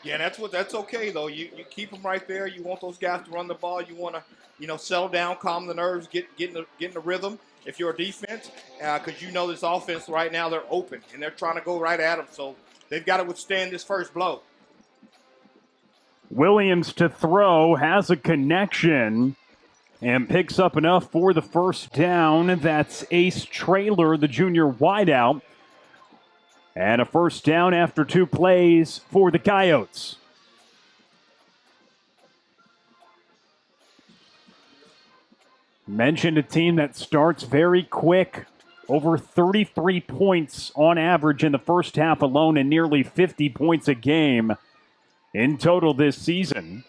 Yeah, that's okay though. You keep them right there. You want those guys to run the ball. You want to settle down, calm the nerves, get in the rhythm. If you're a defense, because you know this offense right now they're open and they're trying to go right at them. So they've got to withstand this first blow. Williams to throw, has a connection, and picks up enough for the first down. That's Ace Traylor, the junior wideout. And a first down after 2 plays for the Coyotes. Mentioned a team that starts very quick. Over 33 points on average in the first half alone and nearly 50 points a game in total this season.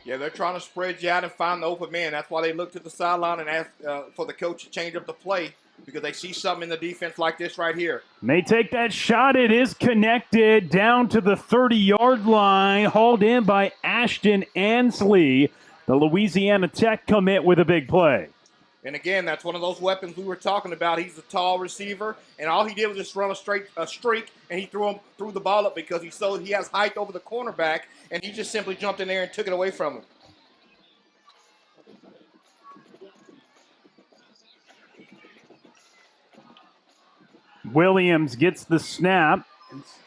Yeah, they're trying to spread you out and find the open man. That's why they look to the sideline and ask for the coach to change up the play because they see something in the defense like this right here. May take that shot. It is connected down to the 30-yard line, hauled in by Ashton Ansley, the Louisiana Tech commit with a big play. And again, that's one of those weapons we were talking about. He's a tall receiver, and all he did was just run a streak, and he threw the ball up because he has height over the cornerback, and he just simply jumped in there and took it away from him. Williams gets the snap,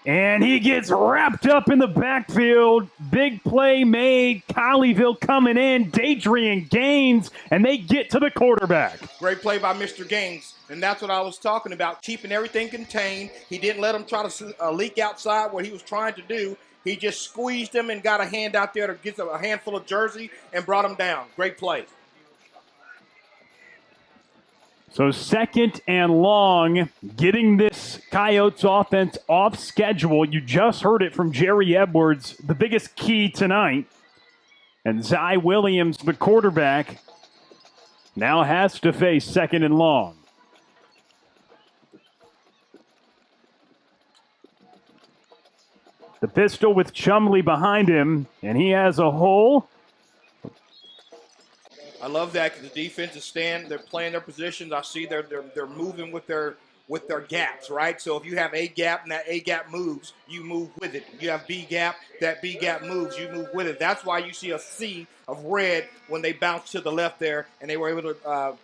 and he gets wrapped up in the backfield. Big play made. Colleyville coming in. Dadrian Gaines, and they get to the quarterback. Great play by Mr. Gaines, and that's what I was talking about, keeping everything contained. He didn't let him try to leak outside what he was trying to do. He just squeezed him and got a hand out there to get a handful of jersey and brought him down. Great play. So 2nd and long, getting this Coyotes offense off schedule. You just heard it from Jerry Edwards, the biggest key tonight. And Zy Williams, the quarterback, now has to face 2nd and long. The pistol with Chumley behind him, and he has a hole. I love that because the defense is they're playing their positions. I see they're moving with their gaps, right? So if you have A gap and that A gap moves, you move with it. You have B gap, that B gap moves, you move with it. That's why you see a sea of red when they bounce to the left there, and they were able to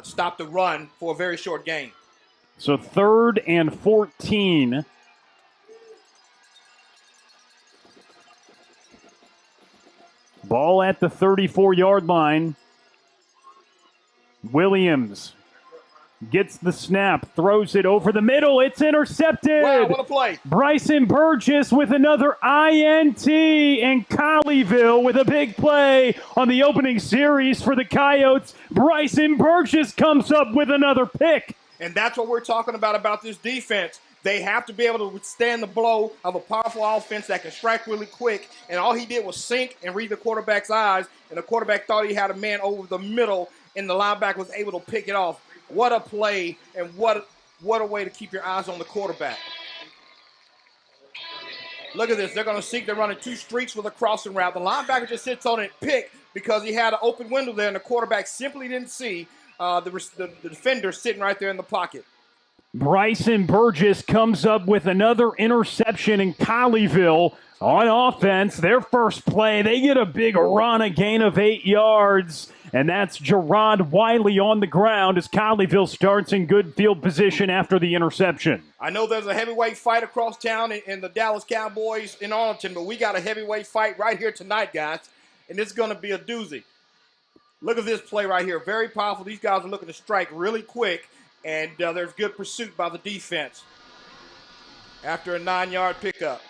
stop the run for a very short gain. So 3rd and 14. Ball at the 34-yard line. Williams gets the snap, throws it over the middle. It's intercepted. Wow, what a play. Bryson Burgess with another INT, and Colleyville with a big play on the opening series for the Coyotes. Bryson Burgess comes up with another pick. And that's what we're talking about this defense. They have to be able to withstand the blow of a powerful offense that can strike really quick. And all he did was sink and read the quarterback's eyes, and the quarterback thought he had a man over the middle, and the linebacker was able to pick it off. What a play, and what a way to keep your eyes on the quarterback. Look at this. They're going to seek. They're running 2 streaks with a crossing route. The linebacker just sits on it and pick because he had an open window there, and the quarterback simply didn't see the defender sitting right there in the pocket. Bryson Burgess comes up with another interception in Colleyville on offense. Their first play, they get a big run, a gain of 8 yards, and that's Gerard Wiley on the ground as Colleyville starts in good field position after the interception. I know there's a heavyweight fight across town in the Dallas Cowboys in Arlington, but we got a heavyweight fight right here tonight, guys, and it's going to be a doozy. Look at this play right here. Very powerful. These guys are looking to strike really quick. And there's good pursuit by the defense after a 9-yard pickup.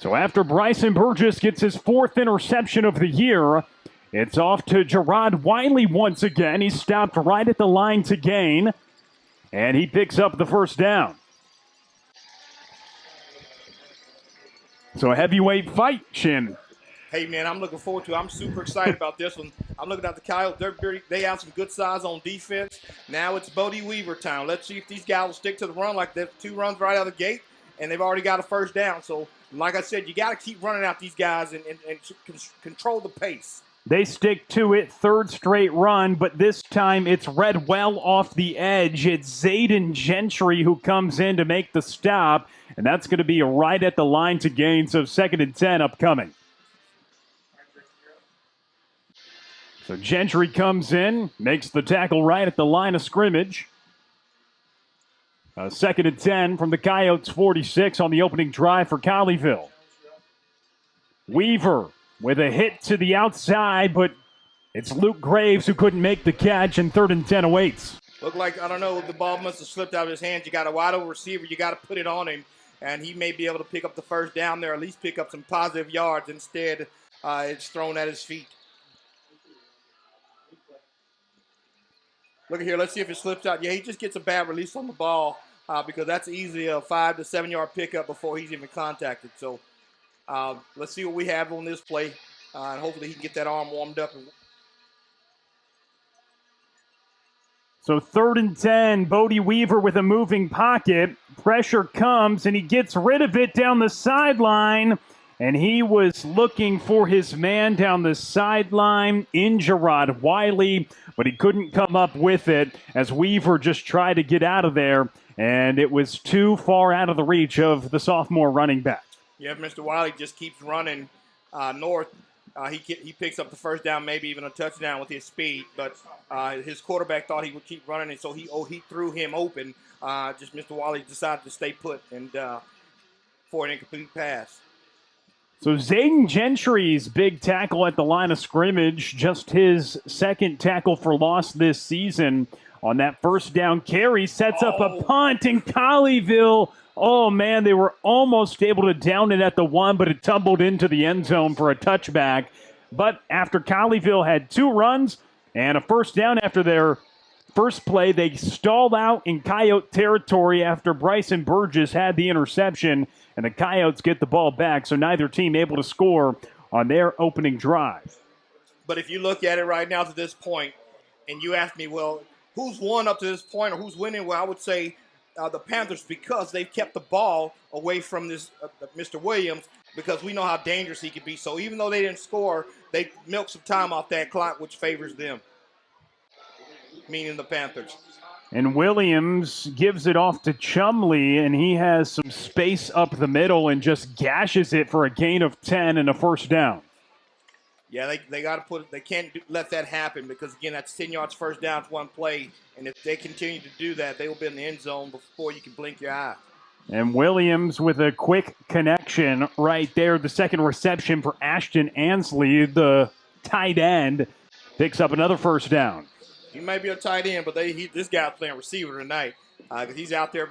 So after Bryson Burgess gets his 4th interception of the year, it's off to Gerard Wiley once again. He stopped right at the line to gain, and he picks up the first down. So a heavyweight fight, Shin. Hey, man, I'm looking forward to it. I'm super excited about this one. I'm looking at the Coyotes. They have some good size on defense. Now it's Bodie Weaver time. Let's see if these guys will stick to the run like there's 2 runs right out of the gate, and they've already got a first down. So, like I said, you got to keep running out these guys and control the pace. They stick to it, third straight run, but this time it's read well off the edge. It's Zayden Gentry who comes in to make the stop, and that's going to be right at the line to gain, so 2nd and 10 upcoming. So Gentry comes in, makes the tackle right at the line of scrimmage. 2nd and 10 from the Coyotes 46 on the opening drive for Colleyville. Weaver with a hit to the outside, but it's Luke Graves who couldn't make the catch, and 3rd and 10 awaits. Looked like, I don't know, the ball must have slipped out of his hands. You got a wide open receiver, you got to put it on him, and he may be able to pick up the first down there, at least pick up some positive yards. Instead, it's thrown at his feet. Look at here, let's see if it slips out. Yeah, he just gets a bad release on the ball because that's easily a 5 to 7 yard pickup before he's even contacted. So let's see what we have on this play, and hopefully he can get that arm warmed up. So 3rd and 10, Bodie Weaver with a moving pocket. Pressure comes, and he gets rid of it down the sideline. And he was looking for his man down the sideline in Gerard Wiley, but he couldn't come up with it as Weaver just tried to get out of there, and it was too far out of the reach of the sophomore running back. Yeah, Mr. Wiley just keeps running north. He picks up the first down, maybe even a touchdown with his speed, but his quarterback thought he would keep running, and so he threw him open. Just Mr. Wiley decided to stay put and for an incomplete pass. So Zayden Gentry's big tackle at the line of scrimmage, just his 2nd tackle for loss this season on that first down carry, sets up a punt in Colleyville. Oh, man, they were almost able to down it at the 1, but it tumbled into the end zone for a touchback. But after Colleyville had 2 runs and a first down after their first play, they stalled out in Coyote territory after Bryson Burgess had the interception, and the Coyotes get the ball back, so neither team able to score on their opening drive. But if you look at it right now to this point, and you ask me, well, who's won up to this point or who's winning? Well, I would say the Panthers, because they've kept the ball away from this Mr. Williams, because we know how dangerous he could be. So even though they didn't score, they milked some time off that clock, which favors them, meaning the Panthers. And Williams gives it off to Chumley, and he has some space up the middle and just gashes it for a gain of 10 and a first down. Yeah, they got to they can't let that happen because, again, that's 10 yards first down to one play. And if they continue to do that, they will be in the end zone before you can blink your eye. And Williams with a quick connection right there. The second reception for Ashton Ansley, the tight end, picks up another first down. He may be a tight end, but this guy's playing receiver tonight because he's out there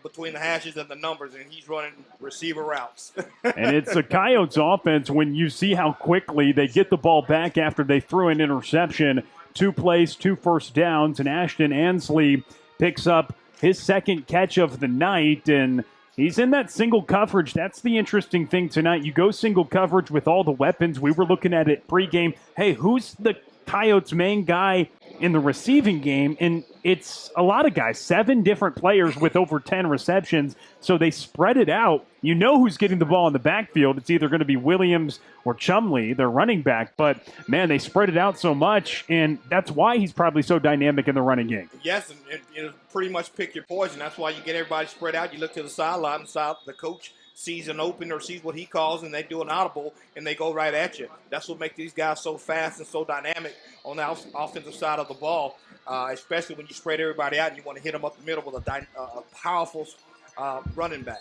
between the hashes and the numbers, and he's running receiver routes. And it's a Coyotes offense when you see how quickly they get the ball back after they threw an interception. 2 plays, 2 first downs, and Ashton Ansley picks up his 2nd catch of the night, and he's in that single coverage. That's the interesting thing tonight. You go single coverage with all the weapons. We were looking at it pregame. Hey, who's the Coyotes' main guy in the receiving game? And it's a lot of guys, 7 different players with over 10 receptions. So they spread it out. You know who's getting the ball in the backfield. It's either going to be Williams or Chumley, their running back. But, man, they spread it out so much, and that's why he's probably so dynamic in the running game. Yes, and pretty much pick your poison. That's why you get everybody spread out. You look to the sideline, the coach sees an open or sees what he calls, and they do an audible, and they go right at you. That's what makes these guys so fast and so dynamic on the offensive side of the ball, especially when you spread everybody out and you want to hit them up the middle with a powerful running back.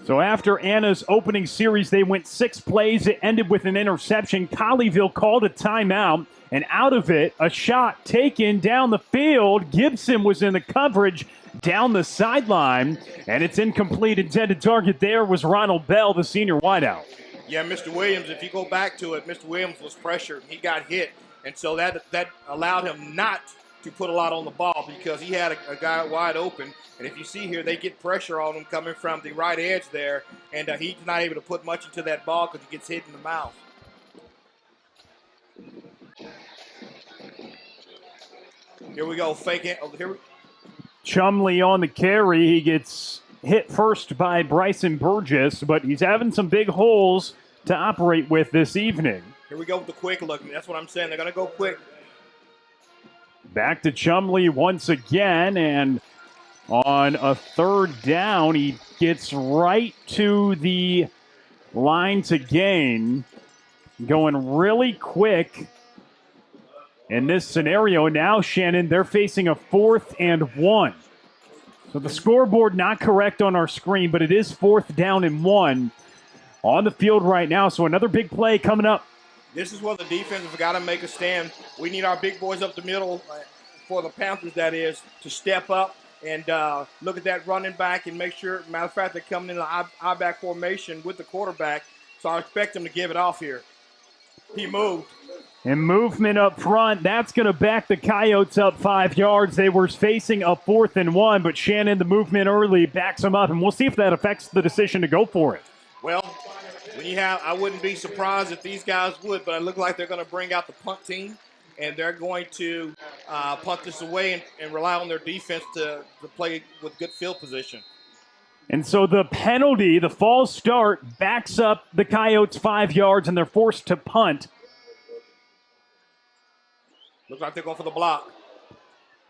So after Anna's opening series, they went 6 plays. It ended with an interception. Colleyville called a timeout, and out of it, a shot taken down the field. Gibson was in the coverage down the sideline, and it's incomplete. Intended target there was Ronald Bell, the senior wideout. Yeah, Mr. Williams, if you go back to it, Mr. Williams was pressured. He got hit, and so that allowed him not to put a lot on the ball because he had a guy wide open. And if you see here, they get pressure on him coming from the right edge there, and he's not able to put much into that ball because he gets hit in the mouth. Here we go, fake it. Chumley on the carry. He gets hit first by Bryson Burgess, but he's having some big holes to operate with this evening. Here we go with the quick look. That's what I'm saying. They're going to go quick. Back to Chumley once again, and on a third down, he gets right to the line to gain, going really quick in this scenario. Now, Shannon, they're facing a 4th and 1. So the scoreboard not correct on our screen, but it is 4th down and 1 on the field right now. So another big play coming up. This is where the defense has got to make a stand. We need our big boys up the middle, for the Panthers, that is, to step up and look at that running back and make sure, matter of fact, they're coming in the I-back formation with the quarterback. So I expect him to give it off here. He moved. And movement up front, that's going to back the Coyotes up 5 yards. They were facing a 4th and 1, but Shannon, the movement early, backs them up, and we'll see if that affects the decision to go for it. Well, when you have, I wouldn't be surprised if these guys would, but it looks like they're going to bring out the punt team, and they're going to punt this away and rely on their defense to play with good field position. And so the penalty, the false start, backs up the Coyotes 5 yards, and they're forced to punt. Looks like they're going for the block.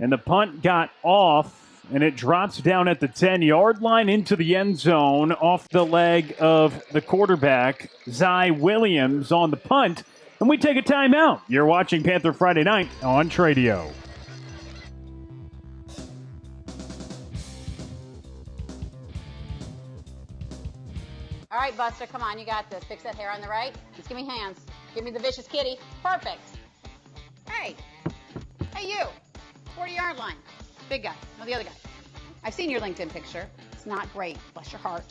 And the punt got off, and it drops down at the 10-yard line into the end zone off the leg of the quarterback, Zy Williams, on the punt. And we take a timeout. You're watching Panther Friday Night on Tradio. All right, Buster, come on, you got this. Fix that hair on the right. Just give me hands. Give me the vicious kitty. Perfect. Hey. Hey, you. 40-yard line. Big guy. No, the other guy. I've seen your LinkedIn picture. It's not great. Bless your heart.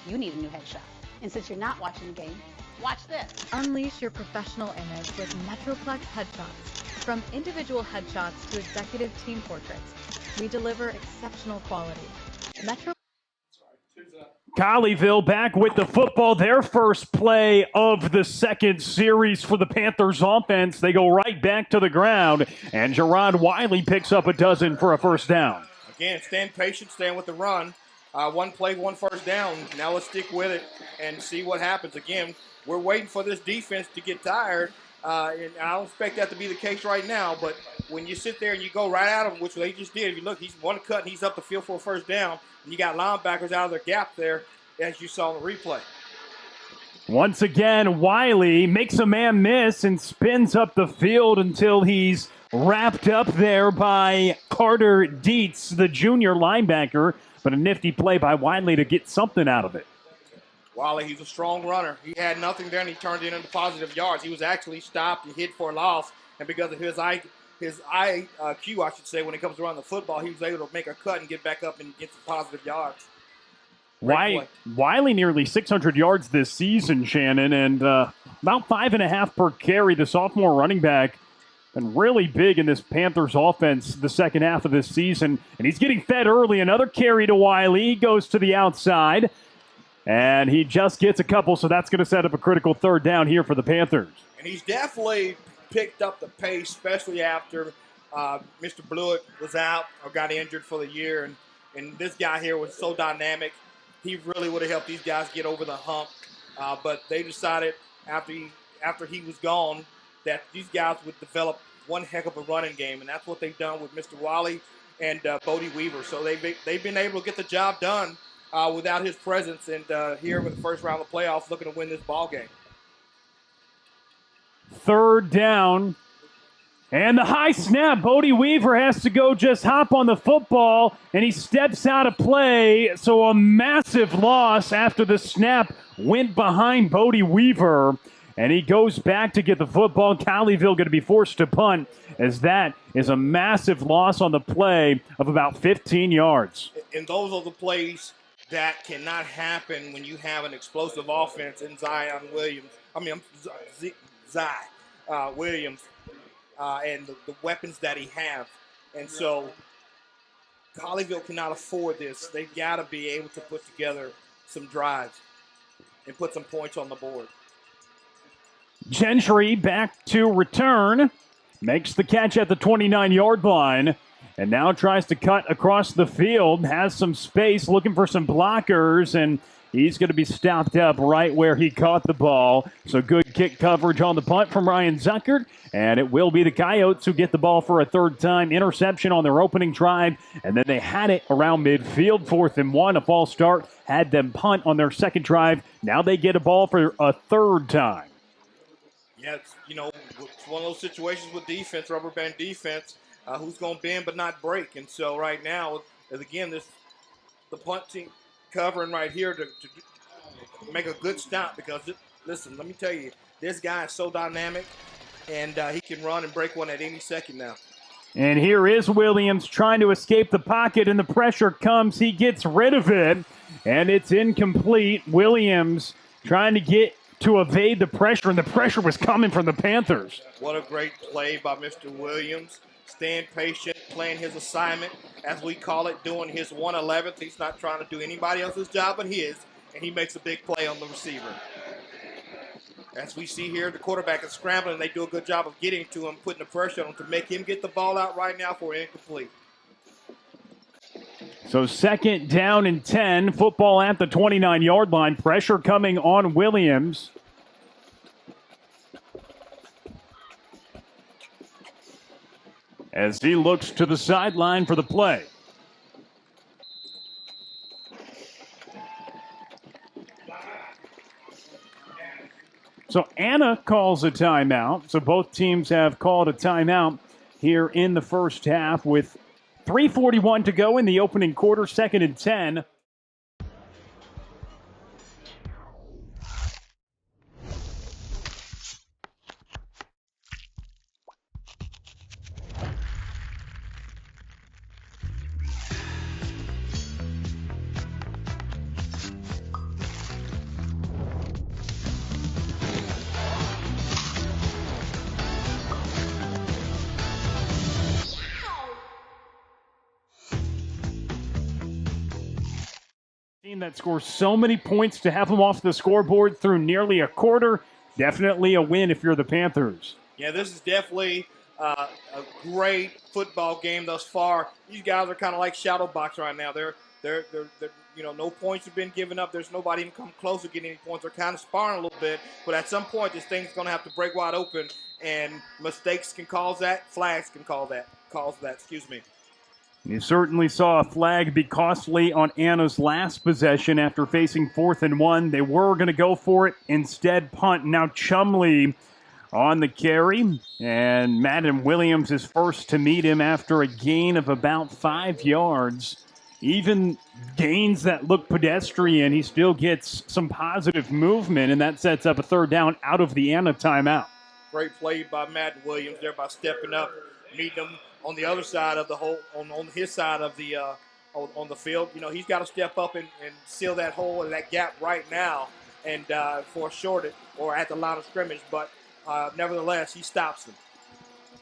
You need a new headshot. And since you're not watching the game, watch this. Unleash your professional image with Metroplex headshots. From individual headshots to executive team portraits, we deliver exceptional quality. Colleyville back with the football. Their first play of the second series for the Panthers offense. They go right back to the ground, and Gerard Wiley picks up a dozen for a first down. Again, stand patient, stand with the run. One play, one first down. Now let's stick with it and see what happens. Again, we're waiting for this defense to get tired, and I don't expect that to be the case right now, but when you sit there and you go right at him, which they just did, if you look, he's one cut and he's up the field for a first down. You got linebackers out of their gap there, as you saw in the replay. Once again, Wiley makes a man miss and spins up the field until he's wrapped up there by Carter Dietz, the junior linebacker. But a nifty play by Wiley to get something out of it. Wiley, he's a strong runner. He had nothing there, and he turned it into positive yards. He was actually stopped and hit for a loss, and because of his IQ, I should say, when it comes to running the football, he was able to make a cut and get back up and get some positive yards. Wiley nearly 600 yards this season, Shannon, and about 5.5 per carry. The sophomore running back been really big in this Panthers offense the second half of this season, and he's getting fed early. Another carry to Wiley. He goes to the outside, and he just gets a couple, so that's going to set up a critical third down here for the Panthers. And he's definitely picked up the pace, especially after Mr. Blewett was out or got injured for the year, and this guy here was so dynamic. He really would have helped these guys get over the hump, but they decided after he was gone that these guys would develop one heck of a running game, and that's what they've done with Mr. Wiley and Bodie Weaver. So they've been able to get the job done without his presence, and here in the first round of the playoffs, looking to win this ball game. Third down. And the high snap, Bodie Weaver has to go just hop on the football, and he steps out of play. So a massive loss after the snap went behind Bodie Weaver, and he goes back to get the football. Colleyville going to be forced to punt, as that is a massive loss on the play of about 15 yards. And those are the plays that cannot happen when you have an explosive offense in Zy Williams. And the weapons that he have. And so Colleyville cannot afford this. They've got to be able to put together some drives and put some points on the board. Gentry back to return. Makes the catch at the 29-yard line. and now tries to cut across the field, has some space, looking for some blockers, and he's going to be stopped up right where he caught the ball. So good kick coverage on the punt from Ryan Zuckert, and it will be the Coyotes who get the ball for a third time. Interception on their opening drive, and then they had it around midfield, 4th and 1. A false start had them punt on their second drive. Now they get a ball for a third time. Yeah, it's one of those situations with defense, rubber band defense, who's going to bend but not break. And so right now, again, the punt team covering right here to make a good stop because, listen, let me tell you, this guy is so dynamic, and he can run and break one at any second now. And here is Williams trying to escape the pocket, and the pressure comes. He gets rid of it, and it's incomplete. Williams trying to get to evade the pressure, and the pressure was coming from the Panthers. What a great play by Mr. Williams. Staying patient, playing his assignment, as we call it, doing his 111th. He's not trying to do anybody else's job but his, and he makes a big play on the receiver. As we see here, the quarterback is scrambling, and they do a good job of getting to him, putting the pressure on him to make him get the ball out right now for incomplete. So 2nd down and 10, football at the 29-yard line. Pressure coming on Williams. As he looks to the sideline for the play. So Anna calls a timeout. So both teams have called a timeout here in the first half with 3:41 to go in the opening quarter, 2nd and 10. That scores so many points to have them off the scoreboard through nearly a quarter. Definitely a win if you're the Panthers. Yeah, this is definitely a great football game thus far. These guys are kind of like shadow box right now. They're no points have been given up. There's nobody even come close to getting any points. They're kind of sparring a little bit, but at some point this thing's going to have to break wide open, and mistakes can cause that. Flags can cause that. Excuse me. You certainly saw a flag be costly on Anna's last possession after facing 4th and 1. They were going to go for it, instead punt. Now Chumley on the carry, and Madden Williams is first to meet him after a gain of about 5 yards. Even gains that look pedestrian, he still gets some positive movement, and that sets up a 3rd down out of the Anna timeout. Great play by Madden Williams there by stepping up, meeting him on the other side of the hole, on his side of the on the field. He's got to step up and seal that hole and that gap right now, and for short it or at the line of scrimmage. But nevertheless, he stops him.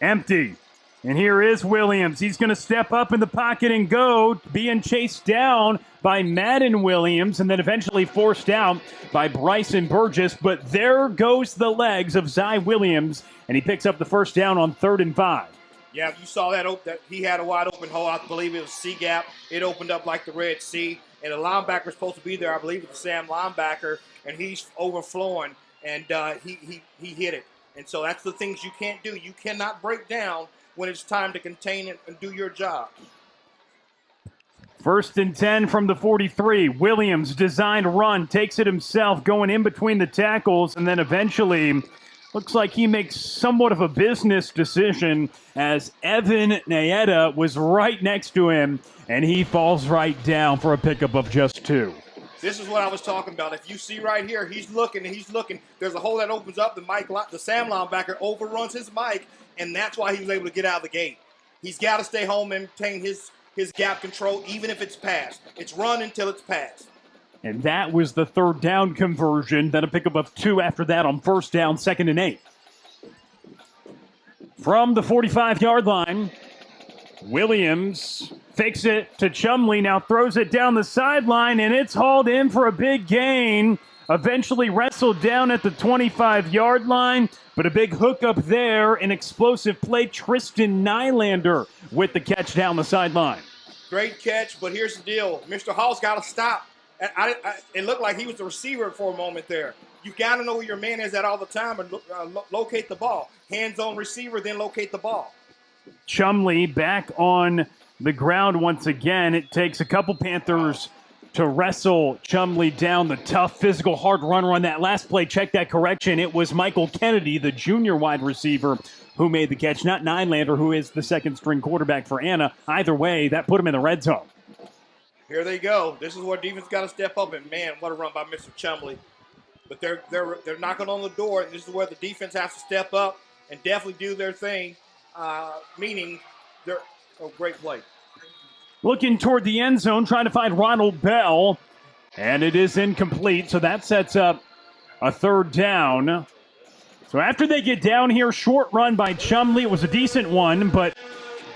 Empty. And here is Williams. He's going to step up in the pocket and go, being chased down by Madden Williams and then eventually forced out by Bryson Burgess. But there goes the legs of Zy Williams, and he picks up the 1st down on 3rd and 5. Yeah, you saw that he had a wide open hole. I believe it was C gap. It opened up like the Red Sea, and the linebacker's supposed to be there. I believe it's the Sam linebacker, and he's overflowing, and he hit it. And so that's the things you can't do. You cannot break down when it's time to contain it and do your job. 1st and 10 from the 43. Williams, designed run, takes it himself, going in between the tackles, and then eventually looks like he makes somewhat of a business decision as Evan Naeta was right next to him, and he falls right down for a pickup of just 2. This is what I was talking about. If you see right here, he's looking. There's a hole that opens up. The Sam linebacker overruns his Mike, and that's why he was able to get out of the gate. He's got to stay home and maintain his gap control, even if it's passed. It's run until it's passed. And that was the 3rd down conversion. Then a pickup of 2 after that on 1st down, 2nd and 8. From the 45-yard line, Williams fakes it to Chumley, now throws it down the sideline, and it's hauled in for a big gain eventually wrestled down at the 25-yard line, but a big hookup there, an explosive play. Tristan Nylander with the catch down the sideline. Great catch, but here's the deal. Mr. Hall's got to stop. It looked like he was the receiver for a moment there. You got to know where your man is at all the time and locate the ball. Hands-on receiver, then locate the ball. Chumley back on the ground once again. It takes a couple Panthers to wrestle Chumley down. The tough, physical, hard runner on that last play. Check that correction. It was Michael Kennedy, the junior wide receiver, who made the catch, not Nylander, who is the second-string quarterback for Anna. Either way, that put him in the red zone. Here they go. This is where defense got to step up, and man, what a run by Mr. Chumley. But they're knocking on the door, and this is where the defense has to step up and definitely do their thing, meaning they're great play. Looking toward the end zone, trying to find Ronald Bell, and it is incomplete, so that sets up a third down. So after they get down here, short run by Chumley. It was a decent one, but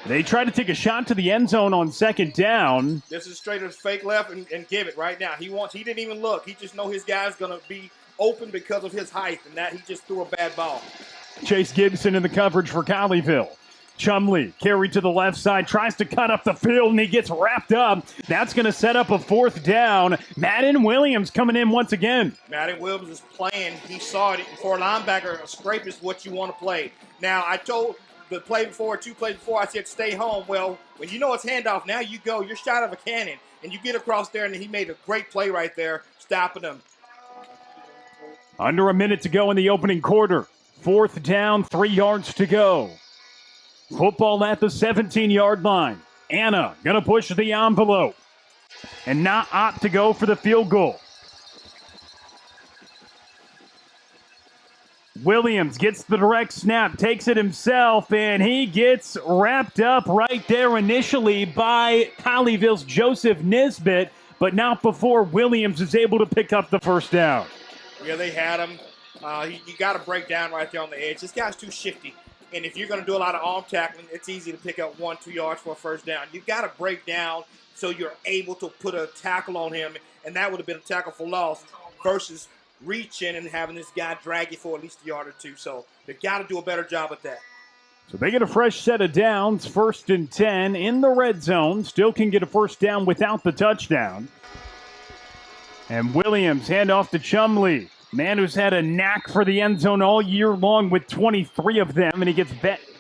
they try to take a shot to the end zone on second down. This is straight as fake left and give it right now. He didn't even look. He just know his guy's going to be open because of his height, and that he just threw a bad ball. Chase Gibson in the coverage for Colleyville. Chumley carried to the left side, tries to cut up the field, and he gets wrapped up. That's going to set up a fourth down. Madden Williams coming in once again. Madden Williams is playing. He saw it. For a linebacker, a scrape is what you want to play. Now, I told the play before, 2 plays before, I said stay home. Well, when you know it's handoff, now you go. You're shot of a cannon, and you get across there, and he made a great play right there, stopping him. Under a minute to go in the opening quarter. Fourth down, 3 yards to go. Football at the 17-yard line. Anna going to push the envelope and not opt to go for the field goal. Williams gets the direct snap, takes it himself, and he gets wrapped up right there initially by Colleyville's Joseph Nisbet, but not before Williams is able to pick up the first down. Yeah, they had him. You got to break down right there on the edge. This guy's too shifty. And if you're going to do a lot of arm tackling, it's easy to pick up 1-2 yards for a first down. You got to break down so you're able to put a tackle on him, and that would have been a tackle for loss versus reaching and having this guy drag you for at least a yard or two. So they got to do a better job at that. So they get a fresh set of downs, 1st and 10 in the red zone. Still can get a first down without the touchdown. And Williams hand off to Chumley. Man who's had a knack for the end zone all year long with 23 of them, and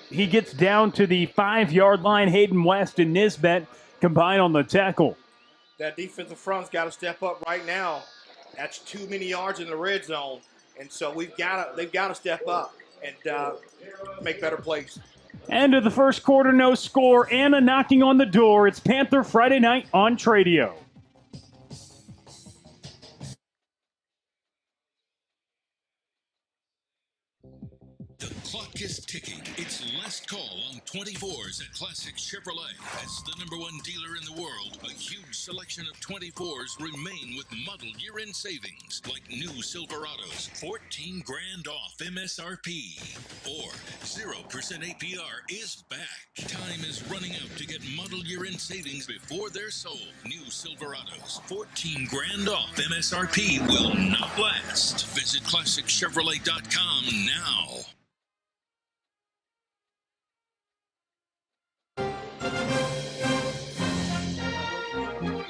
he gets down to the 5-yard line. Hayden West and Nisbet combine on the tackle. That defensive front's got to step up right now. That's too many yards in the red zone, and so they've got to step up and make better plays. End of the first quarter, no score. Anna knocking on the door. It's Panther Friday night on Tradio. The clock is ticking. It's last call on 24s at Classic Chevrolet. As the #1 dealer in the world, a huge selection of 24s remain with model year-end savings, like new Silverados, $14,000 off MSRP, or 0% APR is back. Time is running out to get model year-end savings before they're sold. New Silverados, $14,000 off MSRP will not last. Visit ClassicChevrolet.com now.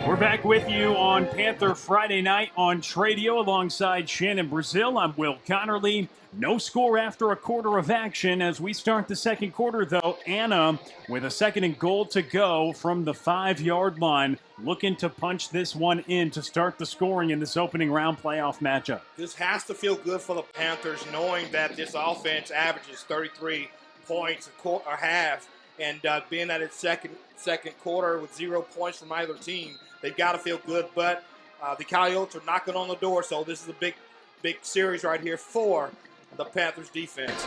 We're back with you on Panther Friday night on Tradio alongside Shannon Brazil. I'm Will Connerly. No score after a quarter of action as we start the second quarter, though. Anna with a 2nd and goal to go from the 5-yard line, looking to punch this one in to start the scoring in this opening round playoff matchup. This has to feel good for the Panthers, knowing that this offense averages 33 points a half, and being at its second quarter with 0 points from either team, they've got to feel good. But the Coyotes are knocking on the door, so this is a big series right here for the Panthers defense.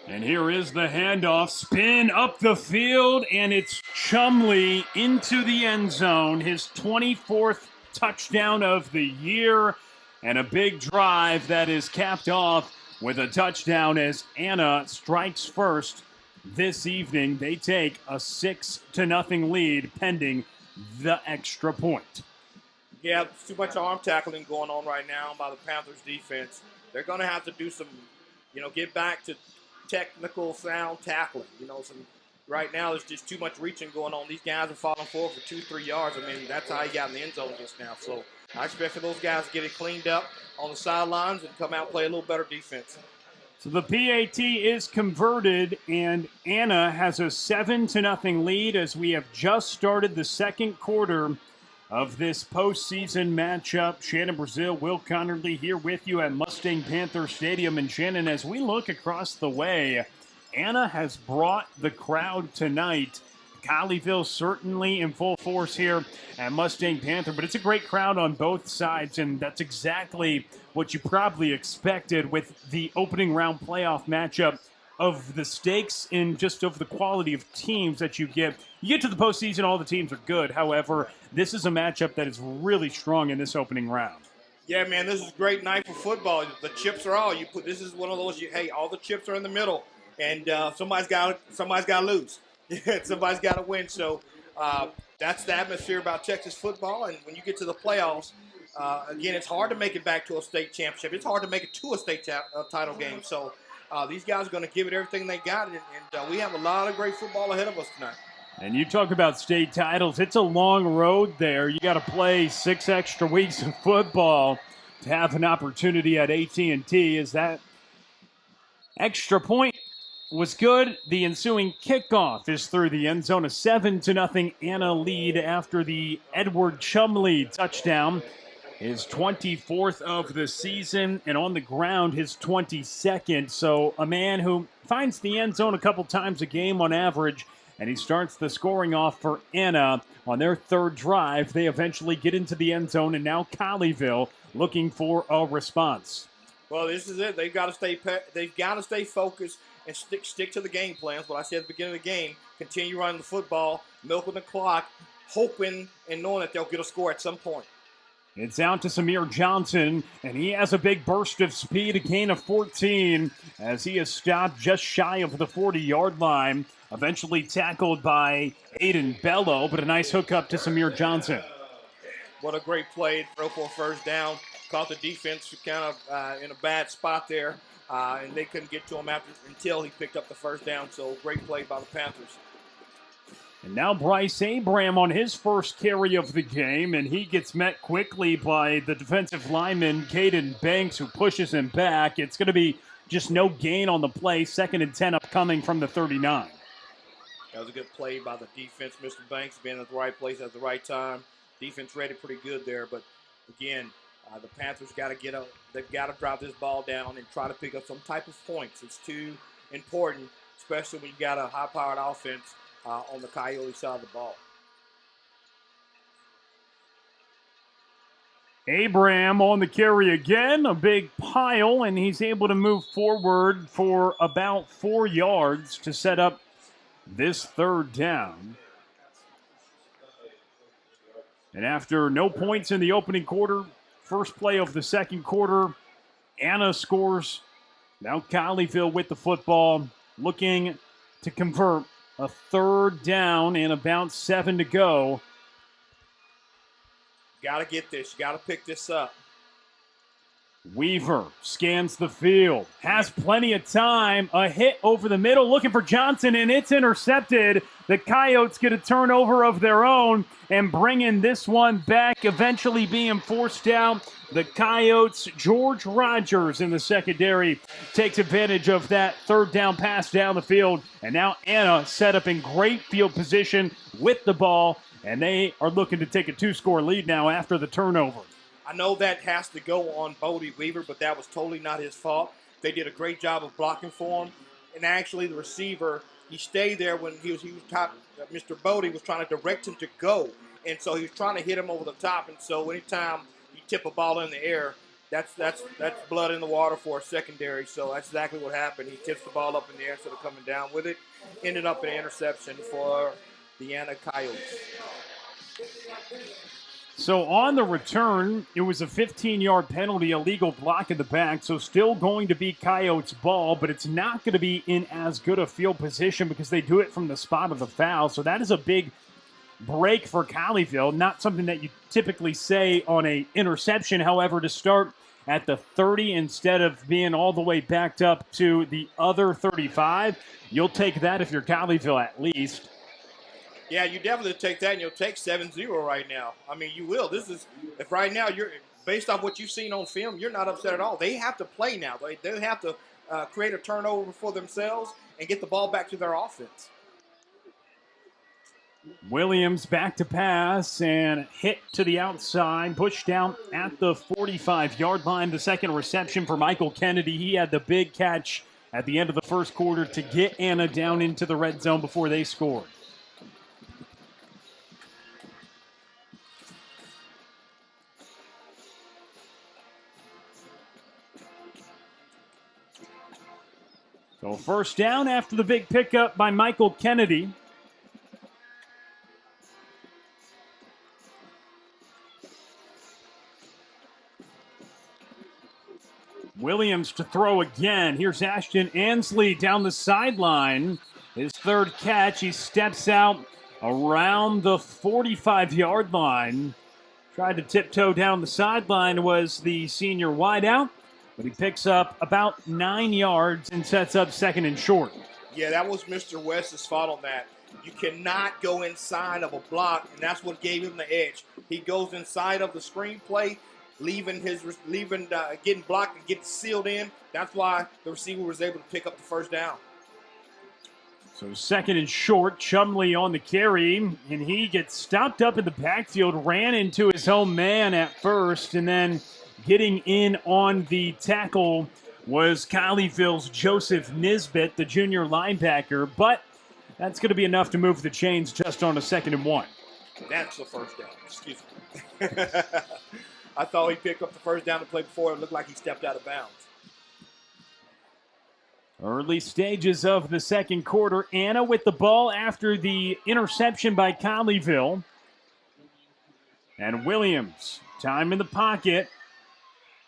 And here is the handoff, spin up the field, and it's Chumley into the end zone, his 24th touchdown of the year, and a big drive that is capped off with a touchdown as Anna strikes first this evening. They take a 6-0 lead pending the extra point. Yeah, there's too much arm tackling going on right now by the Panthers defense. They're going to have to do some, get back to technical sound tackling. Right now there's just too much reaching going on. These guys are falling forward for 2-3 yards. I mean, that's how he got in the end zone just now. So I expect for those guys to get it cleaned up on the sidelines and come out and play a little better defense. So the PAT is converted, and Anna has a 7-0 lead as we have just started the second quarter of this postseason matchup. Shannon Brazil, Will Connerly here with you at Mustang Panther Stadium. And Shannon, as we look across the way, Anna has brought the crowd tonight. Colleyville certainly in full force here at Mustang Panther, but it's a great crowd on both sides, and that's exactly what you probably expected with the opening round playoff matchup of the stakes and just of the quality of teams that you get. You get to the postseason, all the teams are good. However, this is a matchup that is really strong in this opening round. Yeah, man, this is a great night for football. The chips are all. This is one of those, all the chips are in the middle, and somebody's got to lose. Somebody's got to win. So that's the atmosphere about Texas football. And when you get to the playoffs, again, it's hard to make it back to a state championship. It's hard to make it to a state title game. So these guys are going to give it everything they got, and we have a lot of great football ahead of us tonight. And you talk about state titles. It's a long road there. You got to play 6 extra weeks of football to have an opportunity at AT&T. Is that extra point was good. The ensuing kickoff is through the end zone. A 7-0 Anna lead after the Edward Chumley touchdown. His 24th of the season, and on the ground, his 22nd. So a man who finds the end zone a couple times a game on average, and he starts the scoring off for Anna on their third drive. They eventually get into the end zone, and now Colleyville looking for a response. Well, this is it. They've got to stay focused and stick to the game plans. What I said at the beginning of the game, continue running the football, milking the clock, hoping and knowing that they'll get a score at some point. It's out to Samir Johnson, and he has a big burst of speed, a gain of 14, as he is stopped just shy of the 40-yard line, eventually tackled by Aiden Bello, but a nice hookup to Samir Johnson. What a great play, throw for a first down. Caught the defense kind of in a bad spot there, and they couldn't get to him until he picked up the first down, so great play by the Panthers. And now Bryce Abram on his first carry of the game, and he gets met quickly by the defensive lineman, Caden Banks, who pushes him back. It's going to be just no gain on the play. 2nd and 10 upcoming from the 39. That was a good play by the defense. Mr. Banks being at the right place at the right time. Defense read it pretty good there, but again, the Panthers they've got to drive this ball down and try to pick up some type of points. It's too important, especially when you got a high-powered offense on the Coyote side of the ball. Abram on the carry again, a big pile, and he's able to move forward for about 4 yards to set up this third down. And after no points in the opening quarter, first play of the second quarter, Anna scores. Now Colleyville with the football, looking to convert a third down and about 7 to go. Got to get this. You got to pick this up. Weaver scans the field, has plenty of time, a hit over the middle, looking for Johnson, and it's intercepted. The Coyotes get a turnover of their own and bringing this one back, eventually being forced out. The Coyotes, George Rogers in the secondary, takes advantage of that third down pass down the field, and now Anna set up in great field position with the ball, and they are looking to take a 2-score lead now after the turnover. I know that has to go on Bodie Weaver, but that was totally not his fault. They did a great job of blocking for him. And actually, the receiver, he stayed there when he was top. Mr. Bodie was trying to direct him to go. And so he was trying to hit him over the top. And so anytime you tip a ball in the air, that's blood in the water for a secondary. So that's exactly what happened. He tips the ball up in the air instead of coming down with it. Ended up an interception for the Anna Coyotes. So on the return, it was a 15-yard penalty, illegal block in the back, so still going to be Coyotes' ball, but it's not going to be in as good a field position because they do it from the spot of the foul. So that is a big break for Colleyville. Not something that you typically say on a interception. However, to start at the 30 instead of being all the way backed up to the other 35, you'll take that if you're Colleyville at least. Yeah, you definitely take that, and you'll take 7-0 right now. I mean, you will. This is, if right now you're, based off what you've seen on film, you're not upset at all. They have to play now. They have to create a turnover for themselves and get the ball back to their offense. Williams back to pass and hit to the outside, pushed down at the 45-yard line. The second reception for Michael Kennedy. He had the big catch at the end of the first quarter to get Anna down into the red zone before they scored. So first down after the big pickup by Michael Kennedy. Williams to throw again. Here's Ashton Ansley down the sideline. His third catch. He steps out around the 45-yard line. Tried to tiptoe down the sideline was the senior wideout, but he picks up about 9 yards and sets up second and short. Yeah, that was Mr. West's fault on that. You cannot go inside of a block, and that's what gave him the edge. He goes inside of the screenplay, getting blocked and getting sealed in. That's why the receiver was able to pick up the first down. So second and short, Chumley on the carry, and he gets stopped up in the backfield, ran into his own man at first, and then getting in on the tackle was Colleyville's Joseph Nisbet, the junior linebacker, but that's going to be enough to move the chains just on a 2nd and 1. That's the first down. Excuse me. I thought he picked up the first down to play before. It looked like he stepped out of bounds. Early stages of the second quarter. Anna with the ball after the interception by Colleyville. And Williams, time in the pocket.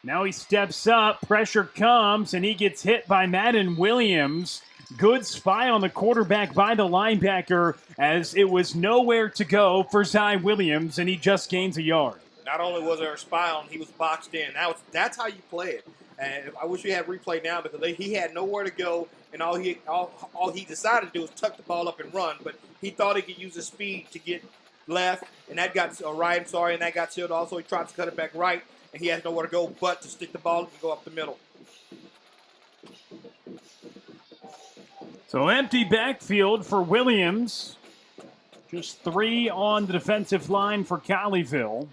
Now he steps up, pressure comes, and he gets hit by Madden Williams. Good spy on the quarterback by the linebacker as it was nowhere to go for Zy Williams, and he just gains a yard. Not only was there a spy on, he was boxed in. That's how you play it. And I wish we had replay now because he had nowhere to go, and all he decided to do was tuck the ball up and run. But he thought he could use his speed to get left, and that got and that got sealed. Also, he tried to cut it back right, and he has nowhere to go but to stick the ball and go up the middle. So empty backfield for Williams. Just 3 on the defensive line for Colleyville.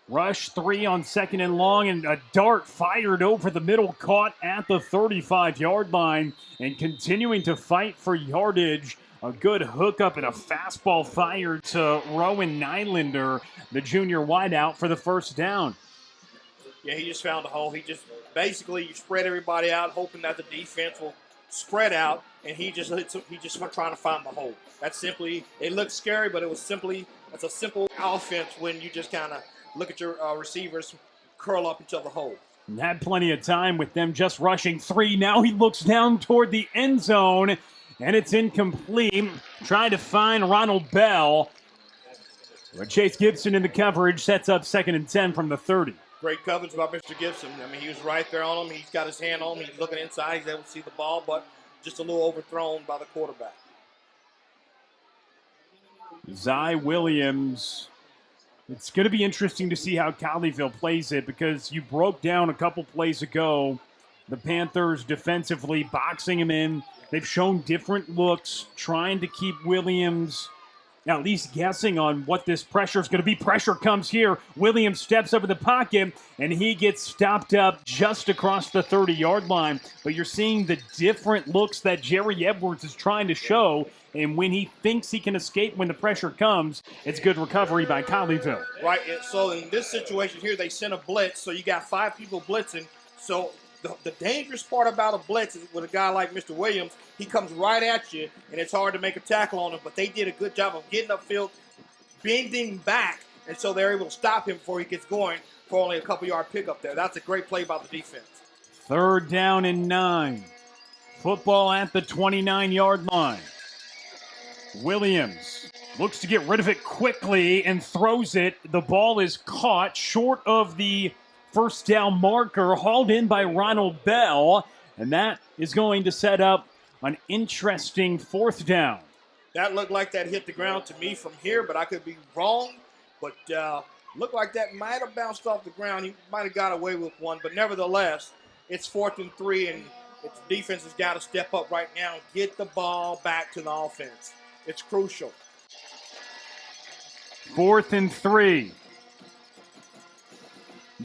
Rush 3 on 2nd and long, and a dart fired over the middle, caught at the 35-yard line, and continuing to fight for yardage. A good hookup and a fastball fired to Rowan Nylander, the junior wideout, for the first down. Yeah, he just found a hole. You spread everybody out, hoping that the defense will spread out, and he just trying to find the hole. That's simply, it looks scary, but it's a simple offense when you just kind of look at your receivers curl up until the hole. And had plenty of time with them just rushing 3. Now he looks down toward the end zone, and it's incomplete. Trying to find Ronald Bell. But Chase Gibson in the coverage sets up 2nd and 10 from the 30. Great coverage by Mr. Gibson. I mean, he was right there on him. He's got his hand on him. He's looking inside. He's able to see the ball, but just a little overthrown by the quarterback. Zy Williams. It's going to be interesting to see how Colleyville plays it because you broke down a couple plays ago the Panthers defensively boxing him in. They've shown different looks, trying to keep Williams at least guessing on what this pressure is going to be. Pressure comes here. Williams steps up in the pocket, and he gets stopped up just across the 30-yard line. But you're seeing the different looks that Jerry Edwards is trying to show. And when he thinks he can escape when the pressure comes, it's good recovery by Colleyville. Right, so in this situation here, they sent a blitz, so you got 5 people blitzing. So the dangerous part about a blitz is with a guy like Mr. Williams, he comes right at you, and it's hard to make a tackle on him. But they did a good job of getting upfield, bending back, and so they're able to stop him before he gets going for only a couple-yard pickup there. That's a great play by the defense. 3rd down and 9. Football at the 29-yard line. Williams Looks to get rid of it quickly and throws it. The ball is caught short of the first down marker, hauled in by Ronald Bell, and that is going to set up an interesting fourth down. That looked like that hit the ground to me from here, but I could be wrong. But looked like that might have bounced off the ground. He might have got away with one, but nevertheless, it's 4th and 3, and its defense has got to step up right now and get the ball back to the offense. It's crucial. 4th and 3.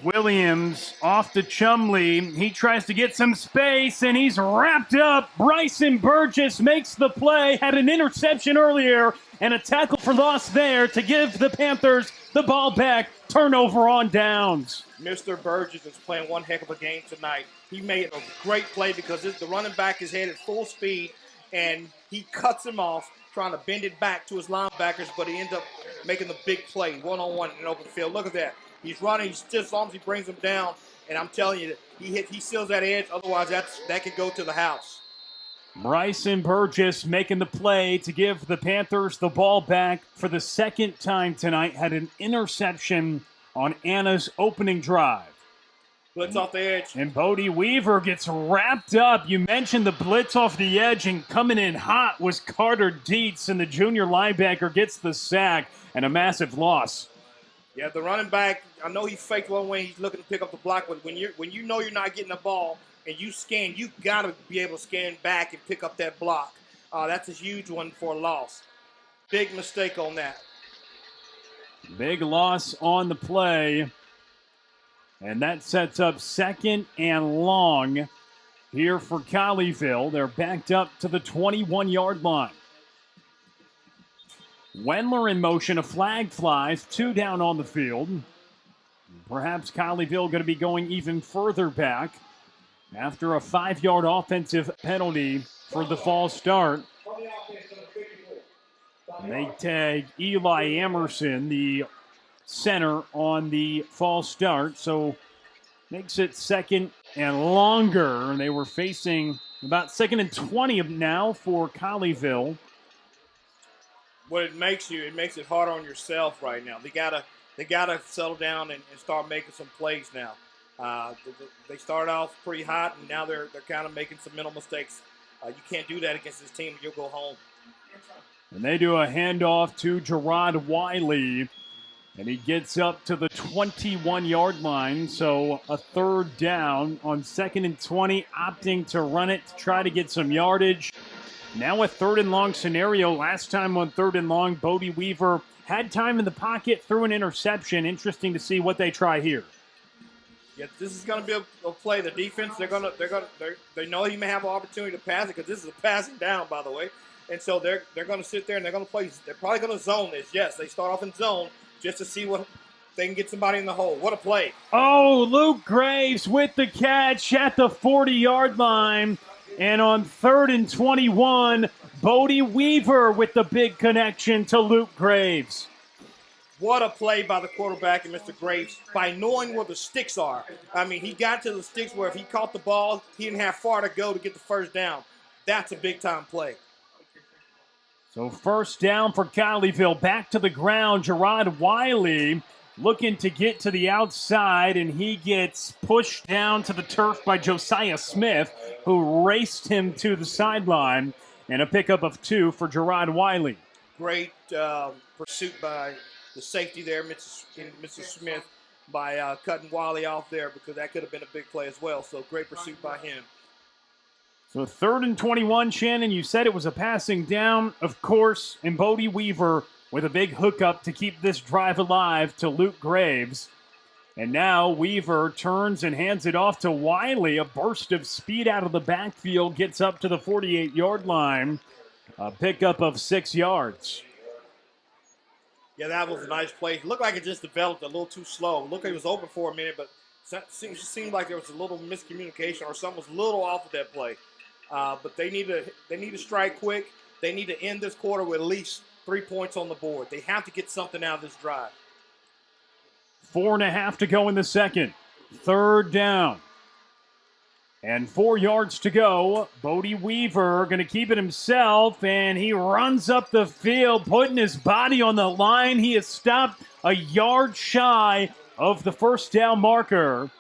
Williams off to Chumley. He tries to get some space, and he's wrapped up. Bryson Burgess makes the play. Had an interception earlier and a tackle for loss there to give the Panthers the ball back. Turnover on downs. Mr. Burgess is playing one heck of a game tonight. He made a great play because the running back is headed full speed, and he cuts him off, trying to bend it back to his linebackers, but he ends up making the big play, one-on-one in open field. Look at that. He's running. He's just, as long as he brings him down, and I'm telling you, he seals that edge. Otherwise, that could go to the house. Bryson Burgess making the play to give the Panthers the ball back for the second time tonight. Had an interception on Anna's opening drive. Blitz off the edge. And Bodie Weaver gets wrapped up. You mentioned the blitz off the edge, and coming in hot was Carter Dietz, and the junior linebacker gets the sack and a massive loss. Yeah, the running back, I know he faked one way. He's looking to pick up the block, but when you know you're not getting the ball and you scan, you got to be able to scan back and pick up that block. That's a huge one for a loss. Big mistake on that. Big loss on the play. And that sets up 2nd and long here for Colleyville. They're backed up to the 21-yard line. Wendler in motion, a flag flies, 2 down on the field. Perhaps Colleyville going to be going even further back after a 5-yard offensive penalty for the false start. They tag Eli Emerson, the center, on the false start, so makes it 2nd and longer. They were facing about 2nd and 20 now for Colleyville. What it makes it harder on yourself right now. They gotta settle down and start making some plays now. They started off pretty hot, and now they're kind of making some mental mistakes. You can't do that against this team. You'll go home. And they do a handoff to Gerard Wiley, and he gets up to the 21-yard line. So a 3rd down on 2nd and 20, opting to run it to try to get some yardage. Now a 3rd and long scenario. Last time on 3rd and long, Bodie Weaver had time in the pocket, threw an interception. Interesting to see what they try here. Yeah, this is going to be a play. The defense, they know he may have an opportunity to pass it because this is a passing down, by the way. And so they're going to sit there and they're going to play. They're probably going to zone this. Yes, they start off in zone just to see what they can get somebody in the hole. What a play. Oh, Luke Graves with the catch at the 40-yard line. And on 3rd and 21, Bodie Weaver with the big connection to Luke Graves. What a play by the quarterback and Mr. Graves by knowing where the sticks are. I mean, he got to the sticks where if he caught the ball, he didn't have far to go to get the first down. That's a big-time play. So 1st down for Colleyville. Back to the ground. Gerard Wiley looking to get to the outside, and he gets pushed down to the turf by Josiah Smith, who raced him to the sideline, and a pickup of 2 for Gerard Wiley. Great pursuit by the safety there, Mr. Smith, by cutting Wiley off there, because that could have been a big play as well. So great pursuit by him. So 3rd and 21, Shannon, you said it was a passing down, of course, and Bodie Weaver with a big hookup to keep this drive alive to Luke Graves. And now Weaver turns and hands it off to Wiley. A burst of speed out of the backfield gets up to the 48-yard line. A pickup of 6 yards. Yeah, that was a nice play. It looked like it just developed a little too slow. Looked like it was open for a minute, but it seemed like there was a little miscommunication or something was a little off with that play. But they need to strike quick. They need to end this quarter with at least 3 points on the board. They have to get something out of this drive. 4.5 to go in the second. 3rd down. And 4 yards to go. Bodie Weaver going to keep it himself, and he runs up the field, putting his body on the line. He is stopped a yard shy of the first down marker.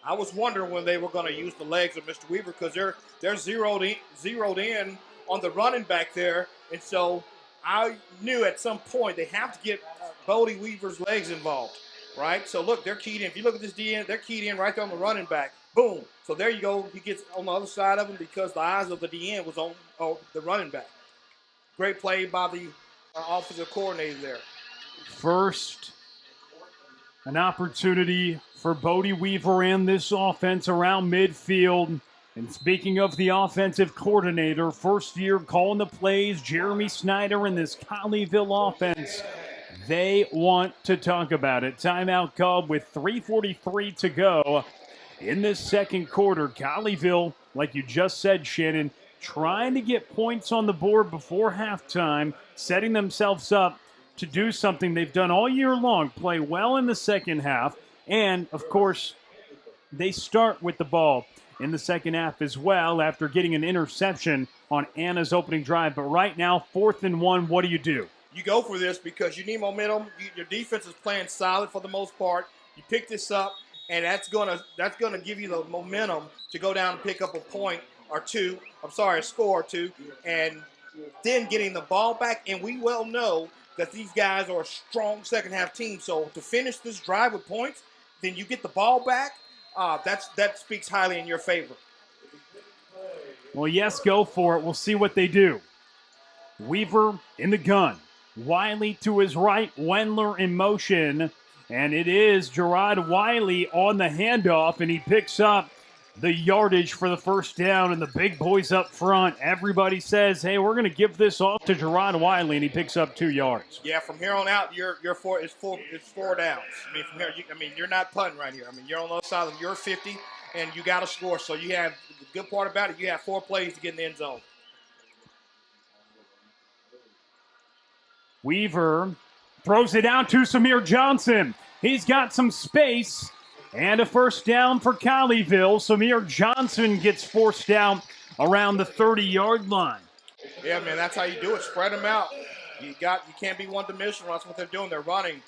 I was wondering when they were going to use the legs of Mr. Weaver because they're zeroed in on the running back there, and so I knew at some point they have to get Bodie Weaver's legs involved, right? So look, they're keyed in. If you look at this DN, they're keyed in right there on the running back. Boom. So there you go. He gets on the other side of him because the eyes of the DN was on the running back. Great play by the offensive coordinator there. First, an opportunity for Bodie Weaver and this offense around midfield. And speaking of the offensive coordinator, first year calling the plays, Jeremy Snyder and this Colleyville offense. They want to talk about it. Timeout called with 3:43 to go in this second quarter. Colleyville, like you just said, Shannon, trying to get points on the board before halftime, setting themselves up to do something they've done all year long, play well in the second half, and, of course, they start with the ball in the second half as well after getting an interception on Anna's opening drive. But right now, 4th and 1, what do? You go for this because you need momentum. Your defense is playing solid for the most part. You pick this up, and that's gonna give you the momentum to go down and pick up a score or two, and then getting the ball back. And we well know that these guys are a strong second half team. So to finish this drive with points, then you get the ball back. That speaks highly in your favor. Well, yes, go for it. We'll see what they do. Weaver in the gun. Wiley to his right, Wendler in motion. And it is Gerard Wiley on the handoff, and he picks up the yardage for the first down, and the big boys up front. Everybody says, hey, we're going to give this off to Gerard Wiley, and he picks up 2 yards. Yeah, from here on out, it's 4 downs. I mean, from here, you're not punting right here. I mean, you're on the other side of your 50, and you got to score. So you have the good part about it. You have 4 plays to get in the end zone. Weaver throws it out to Samir Johnson. He's got some space. And a first down for Colleyville. Samir Johnson gets forced out around the 30-yard line. Yeah, man, that's how you do it. Spread them out. You can't be one-dimensional. That's what they're doing. They're running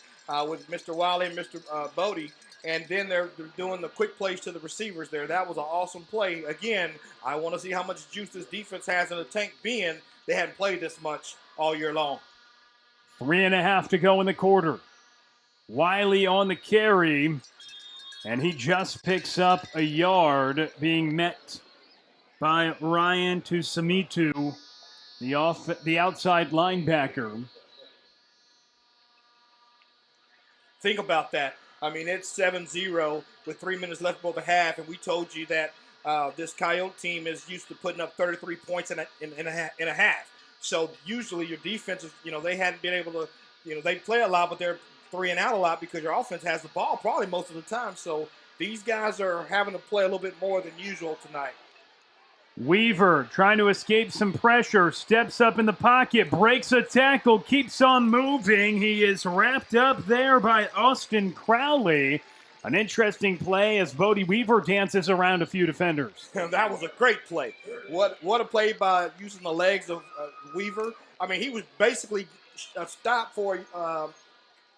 with Mr. Wiley and Mr. Bodie, and then they're doing the quick plays to the receivers there. That was an awesome play. Again, I want to see how much juice this defense has in the tank, being they hadn't played this much all year long. 3.5 to go in the quarter. Wiley on the carry, and he just picks up a yard, being met by Ryan Tusamitu, the outside linebacker. Think about that. I mean, it's 7-0 with 3 minutes left before the half, and we told you that this Coyote team is used to putting up 33 points in a half. So usually your defense is, they hadn't been able to, they play a lot, but they're 3 and out a lot because your offense has the ball probably most of the time. So these guys are having to play a little bit more than usual tonight. Weaver trying to escape some pressure, steps up in the pocket, breaks a tackle, keeps on moving. He is wrapped up there by Austin Crowley. An interesting play as Bodie Weaver dances around a few defenders. That was a great play. What a play by using the legs of Weaver. I mean, he was basically stopped for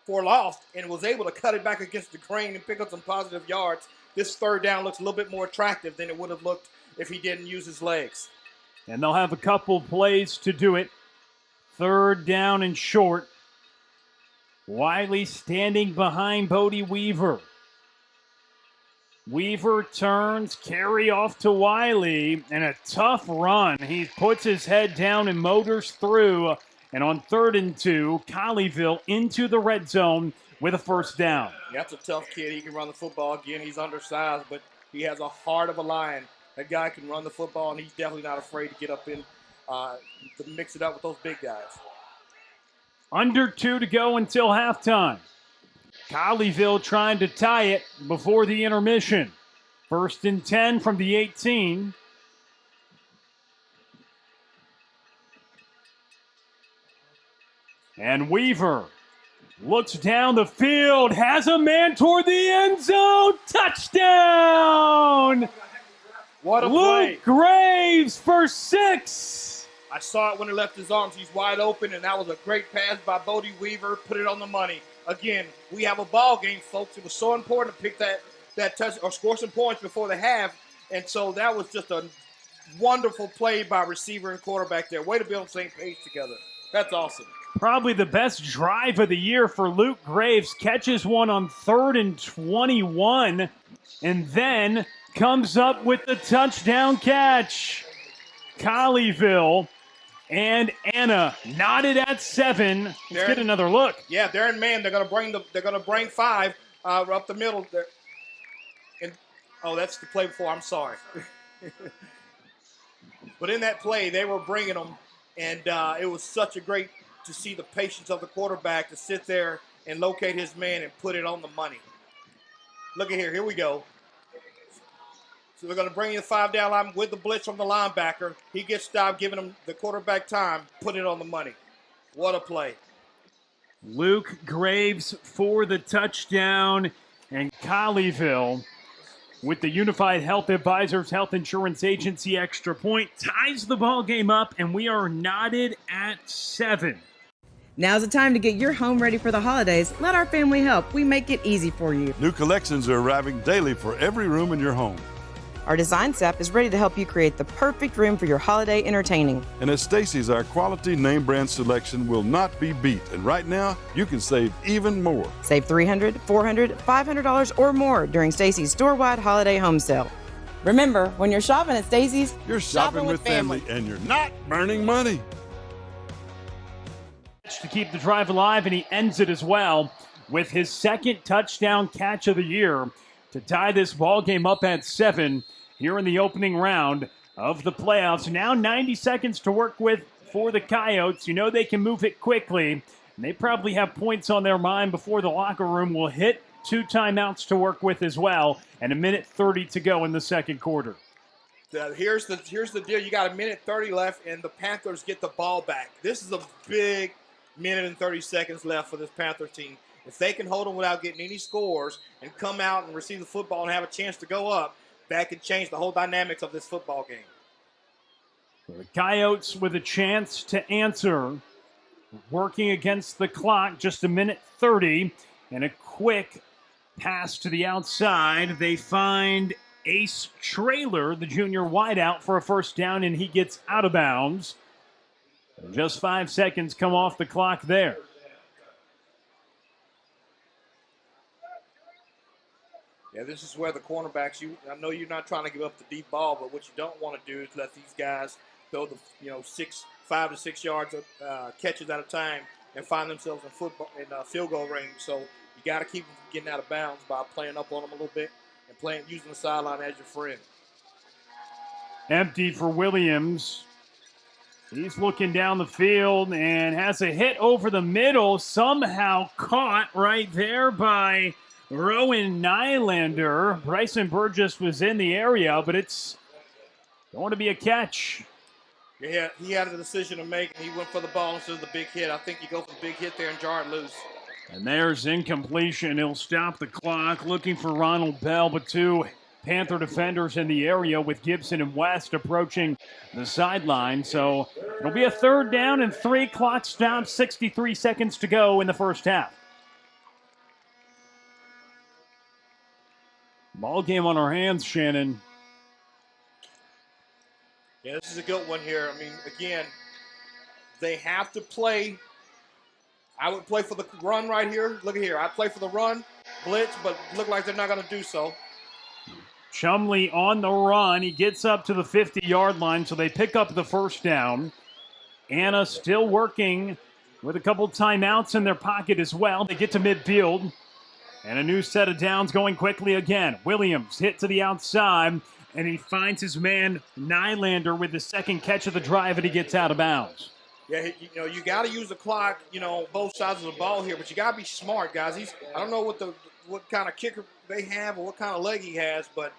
loss and was able to cut it back against the grain and pick up some positive yards. This third down looks a little bit more attractive than it would have looked if he didn't use his legs. And they'll have a couple plays to do it. 3rd down and short. Wiley standing behind Bodie Weaver. Weaver turns, carry off to Wiley, and a tough run. He puts his head down and motors through. And on 3rd and 2, Colleyville into the red zone with a first down. That's a tough kid. He can run the football. Again, he's undersized, but he has a heart of a lion. That guy can run the football, and he's definitely not afraid to get up in to mix it up with those big guys. Under 2 to go until halftime. Colleyville trying to tie it before the intermission. 1st and 10 from the 18. And Weaver looks down the field, has a man toward the end zone. Touchdown! What a play. Luke Graves for 6. I saw it when he left his arms. He's wide open, and that was a great pass by Bodie Weaver. Put it on the money. Again, we have a ball game, folks. It was so important to pick that touch or score some points before the half. And so that was just a wonderful play by receiver and quarterback there. Way to be on the same page together. That's awesome. Probably the best drive of the year for Luke Graves. Catches one on 3rd and 21, and then comes up with the touchdown catch. Colleyville and Anna knotted at 7. Let's get another look. Yeah, they're in man. They're gonna bring 5 up the middle. And oh, that's the play before. I'm sorry. But in that play, they were bringing them, and it was such a great to see the patience of the quarterback to sit there and locate his man and put it on the money. Look at here. Here we go. So they're going to bring in the 5-down line with the blitz from the linebacker. He gets stopped, giving him the quarterback time, put it on the money. What a play. Luke Graves for the touchdown, and Colleyville, with the Unified Health Advisors Health Insurance Agency extra point, ties the ball game up, and we are knotted at 7. Now's the time to get your home ready for the holidays. Let our family help. We make it easy for you. New collections are arriving daily for every room in your home. Our design staff is ready to help you create the perfect room for your holiday entertaining. And at Stacy's, our quality name brand selection will not be beat. And right now, you can save even more. Save $300, $400, $500 or more during Stacy's store-wide holiday home sale. Remember, when you're shopping at Stacy's, you're shopping with family and you're not burning money. To keep the drive alive, and he ends it as well with his second touchdown catch of the year to tie this ball game up at 7 here in the opening round of the playoffs. Now 90 seconds to work with for the Coyotes. You know they can move it quickly, and they probably have points on their mind before the locker room will hit. 2 timeouts to work with as well, and 1:30 to go in the second quarter. Here's the deal. You got 1:30 left, and the Panthers get the ball back. This is a big 1:30 seconds left for this Panther team. If they can hold them without getting any scores and come out and receive the football and have a chance to go up, that could change the whole dynamics of this football game. The Coyotes with a chance to answer, working against the clock, just 1:30, and a quick pass to the outside. They find Ace Trailer, the junior wideout, for a first down, and he gets out of bounds. Just 5 seconds come off the clock there. Yeah, this is where the cornerbacks, I know you're not trying to give up the deep ball, but what you don't want to do is let these guys throw the 5 to 6 yards of catches at a time and find themselves in field goal range. So you got to keep them from getting out of bounds by playing up on them a little bit and using the sideline as your friend. Empty for Williams. He's looking down the field and has a hit over the middle, somehow caught right there by Rowan Nylander. Bryson Burgess was in the area, but it's going to be a catch. Yeah, he had a decision to make, and he went for the ball instead of the big hit. I think you go for the big hit there and jar it loose. And there's incompletion. He'll stop the clock, looking for Ronald Bell, but 2 Panther defenders in the area with Gibson and West approaching the sideline. So it'll be a 3rd down and 3. Clock stops, 63 seconds to go in the first half. Ball game on our hands, Shannon. Yeah, this is a good one here. I mean, again, they have to play. I would play for the run right here. Look at here. I'd play for the run, blitz, but look like they're not going to do so. Chumley on the run. He gets up to the 50-yard line, so they pick up the first down. Anna still working with a couple timeouts in their pocket as well. They get to midfield, and a new set of downs going quickly again. Williams hit to the outside, and he finds his man Nylander with the second catch of the drive, and he gets out of bounds. Yeah, you got to use the clock, both sides of the ball here, but you got to be smart, guys. I don't know what kind of kicker they have or what kind of leg he has, but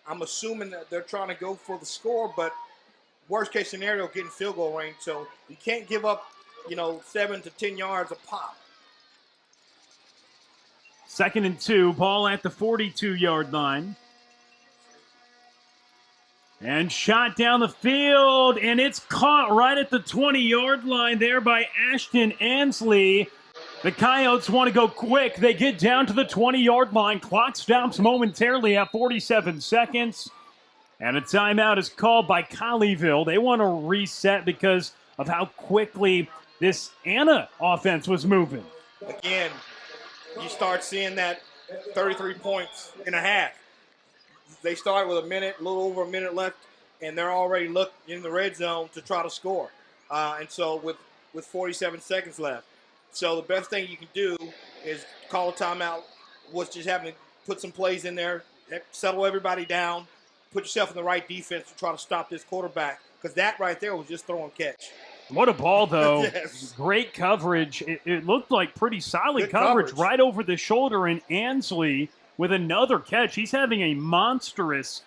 I'm assuming that they're trying to go for the score, but worst case scenario, getting field goal range. So you can't give up, 7 to 10 yards a pop. 2nd and 2, ball at the 42-yard line. And shot down the field, and it's caught right at the 20-yard line there by Ashton Ansley. The Coyotes want to go quick. They get down to the 20-yard line. Clock stops momentarily at 47 seconds. And a timeout is called by Colleyville. They want to reset because of how quickly this Anna offense was moving. Again, you start seeing that 33 points in a half. They start with a little over a minute left, and they're already in the red zone to try to score. And so with 47 seconds left. So the best thing you can do is call a timeout, just having to put some plays in there, settle everybody down, put yourself in the right defense to try to stop this quarterback, because that right there was just throw and catch. What a ball, though. Yes. Great coverage. It looked like pretty solid Good coverage coverage right over the shoulder, and Ansley with another catch. He's having a monstrous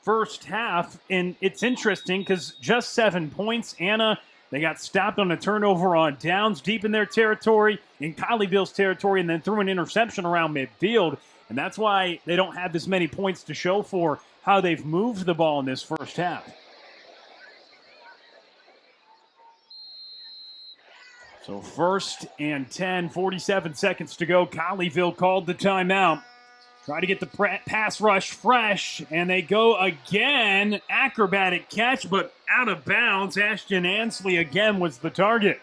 first half, and it's interesting because just 7 points. Anna, they got stopped on a turnover on downs deep in their territory, in Colleyville's territory, and then threw an interception around midfield. And that's why they don't have as many points to show for how they've moved the ball in this first half. So 1st and 10, 47 seconds to go. Colleyville called the timeout. Try to get the pass rush fresh, and they go again. Acrobatic catch, but out of bounds. Ashton Ansley again was the target.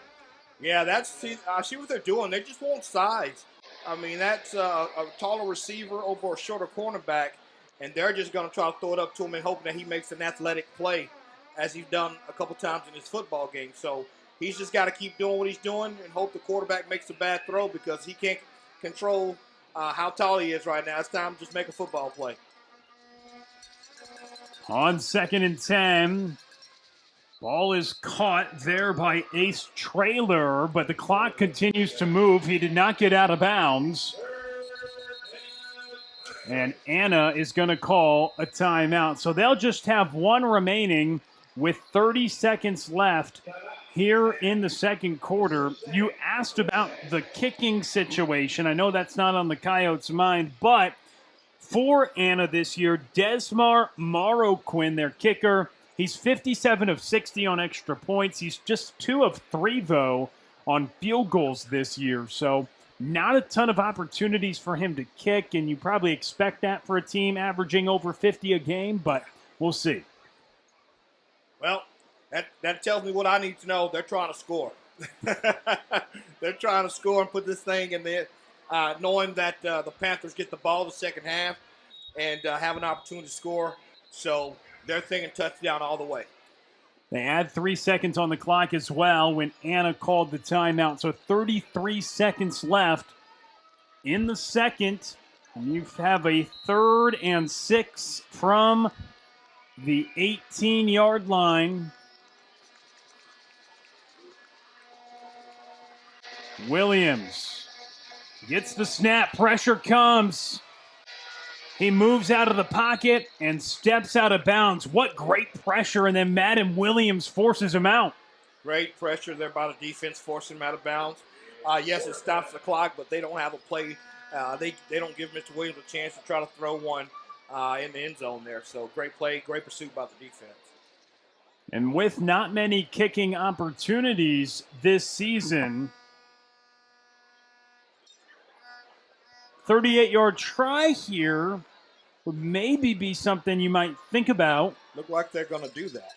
Yeah, see what they're doing. They just want size. I mean, that's a taller receiver over a shorter cornerback, and they're just going to try to throw it up to him and hoping that he makes an athletic play, as he's done a couple times in his football game. So he's just got to keep doing what he's doing and hope the quarterback makes a bad throw, because he can't control how tall he is right now. It's time to just make a football play. On 2nd and 10, ball is caught there by Ace Trailer, but the clock continues to move. He did not get out of bounds. And Anna is going to call a timeout. So they'll just have one remaining with 30 seconds left here in the second quarter. You asked about the kicking situation. I know that's not on the Coyotes' mind, but for Anna this year, Desmar Marroquin, their kicker, he's 57 of 60 on extra points. He's just 2 of 3, though, on field goals this year. So not a ton of opportunities for him to kick, and you probably expect that for a team averaging over 50 a game, but we'll see. Well, that tells me what I need to know. They're trying to score. They're trying to score and put this thing in there, knowing that the Panthers get the ball the second half and have an opportunity to score. So they're thinking touchdown all the way. They add 3 seconds on the clock as well when Anna called the timeout. So 33 seconds left in the second. You have a 3rd and 6 from the 18-yard line. Williams gets the snap. Pressure comes. He moves out of the pocket and steps out of bounds. What great pressure, and then Madden Williams forces him out. Great pressure there by the defense, forcing him out of bounds. Yes, it stops the clock, but they don't have a play. They don't give Mr. Williams a chance to try to throw one in the end zone there. So great play, great pursuit by the defense. And with not many kicking opportunities this season, 38-yard try here would maybe be something you might think about. Look like they're going to do that.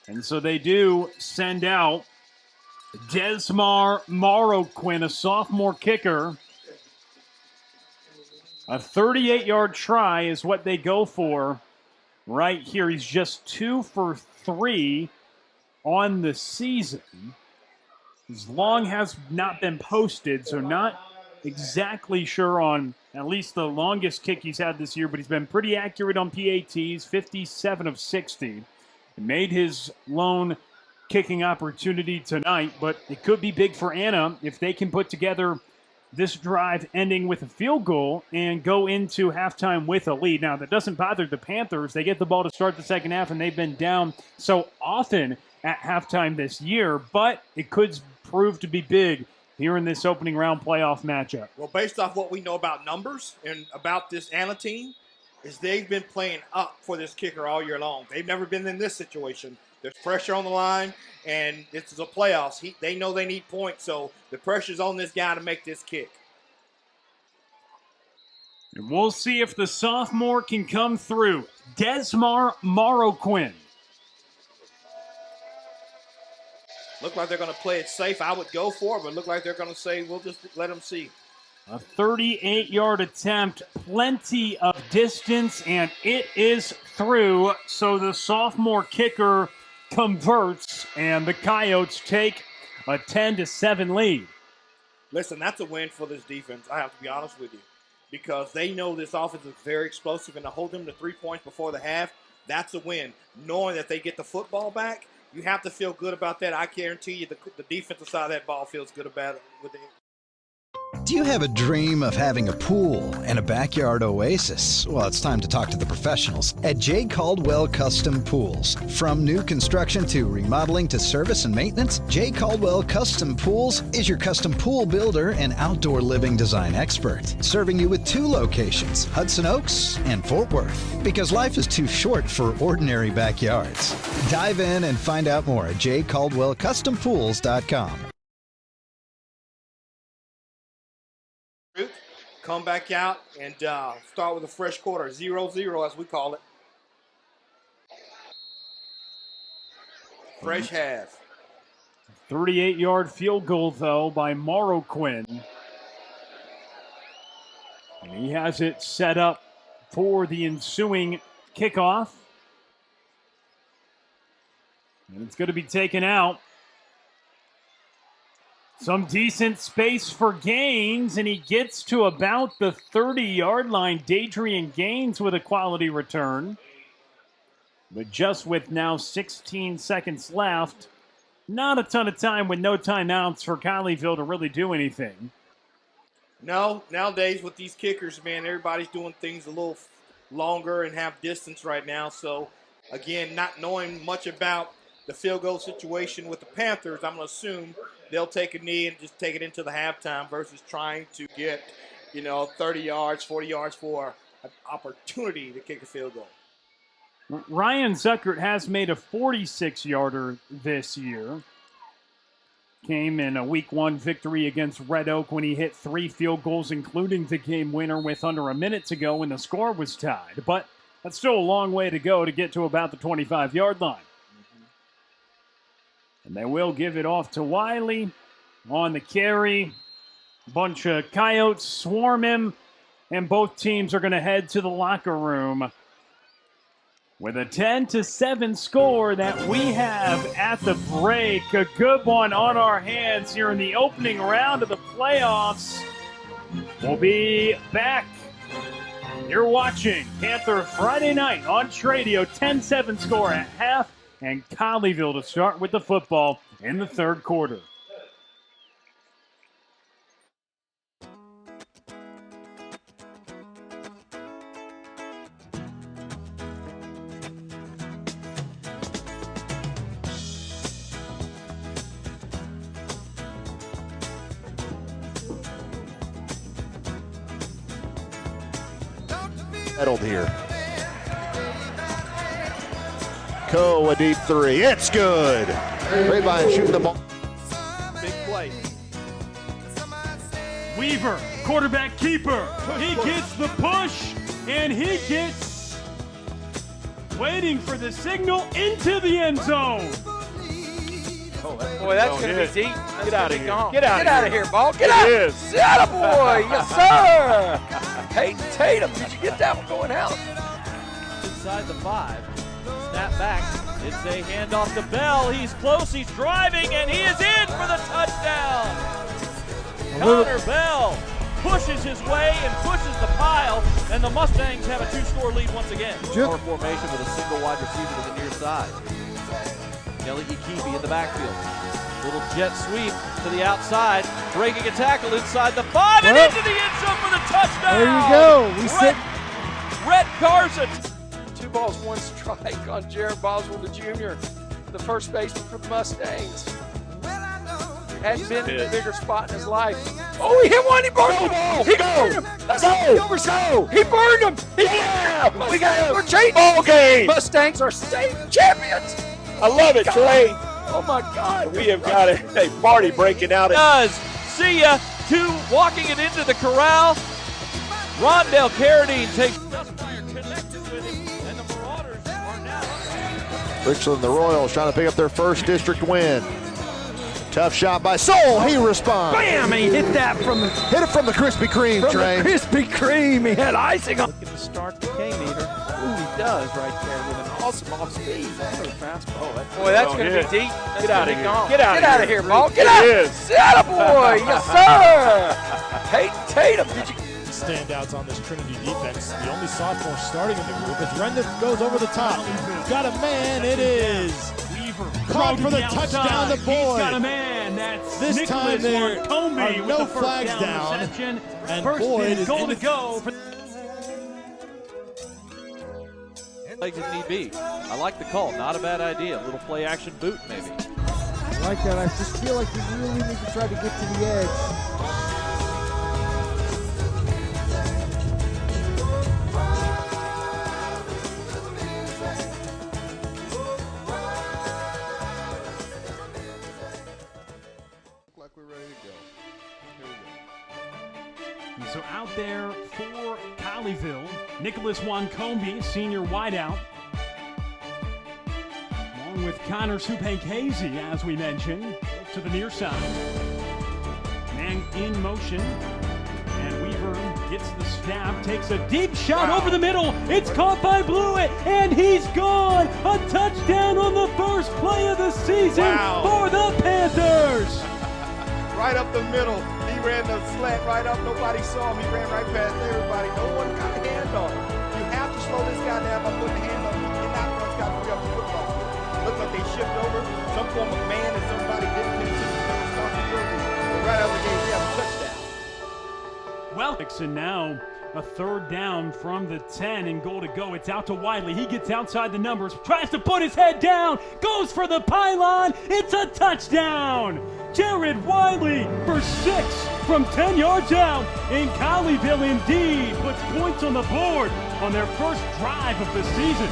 And so they do send out Desmar Marroquin, a sophomore kicker. A 38-yard try is what they go for right here. He's just 2 for 3 on the season. His long has not been posted, so not exactly sure on at least the longest kick he's had this year, but he's been pretty accurate on PATs, 57 of 60. He made his lone kicking opportunity tonight, but it could be big for Anna if they can put together this drive ending with a field goal and go into halftime with a lead. Now, that doesn't bother the Panthers. They get the ball to start the second half, and they've been down so often at halftime this year, but it could prove to be big here in this opening round playoff matchup. Well, based off what we know about numbers and about this Anna team, is they've been playing up for this kicker all year long. They've never been in this situation. There's pressure on the line, and this is a playoffs. They know they need points, so the pressure's on this guy to make this kick. And we'll see if the sophomore can come through. Desmar Marroquin. Look like they're going to play it safe. I would go for it, but look like they're going to say, we'll just let them see. A 38-yard attempt, plenty of distance, and it is through. So the sophomore kicker converts, and the Coyotes take a 10-7 lead. Listen, that's a win for this defense, I have to be honest with you, because they know this offense is very explosive, and to hold them to 3 points before the half, that's a win. Knowing that they get the football back, you have to feel good about that. I guarantee you the defensive side of that ball feels good about it with it. Do you have a dream of having a pool and a backyard oasis? Well, it's time to talk to the professionals at J. Caldwell Custom Pools. From new construction to remodeling to service and maintenance, J. Caldwell Custom Pools is your custom pool builder and outdoor living design expert, serving you with 2 locations, Hudson Oaks and Fort Worth, because life is too short for ordinary backyards. Dive in and find out more at jcaldwellcustompools.com. Come back out and start with a fresh quarter, 0-0 as we call it. Fresh half. 38-yard field goal, though, by Marroquin. And he has it set up for the ensuing kickoff. And it's going to be taken out. Some decent space for Gaines, and he gets to about the 30-yard line. Dadrian Gaines with a quality return. But just with now 16 seconds left, not a ton of time with no timeouts for Colleyville to really do anything. No, nowadays with these kickers, man, everybody's doing things a little longer and have distance right now. So, again, not knowing much about the field goal situation with the Panthers, I'm going to assume they'll take a knee and just take it into the halftime versus trying to get, 30 yards, 40 yards for an opportunity to kick a field goal. Ryan Zuckert has made a 46-yarder this year. Came in a Week 1 victory against Red Oak when he hit 3 field goals, including the game winner with under a minute to go when the score was tied. But that's still a long way to go to get to about the 25-yard line. And they will give it off to Wiley on the carry. Bunch of Coyotes swarm him, and both teams are going to head to the locker room with a 10-7 score that we have at the break. A good one on our hands here in the opening round of the playoffs. We'll be back. You're watching Panther Friday Night on Tradio. 10-7 score at half. And Colleyville to start with the football in the third quarter. Settled here. A deep 3. It's good. Grapevine shooting the ball. Big play. Weaver, quarterback keeper. He gets the push, and he gets waiting for the signal into the end zone. Boy, that's going to be deep. Get out of here. Get out of here, ball. Get out. Attaboy. Yes, sir. Peyton Tatum. Did you get that one going out? Inside the 5. Snap back. It's a handoff to Bell. He's close. He's driving, and he is in for the touchdown. Connor Bell pushes his way and pushes the pile, and the Mustangs have a 2-score lead once again. Power formation with a single wide receiver to the near side. Kelly Ikifi in the backfield. Little jet sweep to the outside, breaking a tackle inside the 5 and into the end zone for the touchdown. There you go. Rhett Carson. 2 balls, 1 strike on Jared Boswell Jr., the first baseman for the Mustangs. Hadn't been in a bigger spot in his life. Oh, he hit one. He burned him. He burned him. Let's go. He burned him. Yeah. We got it. We're changing. Ball game. Mustangs are state champions. I love it, Trey. Oh, my God. We have got a party breaking out. Does. See ya. Two walking it into the corral. Rondell Carradine takes. Richland, the Royals, trying to pick up their first district win. Tough shot by Soul. He responds. Bam! And he hit that from the Krispy Kreme, from Trey. the Krispy Kreme. He had icing on. Looking to start the K-meter. Ooh, he does right there with an awesome off-speed. Fastball. Boy, that's going to be deep. Get out of here. Get out of here, ball. Get out. Get boy. Yes, sir. Peyton Tatum. Did you? Standouts on this Trinity defense. The only sophomore starting in the group as Rendon goes over the top. Got a man. It is Weaver caught for the touchdown. The boy. He's got a man. That's this Nicholas time there Comey are with no the first flags down. down. And first Boyd is is goal in to the go. For Legs if need be. I like the call. Not a bad idea. A little play action boot maybe. I like that. I just feel like we really need to try to get to the edge. So out there for Colleyville, Nicholas Wancombe, senior wideout, along with Connor Supankhazy, as we mentioned, to the near side. Man in motion, and Weaver gets the snap, takes a deep shot over the middle. It's caught by Blewett, and he's gone. A touchdown on the first play of the season for the Panthers. Right up the middle. He ran the slant right up. Nobody saw him. He ran right past everybody. No one got a hand on him. You have to slow this guy down by putting a hand on him. You cannot run Scott free off the football field. It looked like they shipped over some form of man and somebody didn't take their responsibility. But right out of the gate, we have a touchdown. Well, Dixon now a third down from the 10 and goal to go. It's out to Wiley. He gets outside the numbers, tries to put his head down, goes for the pylon. It's a touchdown. Jared Wiley for 6 from 10 yards out. And Colleyville indeed puts points on the board on their first drive of the season.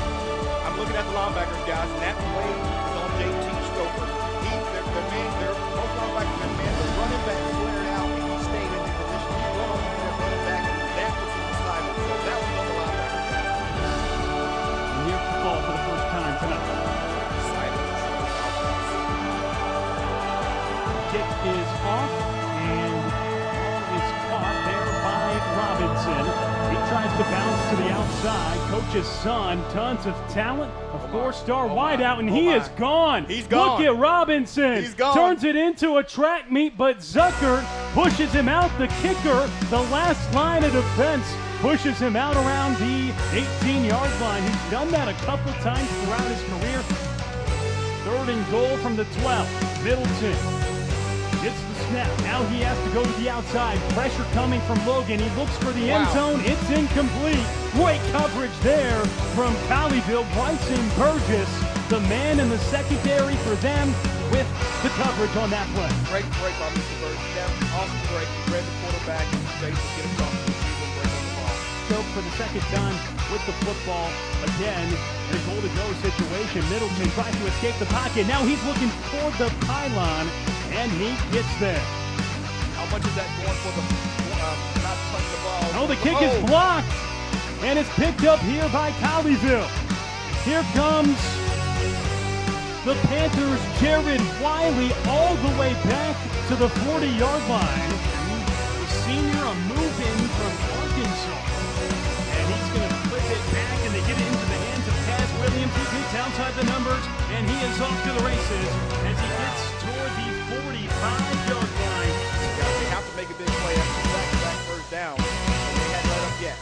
I'm looking at the linebackers, guys, and that play is on JT Stoker. Their most linebackers, the running back flared out, and he stayed in the position. He run on the running back, and that was the assignment. So that was on the linebacker, guys. And here's the ball for the first time tonight. Kick is off, and ball is caught there by Robinson. He tries to bounce to the outside. Coach's son, tons of talent. A four-star wideout, and he is gone. He's gone. Look at Robinson. He's gone. Turns it into a track meet, but Zucker pushes him out. The kicker, the last line of defense, pushes him out around the 18-yard line. He's done that a couple times throughout his career. Third and goal from the 12. Middleton gets the snap. Now he has to go to the outside. Pressure coming from Logan. He looks for the end zone. It's incomplete. Great coverage there from Colleyville. Bryson Burgess, the man in the secondary for them with the coverage on that play. Great break by Mr. Burgess. That was awesome break. He read the quarterback in space to get across the receiver and break on the ball. Choke for the second time with the football again. In a goal-to-go situation. Middleton tries to escape the pocket. Now he's looking toward the pylon, and he gets there. How much is that going for the not touching the ball? Oh, the kick is blocked, and it's picked up here by Colleyville. Here comes the Panthers' Jared Wiley all the way back to the 40-yard line. The senior, a move in from Arkansas. And he's going to flip it back, and they get it into the hands of Taz Williams. He gets outside the numbers, and he is off to the races as he gets toward the 45-yard line. They have to make a big play after back-to-back first down, and they hadn't let up yet.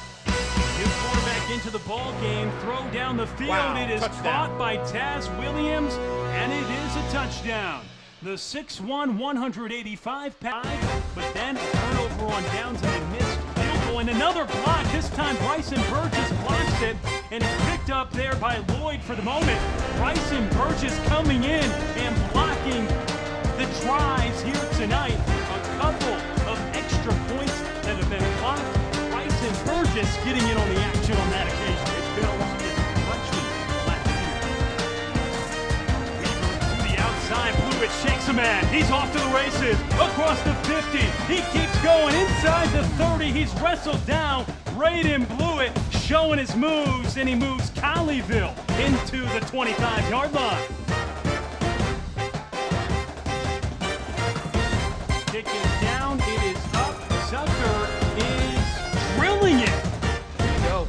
New quarterback into the ball game, throw down the field. It is caught by Taz Williams, and it is a touchdown. The 6'1", 185 pound, but then a turnover on downs and a missed field goal. And another block, this time Bryson Burgess blocks it, and it's picked up there by Lloyd for the moment. Bryson Burgess coming in and blocking the tries here tonight. A couple of extra Burgess getting in on the action on that occasion. It builds its crunchy left here. Weaver to the outside. Blewett shakes a man. He's off to the races. Across the 50. He keeps going inside the 30. He's wrestled down. Braden Blewett showing his moves, and he moves Colleyville into the 25-yard line. Kick is down. It is up. Zucker is drilling it. There you go.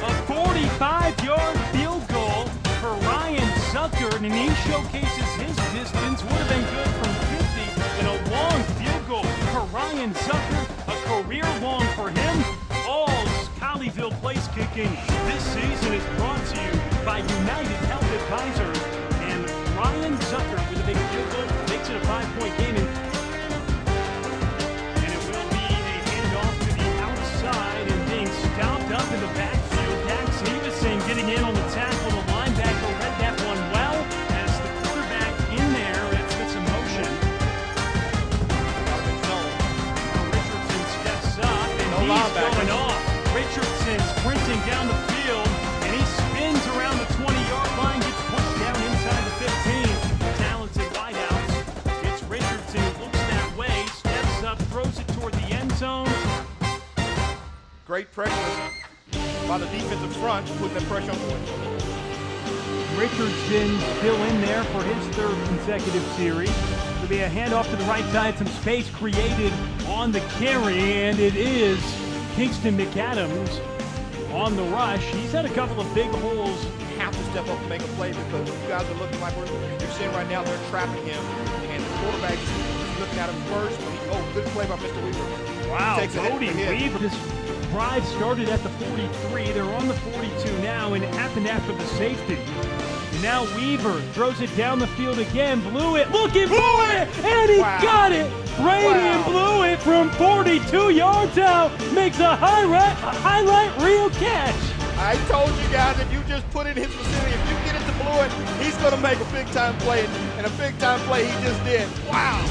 A 45-yard field goal for Ryan Zucker, and he showcases his distance. Would have been good from 50, and a long field goal for Ryan Zucker. A career long for him. All's Colleyville place kicking this season is brought to you by United Health Advisors. And Ryan Zucker with a big field goal makes it a 5-point game. And it will be a handoff to the outside and being stopped up in the backfield. Dax Heveson getting in on the tackle. The linebacker read that one well as the quarterback in there. It's with some motion. Richardson steps up and he's going off. Richardson sprinting down the field and he spins around the 20-yard line, gets pushed down inside the 15. Talented wideouts. It's Richardson who looks that way, steps up, throws it toward the end zone. Great pressure by the defensive front, putting the pressure on the point. Richardson still in there for his third consecutive series. There'll be a handoff to the right side, some space created on the carry, and it is Kingston McAdams on the rush. He's had a couple of big holes. Have to step up and make a play because you guys are looking like you're seeing right now, they're trapping him, and the quarterback is looking at him first. Good play by Mr. Weaver. Wow, Takes a Cody hit. Weaver. This drive started at the 43. They're on the 42 now, and it happened after the safety. Now Weaver throws it down the field again. Blewett looking for it, and he got it. Braden Blewett from 42 yards out makes a highlight reel catch. I told you guys, if you just put it in his vicinity, if you get it to Blewett, he's going to make a big-time play, and a big-time play he just did. Wow.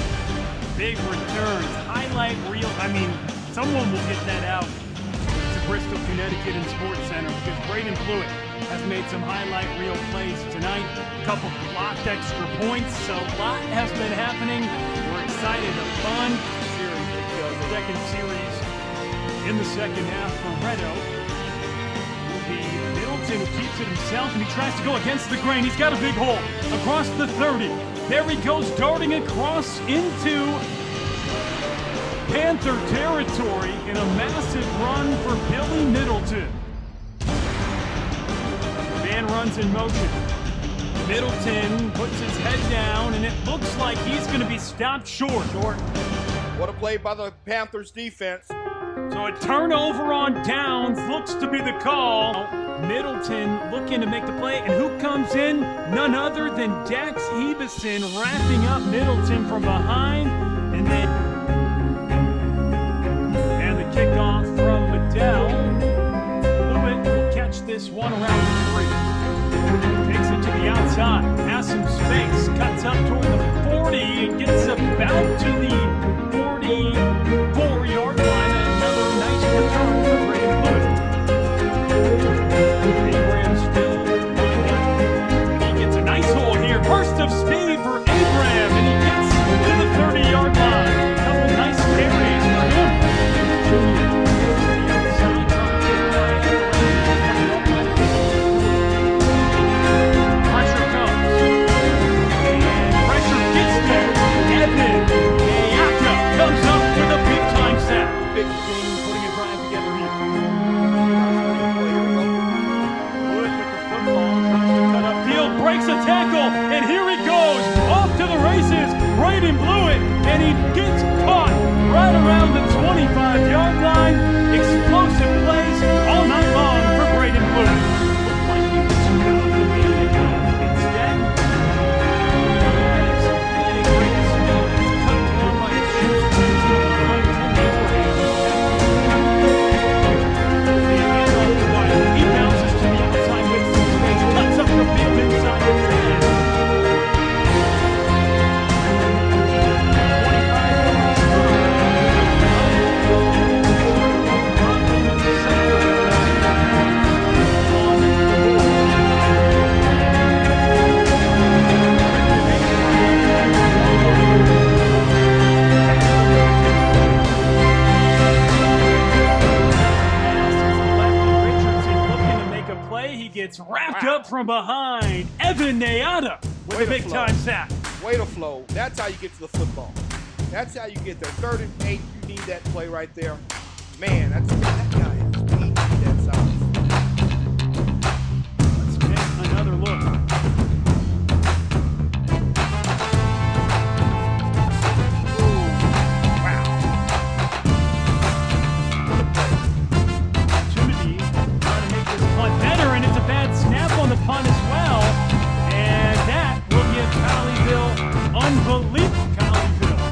Big returns, highlight reel. I mean, someone will get that out to Bristol, Connecticut and Sports Center because Braden Blewett has made some highlight reel plays tonight. A couple blocked extra points, so a lot has been happening. We're excited. A fun series. Second series in the second half for Red Oak. Will be Middleton who keeps it himself, and he tries to go against the grain. He's got a big hole across the 30. There he goes, darting across into Panther territory in a massive run for Billy Middleton. Man runs in motion. Middleton puts his head down, and it looks like he's going to be stopped short. What a play by the Panthers defense. So a turnover on downs looks to be the call. Middleton looking to make the play, and who comes in? None other than Dax Heveson wrapping up Middleton from behind, and the kickoff from Liddell. Blewett will catch this one around the 3. Takes it to the outside, has some space, cuts up toward the 40, and gets about to the 44-yard line. Another nice return for Braden Blewett. Abraham still lined up. He gets a nice hold here. Burst of speed for Abraham, and he gets to the 30-yard line. A couple nice carries for him. Pressure comes. And pressure gets there. Evan Ayaka comes up with a big-time sack. Big game, putting a drive together here. Wood with the football, tries to cut upfield, breaks a tackle, and here he goes, off to the races. Braden Blewett, and he gets caught right around the 25-yard line. Explosive plays all night long for Braden Blewett. Looked like he was going to be in the game. Instead, it's a big great spin. It's cut down by his shoestrings. He bounces to the outside with some space, cuts up the field inside the 10. 25 yards. gets wrapped up from behind. Evan Neata with a big-time sack. Way to flow. That's how you get to the football. That's how you get there. 3rd and 8, you need that play right there. Man, that guy is speed that size. Let's take another look. On the punt as well, and that will give Colleyville unbelievable. Colleyville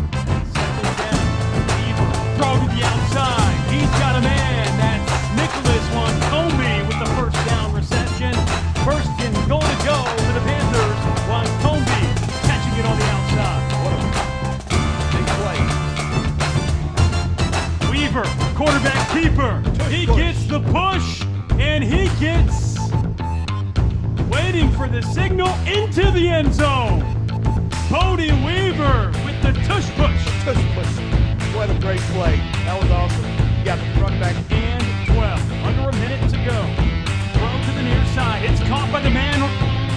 settles down. Weaver throw to the outside. He's got a man. That's Nicholas Wankombi with the first down reception. First and goal to go for the Panthers. Wankombi catching it on the outside. What a big play. Weaver, quarterback keeper. He gets the push, and he gets waiting for the signal into the end zone. Bodie Weaver with the tush push. Tush push. What a great play. That was awesome. You got the run back. And 12. Under a minute to go. Throw to the near side. It's caught by the man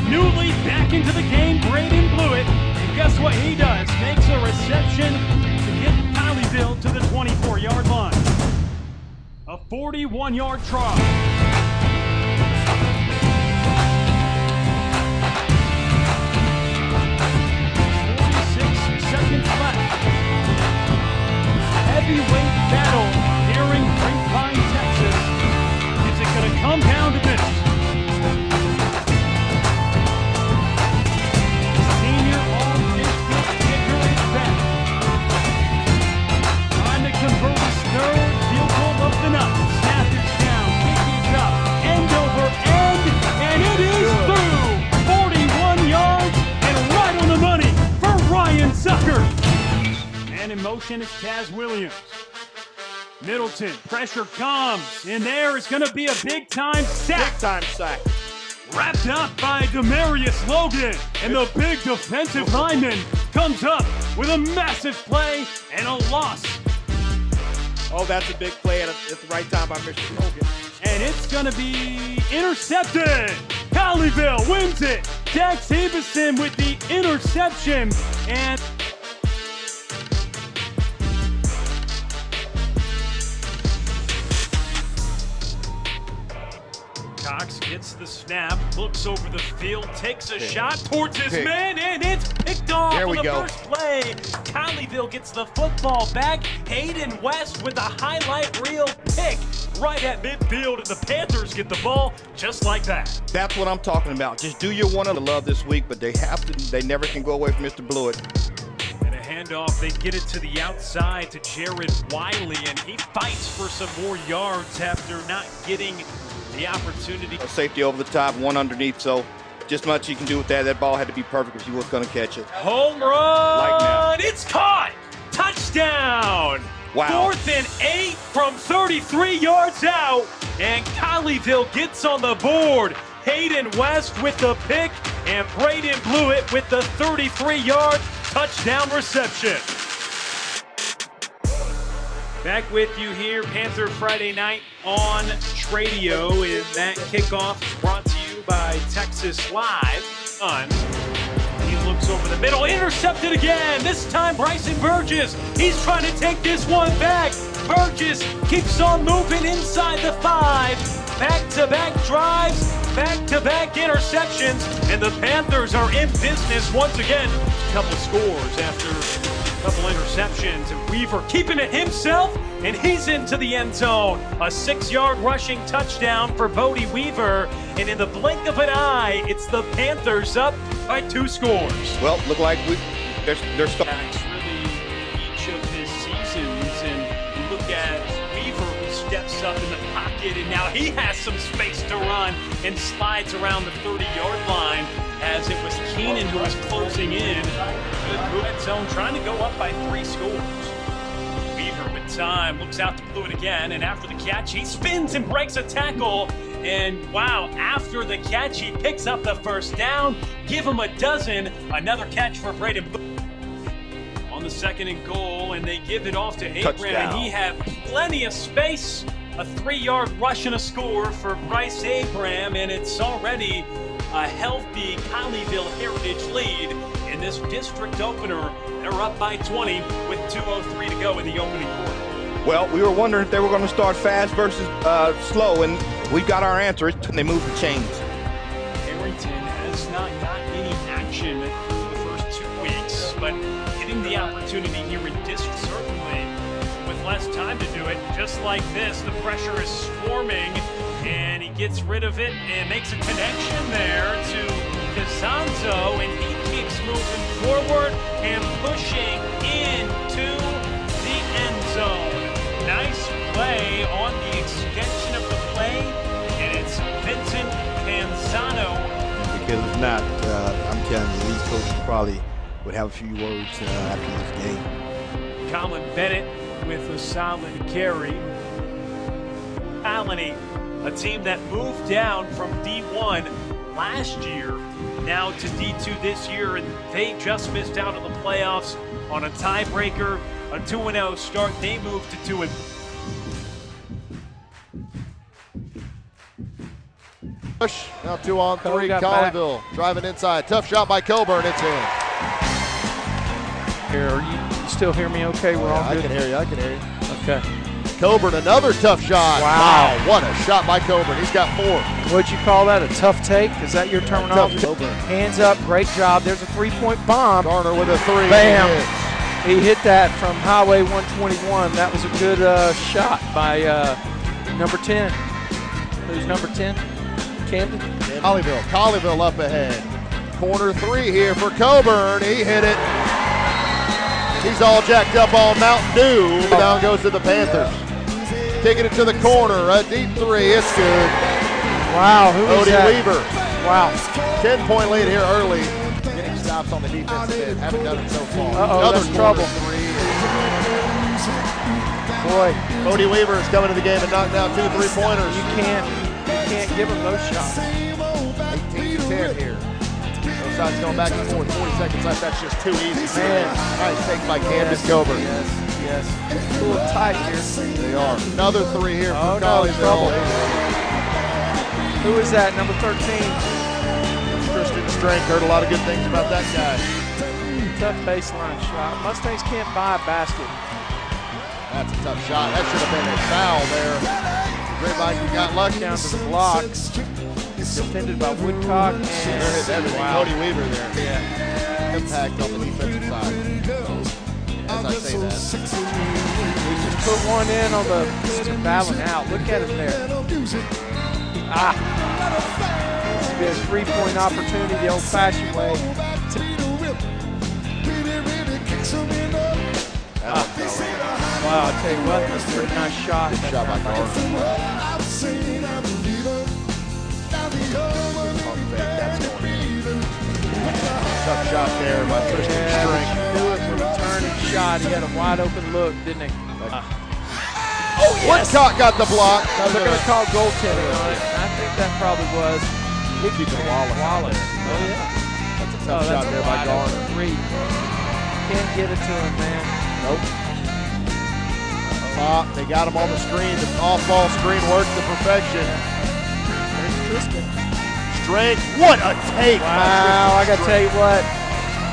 newly back into the game, Braden Blewett. And guess what he does? Makes a reception to get Colleyville to the 24-yard line. A 41-yard try. 46 seconds left. Heavyweight battle here in Grapevine, Texas. Is it going to come down to this? Senior all-district kicker is back. Trying to convert his 3rd field goal of the night. Snap is down, kick is up, end over end, and it is through. 41 yards and right on the money for Ryan Zucker. And in motion is Taz Williams. Middleton, pressure comes, and there is going to be a big-time sack. Big-time sack. Wrapped up by Demarius Logan, and the big defensive lineman comes up with a massive play and a loss. Oh, that's a big play at the right time by Mr. Logan. And it's going to be intercepted. Colleyville wins it. Dax Hebeson with the interception. And Cox gets the snap, looks over the field, takes a shot towards his man, and it's picked off on the first play. Colleyville gets the football back. Hayden West with a highlight reel pick right at midfield, and the Panthers get the ball just like that. That's what I'm talking about. Just do your one of the love this week, but they never can go away from Mr. Blewett. And a handoff, they get it to the outside to Jared Wiley, and he fights for some more yards after not getting the opportunity. A safety over the top, one underneath, so just much you can do with that. That ball had to be perfect if you was going to catch it. Home run! Like now. It's caught! Touchdown! Wow. 4th and 8 from 33 yards out, and Colleyville gets on the board. Hayden West with the pick, and Braden Blewett with the 33-yard touchdown reception. Back with you here, Panther Friday night on Tradio, and that kickoff is brought to you by Texas Live. He looks over the middle, intercepted again. This time Bryson Burgess, he's trying to take this one back. Burgess keeps on moving inside the 5. Back-to-back drives, back-to-back interceptions, and the Panthers are in business once again. A couple scores after a couple interceptions, and Weaver keeping it himself, and he's into the end zone. A 6-yard rushing touchdown for Bodie Weaver, and in the blink of an eye, it's the Panthers up by 2 scores. Well, look like they're really each of his seasons, and you look at Weaver who steps up in the pocket, and now he has some space to run and slides around the 30-yard line, as it was Keenan who was closing in. Good movement zone, trying to go up by 3 scores. Weaver with time, looks out to Blewett again, and after the catch, he spins and breaks a tackle. And wow, after the catch, he picks up the first down. Give him a dozen. Another catch for Braden Blewett on the 2nd and goal, and they give it off to Abram, and he had plenty of space A 3-yard rush and a score for Bryce Abram, and it's already a healthy Colleyville Heritage lead in this district opener. They're up by 20 with 2:03 to go in the opening quarter. Well, we were wondering if they were going to start fast versus slow, and we got our answer. They moved the chains. Harrington has not got any action for the first 2 weeks, but getting the opportunity here in district, certainly with less time to do it. Just like this, the pressure is swarming, and he gets rid of it and makes a connection there to Cassanzo, and he keeps moving forward and pushing into the end zone. Nice play on the extension of the play, and it's Vincent Canzano. Because if not, I'm telling you, these coaches probably would have a few words after this game. Colin Bennett with a solid carry. Colony, a team that moved down from D1 last year, now to D2 this year, and they just missed out on the playoffs on a tiebreaker. A 2-0 start, they moved to 2-3. Push, now 2-on-3, Colleyville driving inside. Tough shot by Coburn, it's in. Here, you still hear me okay? We're all good? I can hear you. Okay. Coburn, another tough shot. Wow. What a shot by Coburn. He's got 4. What'd you call that, a tough take? Is that your terminology? Hands up, great job. There's a 3-point bomb. Garner with a 3. Bam. He hit that from Highway 121. That was a good shot by number 10. Who's number 10? Camden? Colleyville up ahead. Corner 3 here for Coburn. He hit it. He's all jacked up on Mountain Dew. Down goes to the Panthers. Taking it to the corner. A deep 3. It's good. Wow. Who is that? Weaver. Wow. 10-point lead here early. Getting stops on the defensive end. Haven't done it so far. Another trouble. 3. Boy. Cody Weaver is coming to the game and knocked down 2 3-pointers. You can't give him those shots. 18-10 here. Both sides going back and forth. 40 seconds left. That's just too easy. Man. Nice take by Camden Coburn. Yes. A little tight here. They are. Another 3 here for no, trouble. Colleyville. Who is that? Number 13. Tristan Strank. Heard a lot of good things about that guy. Tough baseline shot. Mustangs can't buy a basket. That's a tough shot. That should have been a foul there. Grapevine got lucky. Down to the block. Defended by Woodcock. And Cody Weaver there. Yeah. Impact on the defensive side. As I say that. We just put one in on the battling out. Look at him there. This would be a 3-point opportunity the old-fashioned way. Wow, I tell you what, that's a pretty nice shot. Good shot by Garner. Tough shot there by Tristan Strank. Knew it when he turned and shot. He had a wide open look, didn't he? Oh, yes! Woodcock got the block. They're going to call goaltending on it. I think that probably was. Wallace. Oh, yeah. That's a tough shot there by Garner. 3. Can't get it to him, man. Nope. They got him on the screen. The off-ball screen worked to perfection. There's Tristan. Strank. What a take. Wow, I got to tell you what.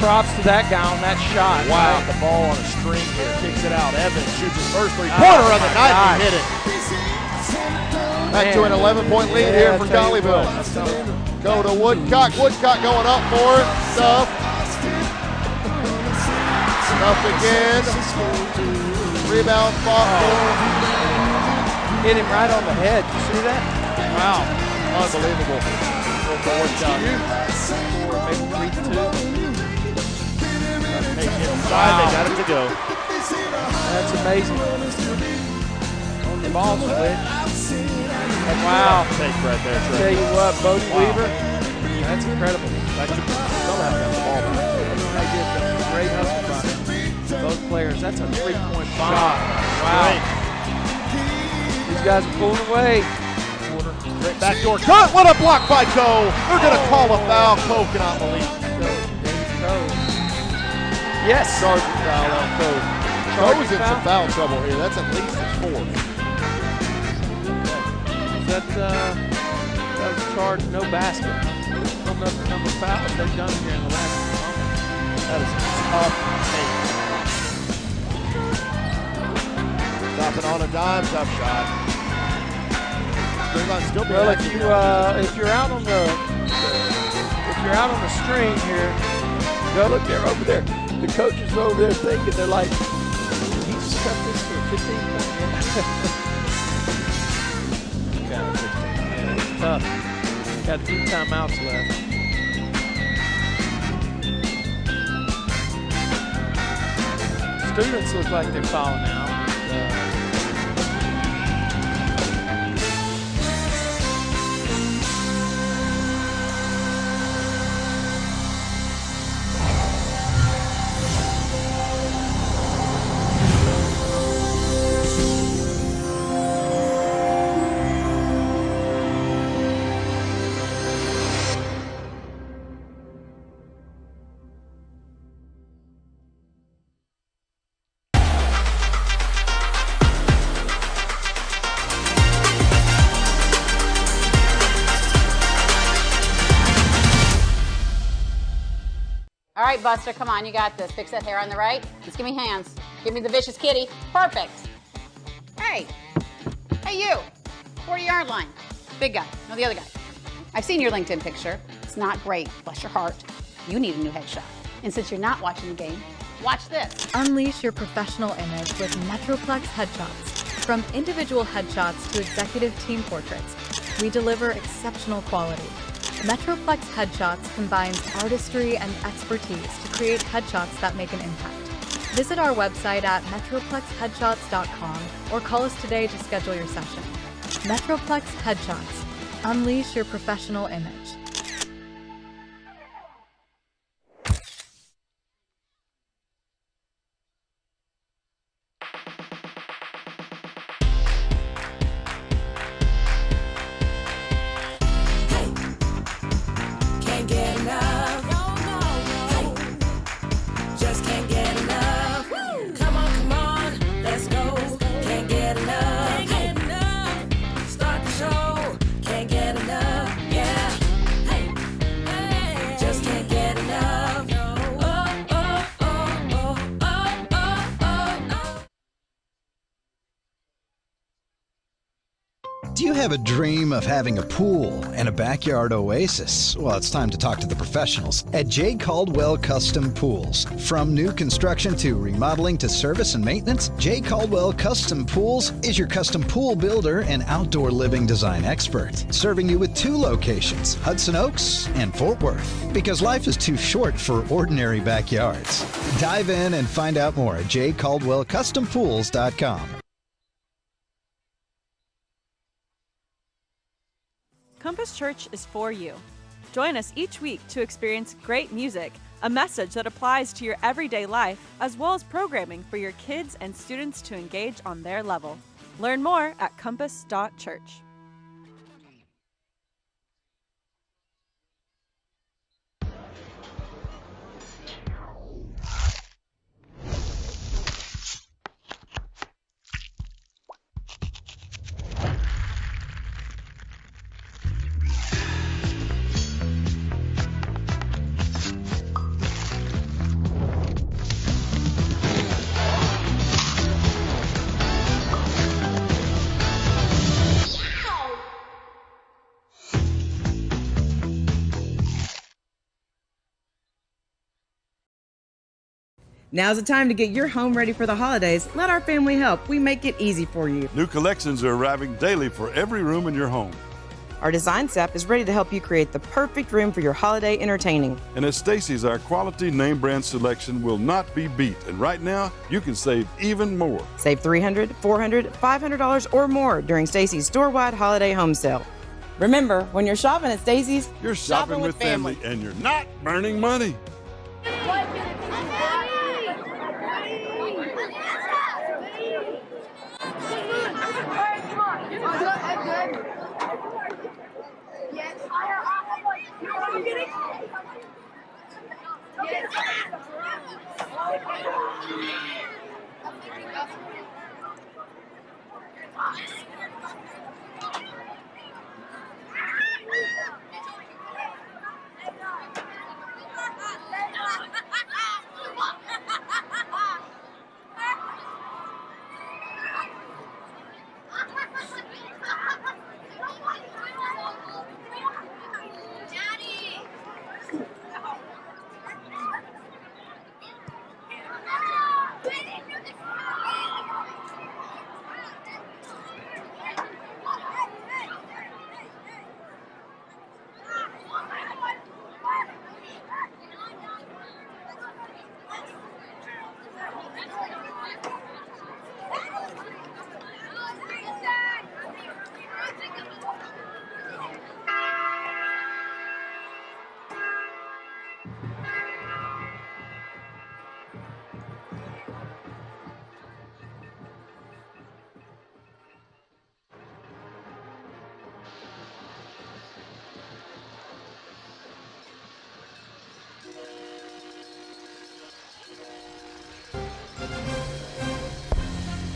Props to that guy on that shot. Wow, the ball on a string here. Kicks it out. Evans shoots his first 3-pointer of the night and hit it. Back to an 11-point lead here for Colleyville. Go to Woodcock. Woodcock going up for it. Stuff. Stuff again. Rebound fought for. Hit him right on the head. You see that? Wow. Unbelievable. Woodcock. Maybe 3-2. Inside, they got it to go. That's amazing. On the ball switch. Wow. Take right there, Trey. Tell you what, Bodie Weaver, that's incredible. Somehow got the ball back. They did a great hustle by both players. That's a 3-point bomb. Wow. These guys are pulling away. Straight backdoor cut. What a block by Coe. They're going to call a foul. Coe cannot believe it. Yes. Sergeant foul on Coe. Coe's in some foul trouble here. That's at least his 4th. that was charged no basket. Don't know the number of fouls they've done here in the last few moments. That is tough tape. Stopping on a dime, tough shot. Still well, if you're out on the string here, go look there over there. The coaches are over there thinking, they're like, did he just cut this for 15 points? Got 15. Yeah, it's tough. Got a few timeouts left. Students look like they're falling out. All right, Buster, come on, you got this. Fix that hair on the right. Just give me hands. Give me the vicious kitty. Perfect. Hey. Hey, you. 40-yard line. Big guy. No, the other guy. I've seen your LinkedIn picture. It's not great. Bless your heart. You need a new headshot. And since you're not watching the game, watch this. Unleash your professional image with Metroplex headshots. From individual headshots to executive team portraits, we deliver exceptional quality. Metroplex Headshots combines artistry and expertise to create headshots that make an impact. Visit our website at metroplexheadshots.com or call us today to schedule your session. Metroplex Headshots. Unleash your professional image. Do you have a dream of having a pool and a backyard oasis? Well, it's time to talk to the professionals at J. Caldwell Custom Pools. From new construction to remodeling to service and maintenance, J. Caldwell Custom Pools is your custom pool builder and outdoor living design expert, serving you with 2 locations, Hudson Oaks and Fort Worth, because life is too short for ordinary backyards. Dive in and find out more at jcaldwellcustompools.com. Compass Church is for you. Join us each week to experience great music, a message that applies to your everyday life, as well as programming for your kids and students to engage on their level. Learn more at compass.church. Now's the time to get your home ready for the holidays. Let our family help. We make it easy for you. New collections are arriving daily for every room in your home. Our design staff is ready to help you create the perfect room for your holiday entertaining. And at Stacy's, our quality name brand selection will not be beat. And right now, you can save even more. Save $300, $400, $500 or more during Stacy's store-wide holiday home sale. Remember, when you're shopping at Stacy's, you're shopping with family and you're not burning money.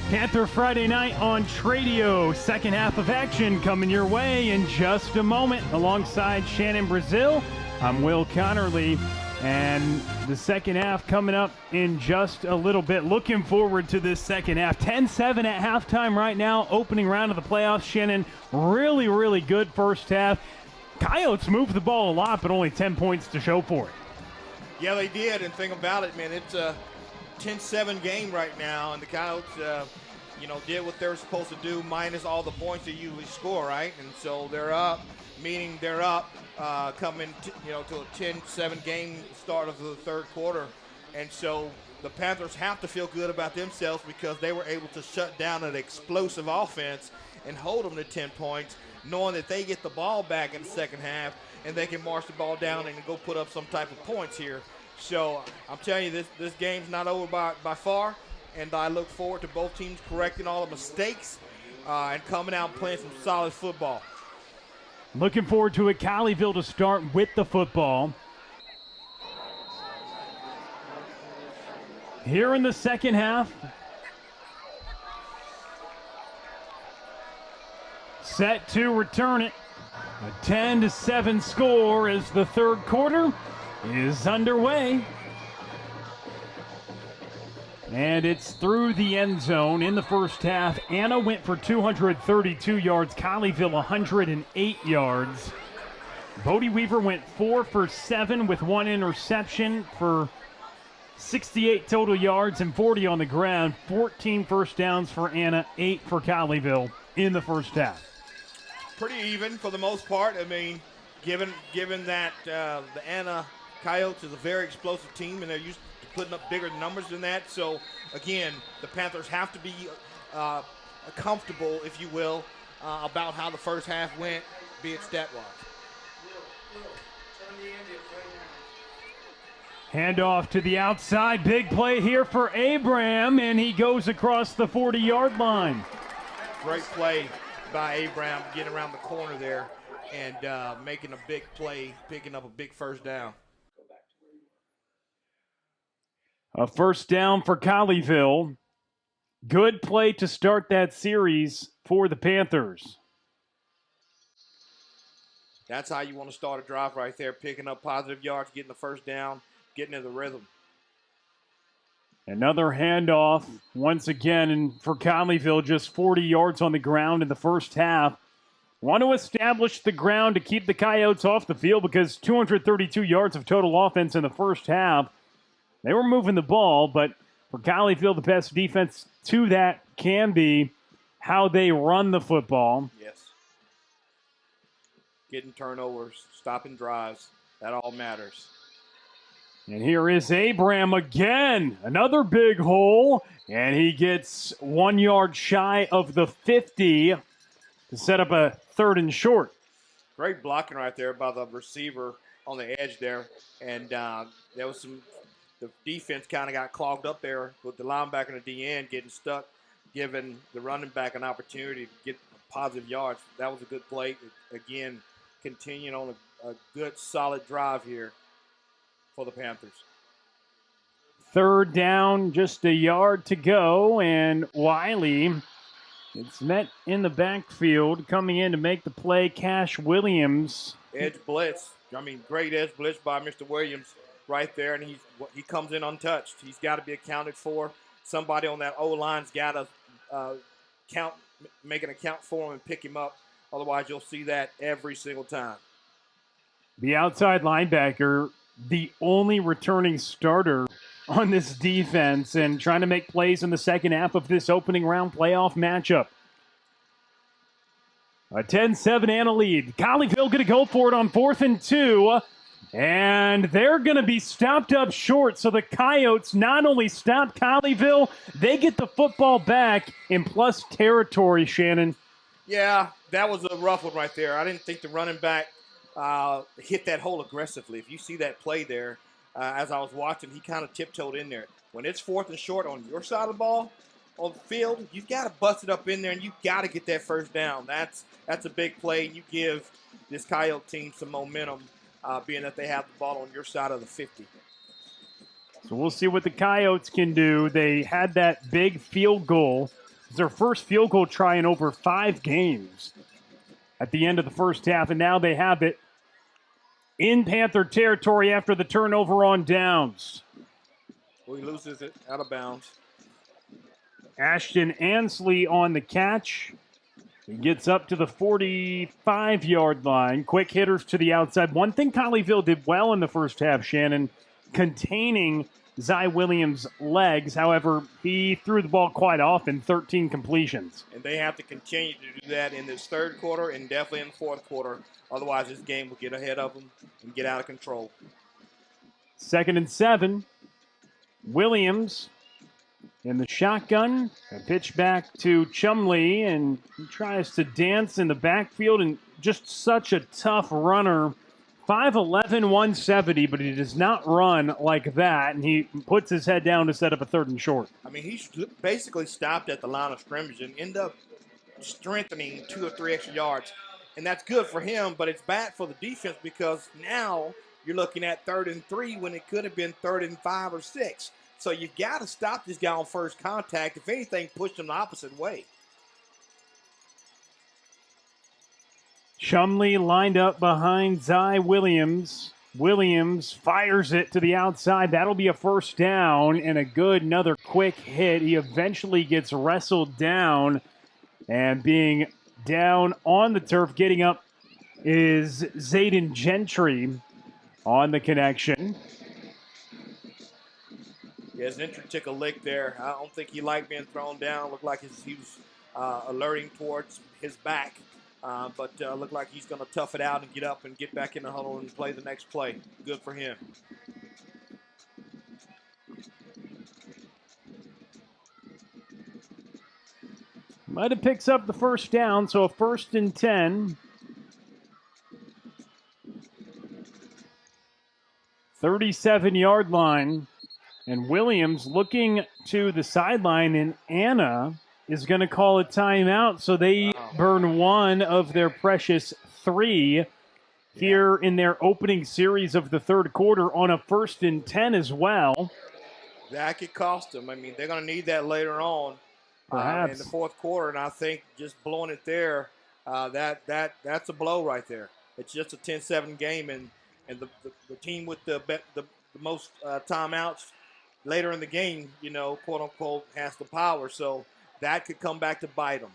Panther Friday night on Tradio. Second half of action coming your way in just a moment. Alongside Shannon Brazil, I'm Will Connerly. And the second half coming up in just a little bit. Looking forward to this second half. 10-7 at halftime right now. Opening round of the playoffs. Shannon, really, really good first half. Coyotes moved the ball a lot, but only 10 points to show for it. Yeah, they did. And think about it, man. It's a 10-7 game right now, and the Coyotes, did what they're supposed to do minus all the points they usually score, right? And so they're up, meaning they're up coming to a 10-7 game start of the third quarter. And so the Panthers have to feel good about themselves because they were able to shut down an explosive offense and hold them to 10 points, knowing that they get the ball back in the second half and they can march the ball down and go put up some type of points here. So I'm telling you, this game's not over by far, and I look forward to both teams correcting all the mistakes and coming out and playing some solid football. Looking forward to it. Colleyville to start with the football. Here in the second half. Set to return it. A 10-7 score as the third quarter is underway. And it's through the end zone in the first half. Anna went for 232 yards. Colleyville 108 yards. Bodie Weaver went 4 for 7 with 1 interception for 68 total yards and 40 on the ground. 14 first downs for Anna, 8 for Colleyville in the first half. Pretty even for the most part. I mean, given that the Anna Coyotes is a very explosive team, and they're used to putting up bigger numbers than that. So, again, the Panthers have to be comfortable, if you will, about how the first half went, be it stat-wise. Handoff to the outside. Big play here for Abram, and he goes across the 40-yard line. Great play by Abram, getting around the corner there and making a big play, picking up a big first down. A first down for Colleyville. Good play to start that series for the Panthers. That's how you want to start a drive right there, picking up positive yards, getting the first down, getting in the rhythm. Another handoff once again, and for Colleyville, just 40 yards on the ground in the first half. Want to establish the ground to keep the Coyotes off the field because 232 yards of total offense in the first half. They were moving the ball, but for Colleyville, the best defense to that can be how they run the football. Yes. Getting turnovers, stopping drives, that all matters. And here is Abram again. Another big hole, and he gets 1 yard shy of the 50 to set up a third and short. Great blocking right there by the receiver on the edge there. And there was the defense kind of got clogged up there with the linebacker and the DN getting stuck, giving the running back an opportunity to get positive yards. That was a good play. Again, continuing on a good, solid drive here for the Panthers. Third down, just a yard to go, and Wiley, it's met in the backfield. Coming in to make the play, Cash Williams. Edge blitz. I mean, great edge blitz by Mr. Williams right there, and he comes in untouched. He's got to be accounted for. Somebody on that O-line's got to make an account for him and pick him up. Otherwise, you'll see that every single time. The outside linebacker, the only returning starter on this defense and trying to make plays in the second half of this opening round playoff matchup. A 10-7 Anna lead. Colleyville going to go for it on 4th and 2. And they're going to be stopped up short. So the Coyotes not only stop Colleyville, they get the football back in plus territory, Shannon. Yeah, that was a rough one right there. I didn't think the running back hit that hole aggressively. If you see that play there, as I was watching, he kind of tiptoed in there. When it's 4th and short on your side of the ball, on the field, you've got to bust it up in there, and you've got to get that first down. That's a big play. You give this Coyote team some momentum, being that they have the ball on your side of the 50. So we'll see what the Coyotes can do. They had that big field goal It's their first field goal try in over 5 games at the end of the first half, and now they have it in Panther territory after the turnover on downs. Well, he loses it out of bounds. Ashton Ansley on the catch. He gets up to the 45-yard line. Quick hitters to the outside. One thing Colleyville did well in the first half, Shannon, containing Zy Williams' legs. However, he threw the ball quite often, 13 completions. And they have to continue to do that in this third quarter and definitely in the fourth quarter. Otherwise, this game will get ahead of them and get out of control. 2nd and 7. Williams in the shotgun. A pitch back to Chumley, and he tries to dance in the backfield, and just such a tough runner. 5'11", 170, but he does not run like that, and he puts his head down to set up a 3rd and short. I mean, he's basically stopped at the line of scrimmage and end up strengthening 2 or 3 extra yards. And that's good for him, but it's bad for the defense because now you're looking at 3rd and 3 when it could have been 3rd and 5 or 6. So you got to stop this guy on first contact. If anything, push him the opposite way. Chumley lined up behind Zy Williams. Williams fires it to the outside. That'll be a 1st down and another quick hit. He eventually gets wrestled down, and being down on the turf, getting up is Zayden Gentry on the connection. Yeah, his entry took a lick there. I don't think he liked being thrown down. Looked like he was alerting towards his back. But looked like he's going to tough it out and get up and get back in the huddle and play the next play. Good for him. Might have picks up the 1st down, so a 1st and 10. 37-yard line. And Williams looking to the sideline, and Anna is going to call a timeout, so they burn one of their precious 3 here in their opening series of the third quarter on a 1st and 10 as well. That could cost them. I mean, they're going to need that later on in the fourth quarter, and I think just blowing it there, that's a blow right there. It's just a 10-7 game, and the team with the most timeouts later in the game, quote unquote, has the power. So that could come back to bite them.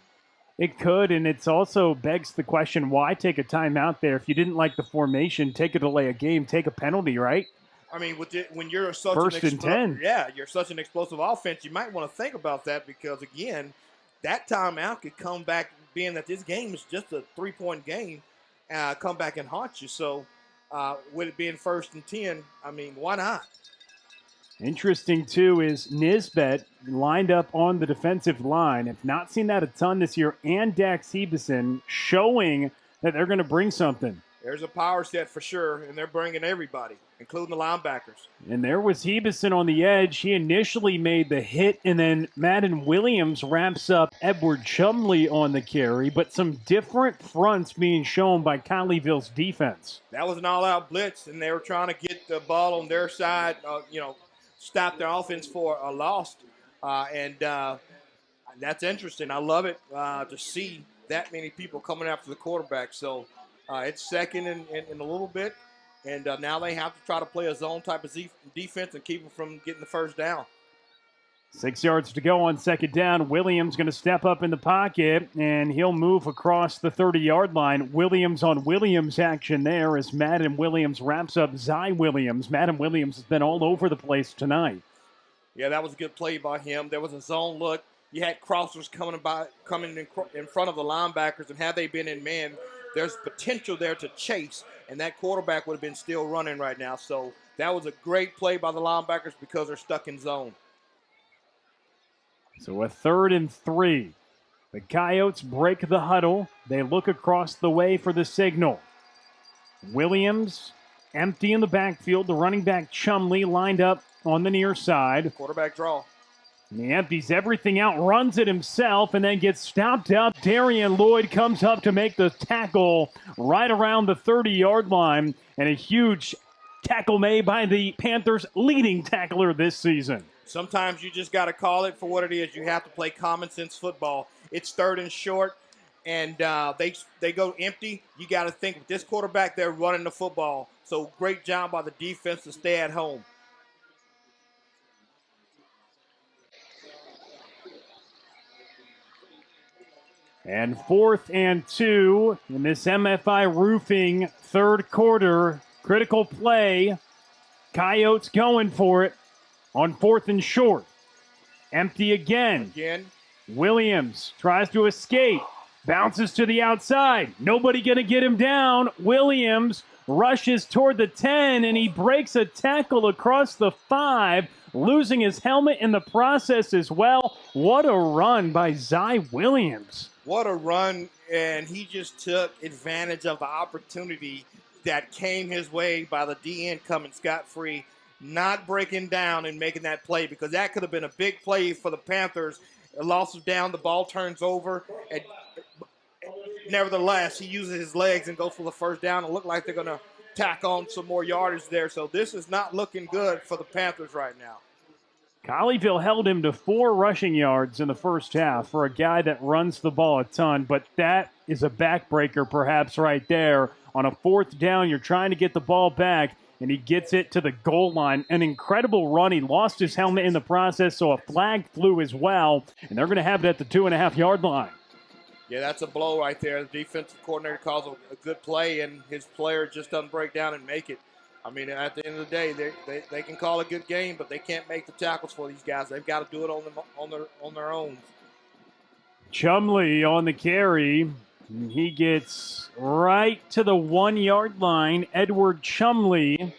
It could, and it's also begs the question, why take a timeout there? If you didn't like the formation, take a delay of game, take a penalty, right? I mean, when you're such 1st and 10. Yeah, you're such an explosive offense, you might want to think about that because, again, that timeout could come back, being that this game is just a 3-point game, come back and haunt you. So with it being 1st and 10, I mean, why not? Interesting, too, is Nisbet lined up on the defensive line. Have not seen that a ton this year. And Dax Hebeson showing that they're going to bring something. There's a power set for sure, and they're bringing everybody, including the linebackers. And there was Hebeson on the edge. He initially made the hit, and then Madden Williams wraps up Edward Chumley on the carry. But some different fronts being shown by Colleyville's defense. That was an all-out blitz, and they were trying to get the ball on their side, stop their offense for a loss. And that's interesting. I love it to see that many people coming after the quarterback. So it's 2nd and a little bit. And now they have to try to play a zone type of defense and keep them from getting the 1st down. 6 yards to go on 2nd down. Williams going to step up in the pocket, and he'll move across the 30-yard line. Williams on Williams action there as Madden Williams wraps up Zy Williams. Madden Williams has been all over the place tonight. Yeah, that was a good play by him. There was a zone look. You had crossers coming in front of the linebackers, and had they been in man, there's potential there to chase, and that quarterback would have been still running right now. So that was a great play by the linebackers because they're stuck in zone. So a 3rd and 3. The Coyotes break the huddle. They look across the way for the signal. Williams empty in the backfield. The running back Chumley lined up on the near side. Quarterback draw. And he empties everything out, runs it himself, and then gets stopped up. Darian Lloyd comes up to make the tackle right around the 30-yard line. And a huge tackle made by the Panthers' leading tackler this season. Sometimes you just got to call it for what it is. You have to play common sense football. It's 3rd and short, and they go empty. You got to think with this quarterback, they're running the football. So great job by the defense to stay at home. And 4th and 2 in this MFI Roofing 3rd quarter. Critical play. Coyotes going for it on 4th and short. Empty again. Williams tries to escape. Bounces to the outside. Nobody going to get him down. Williams rushes toward the 10, and he breaks a tackle across the 5, losing his helmet in the process as well. What a run by Zy Williams. What a run, and he just took advantage of the opportunity that came his way by the DN coming scot-free, not breaking down and making that play, because that could have been a big play for the Panthers. A loss of down, the ball turns over, and nevertheless, he uses his legs and goes for the first down. It looked like they're going to tack on some more yardage there, so this is not looking good for the Panthers right now. Colleyville held him to 4 rushing yards in the first half for a guy that runs the ball a ton, but that is a backbreaker perhaps right there. On a 4th down, you're trying to get the ball back, and he gets it to the goal line. An incredible run. He lost his helmet in the process, so a flag flew as well, and they're going to have it at the 2.5-yard line. Yeah, that's a blow right there. The defensive coordinator calls a good play, and his player just doesn't break down and make it. I mean, at the end of the day, they can call a good game, but they can't make the tackles for these guys. They've got to do it on their own. Chumley on the carry. He gets right to the 1-yard line. Edward Chumley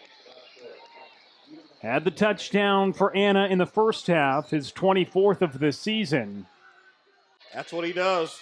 had the touchdown for Anna in the first half, his 24th of the season. That's what he does.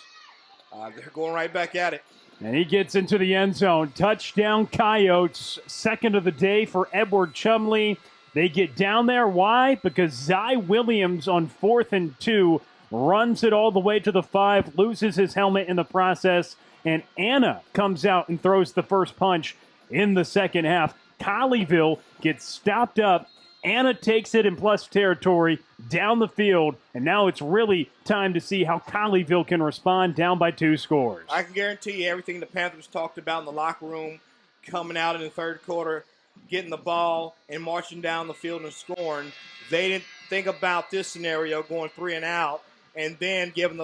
They're going right back at it. And he gets into the end zone. Touchdown Coyotes. 2nd of the day for Edward Chumley. They get down there. Why? Because Zy Williams on 4th and 2 runs it all the way to the 5, loses his helmet in the process, and Anna comes out and throws the first punch in the second half. Colleyville gets stopped up. Anna takes it in plus territory down the field, and now it's really time to see how Colleyville can respond down by 2 scores. I can guarantee you everything the Panthers talked about in the locker room, coming out in the 3rd quarter, getting the ball and marching down the field and scoring. They didn't think about this scenario going 3 and out, and then giving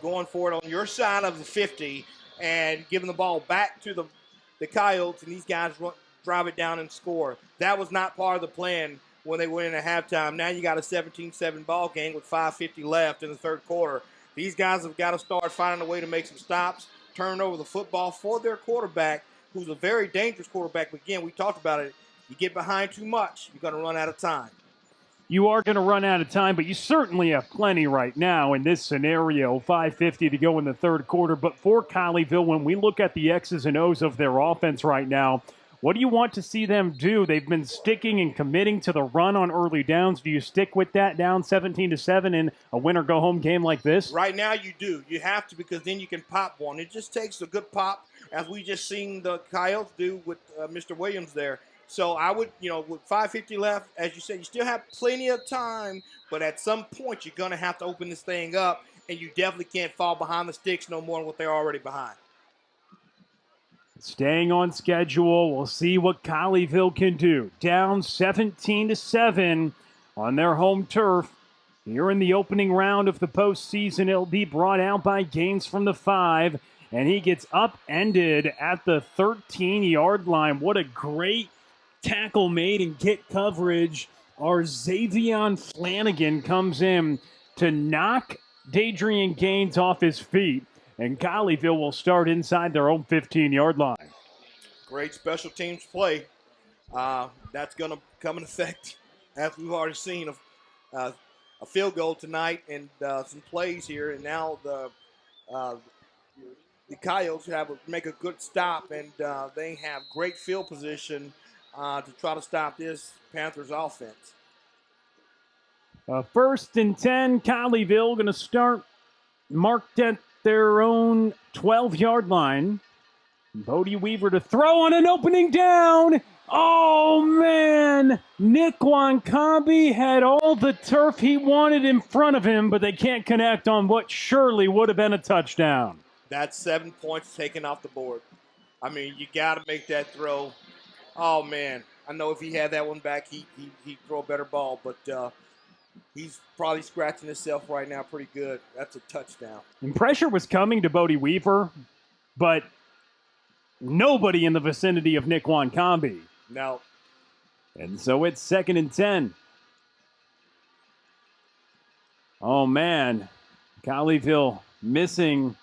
going for it on your side of the 50 and giving the ball back to the Coyotes, and these guys drive it down and score. That was not part of the plan when they went in at halftime. Now you got a 17-7 ball game with 5:50 left in the 3rd quarter. These guys have got to start finding a way to make some stops, turn over the football for their quarterback, who's a very dangerous quarterback. But again, we talked about it. You get behind too much, you're going to run out of time. You are going to run out of time, but you certainly have plenty right now in this scenario. 5:50 to go in the 3rd quarter. But for Colleyville, when we look at the X's and O's of their offense right now, what do you want to see them do? They've been sticking and committing to the run on early downs. Do you stick with that down 17-7 in a win-or-go-home game like this? Right now you do. You have to, because then you can pop one. It just takes a good pop, as we just seen the Coyotes do with Mr. Williams there. So I would, with 5:50 left, as you said, you still have plenty of time, but at some point you're going to have to open this thing up, and you definitely can't fall behind the sticks no more than what they're already behind. Staying on schedule, we'll see what Colleyville can do. Down 17-7 on their home turf. Here in the opening round of the postseason, it'll be brought out by Gaines from the 5, and he gets upended at the 13-yard line. What a great tackle made and get coverage. Our Xavion Flanagan comes in to knock Dadrian Gaines off his feet. And Colleyville will start inside their own 15-yard line. Great special teams play. That's going to come in effect, as we've already seen, a field goal tonight and some plays here. And now the Coyotes make a good stop, and they have great field position to try to stop this Panthers offense. 1st and 10, Colleyville going to start marked at their own 12-yard line. Bodie Weaver to throw on an opening down. Oh, man. Nick Wankambi had all the turf he wanted in front of him, but they can't connect on what surely would have been a touchdown. That's 7 points taken off the board. I mean, you got to make that throw. Oh, man. I know if he had that one back, he'd throw a better ball, but he's probably scratching himself right now pretty good. That's a touchdown. And pressure was coming to Bodie Weaver, but nobody in the vicinity of Nick Wankambi. No. And so it's 2nd and 10. Oh, man. Colleyville missing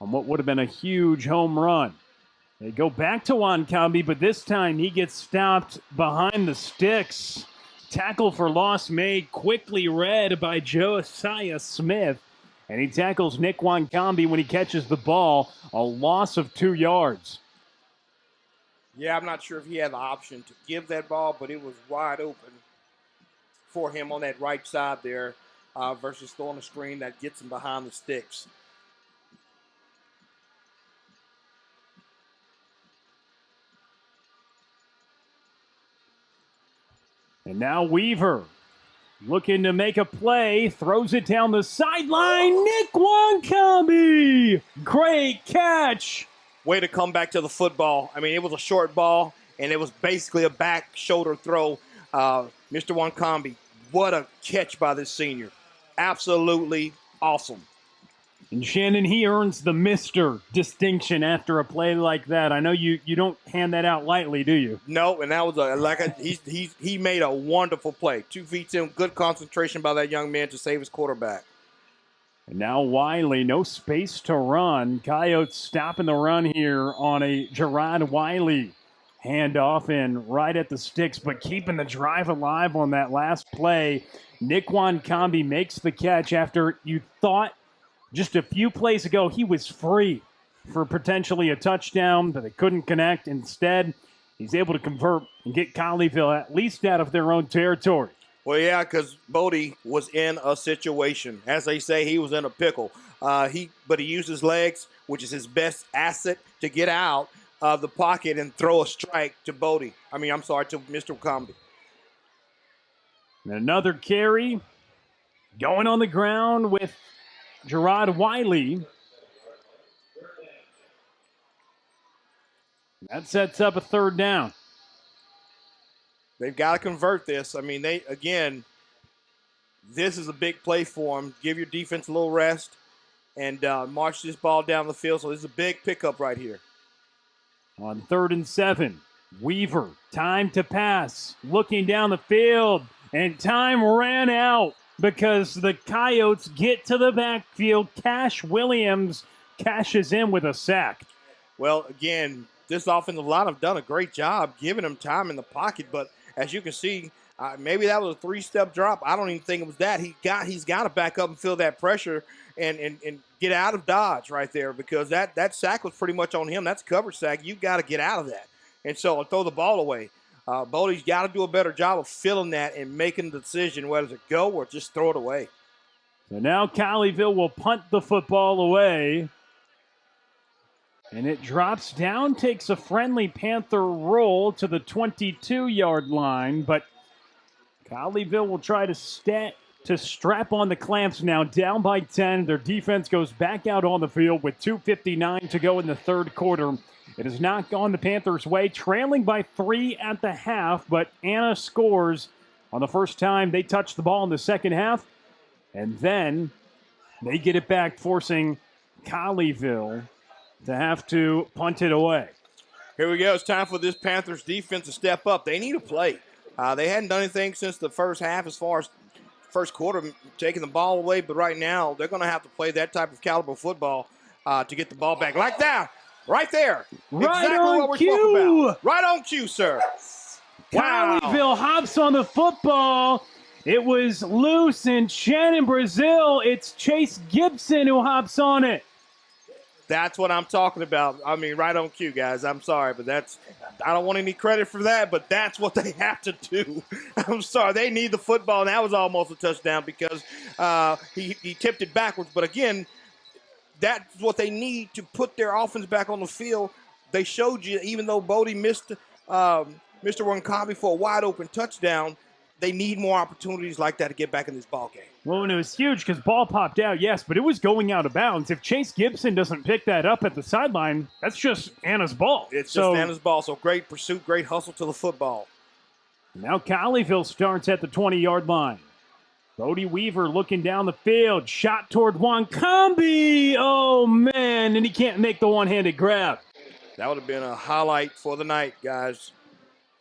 on what would have been a huge home run. They go back to Wankambi, but this time he gets stopped behind the sticks. Tackle for loss made, quickly read by Josiah Smith. And he tackles Nick Wankambi when he catches the ball, a loss of 2 yards. Yeah, I'm not sure if he had the option to give that ball, but it was wide open for him on that right side there versus throwing a screen that gets him behind the sticks. And now Weaver looking to make a play, throws it down the sideline. Nick Wankambi! Great catch! Way to come back to the football. I mean, it was a short ball, and it was basically a back shoulder throw. Mr. Wankambi, what a catch by this senior. Absolutely awesome. And Shannon, he earns the Mr. distinction after a play like that. I know you don't hand that out lightly, do you? No, and that was he made a wonderful play. 2 feet in, good concentration by that young man to save his quarterback. And now Wiley, no space to run. Coyotes stopping the run here on a Gerard Wiley handoff and right at the sticks, but keeping the drive alive on that last play. Nick Wankambi makes the catch after you thought just a few plays ago he was free for potentially a touchdown, but they couldn't connect. Instead, he's able to convert and get Colleyville at least out of their own territory. Well, yeah, because Bodie was in a situation. As they say, he was in a pickle. But he used his legs, which is his best asset, to get out of the pocket and throw a strike to Bodie. to Mr. Wankambi. Another carry going on the ground with Gerard Wiley. That sets up a 3rd down. They've got to convert this. I mean, this is a big play for them. Give your defense a little rest and march this ball down the field. So this is a big pickup right here. On 3rd and 7, Weaver, time to pass, looking down the field, and time ran out because the Coyotes get to the backfield. Cash Williams cashes in with a sack. Well, again, this offensive line have done a great job giving him time in the pocket, but as you can see, maybe that was a 3-step drop. I don't even think it was that. He's got to back up and feel that pressure and get out of dodge right there because that sack was pretty much on him. That's a coverage sack. You've got to get out of that. And so throw the ball away. Bodie's got to do a better job of feeling that and making the decision whether to go or just throw it away. So now Colleyville will punt the football away. And it drops down, takes a friendly Panther roll to the 22-yard line, but Colleyville will try to strap on the clamps now, down by 10. Their defense goes back out on the field with 2:59 to go in the 3rd quarter. It has not gone the Panthers' way, trailing by 3 at the half, but Anna scores on the first time they touch the ball in the 2nd half, and then they get it back, forcing Colleyville to have to punt it away. Here we go. It's time for this Panthers defense to step up. They need to play. They hadn't done anything since the first half as far as first quarter, taking the ball away, but right now they're going to have to play that type of caliber football to get the ball back. Like that, right there. Right exactly on what we're cue. talking about. Right on cue, sir. Wow. Colleyville hops on the football. It was loose in Shannon, Brazil. It's Chase Gibson who hops on it. That's what I'm talking about. I mean, right on cue, guys. I'm sorry, but I don't want any credit for that, but that's what they have to do. I'm sorry. They need the football, and that was almost a touchdown because he tipped it backwards. But, again, that's what they need to put their offense back on the field. They showed you, even though Bodie missed Mr. Wankambi for a wide open touchdown. They need more opportunities like that to get back in this ball game. Well, and it was huge because ball popped out, yes, but it was going out of bounds. If Chase Gibson doesn't pick that up at the sideline, that's just Anna's ball. It's just Anna's ball, so great pursuit, great hustle to the football. Now Colleyville starts at the 20-yard line. Bodie Weaver looking down the field, shot toward Wankambi. Oh, man, and he can't make the one-handed grab. That would have been a highlight for the night, guys.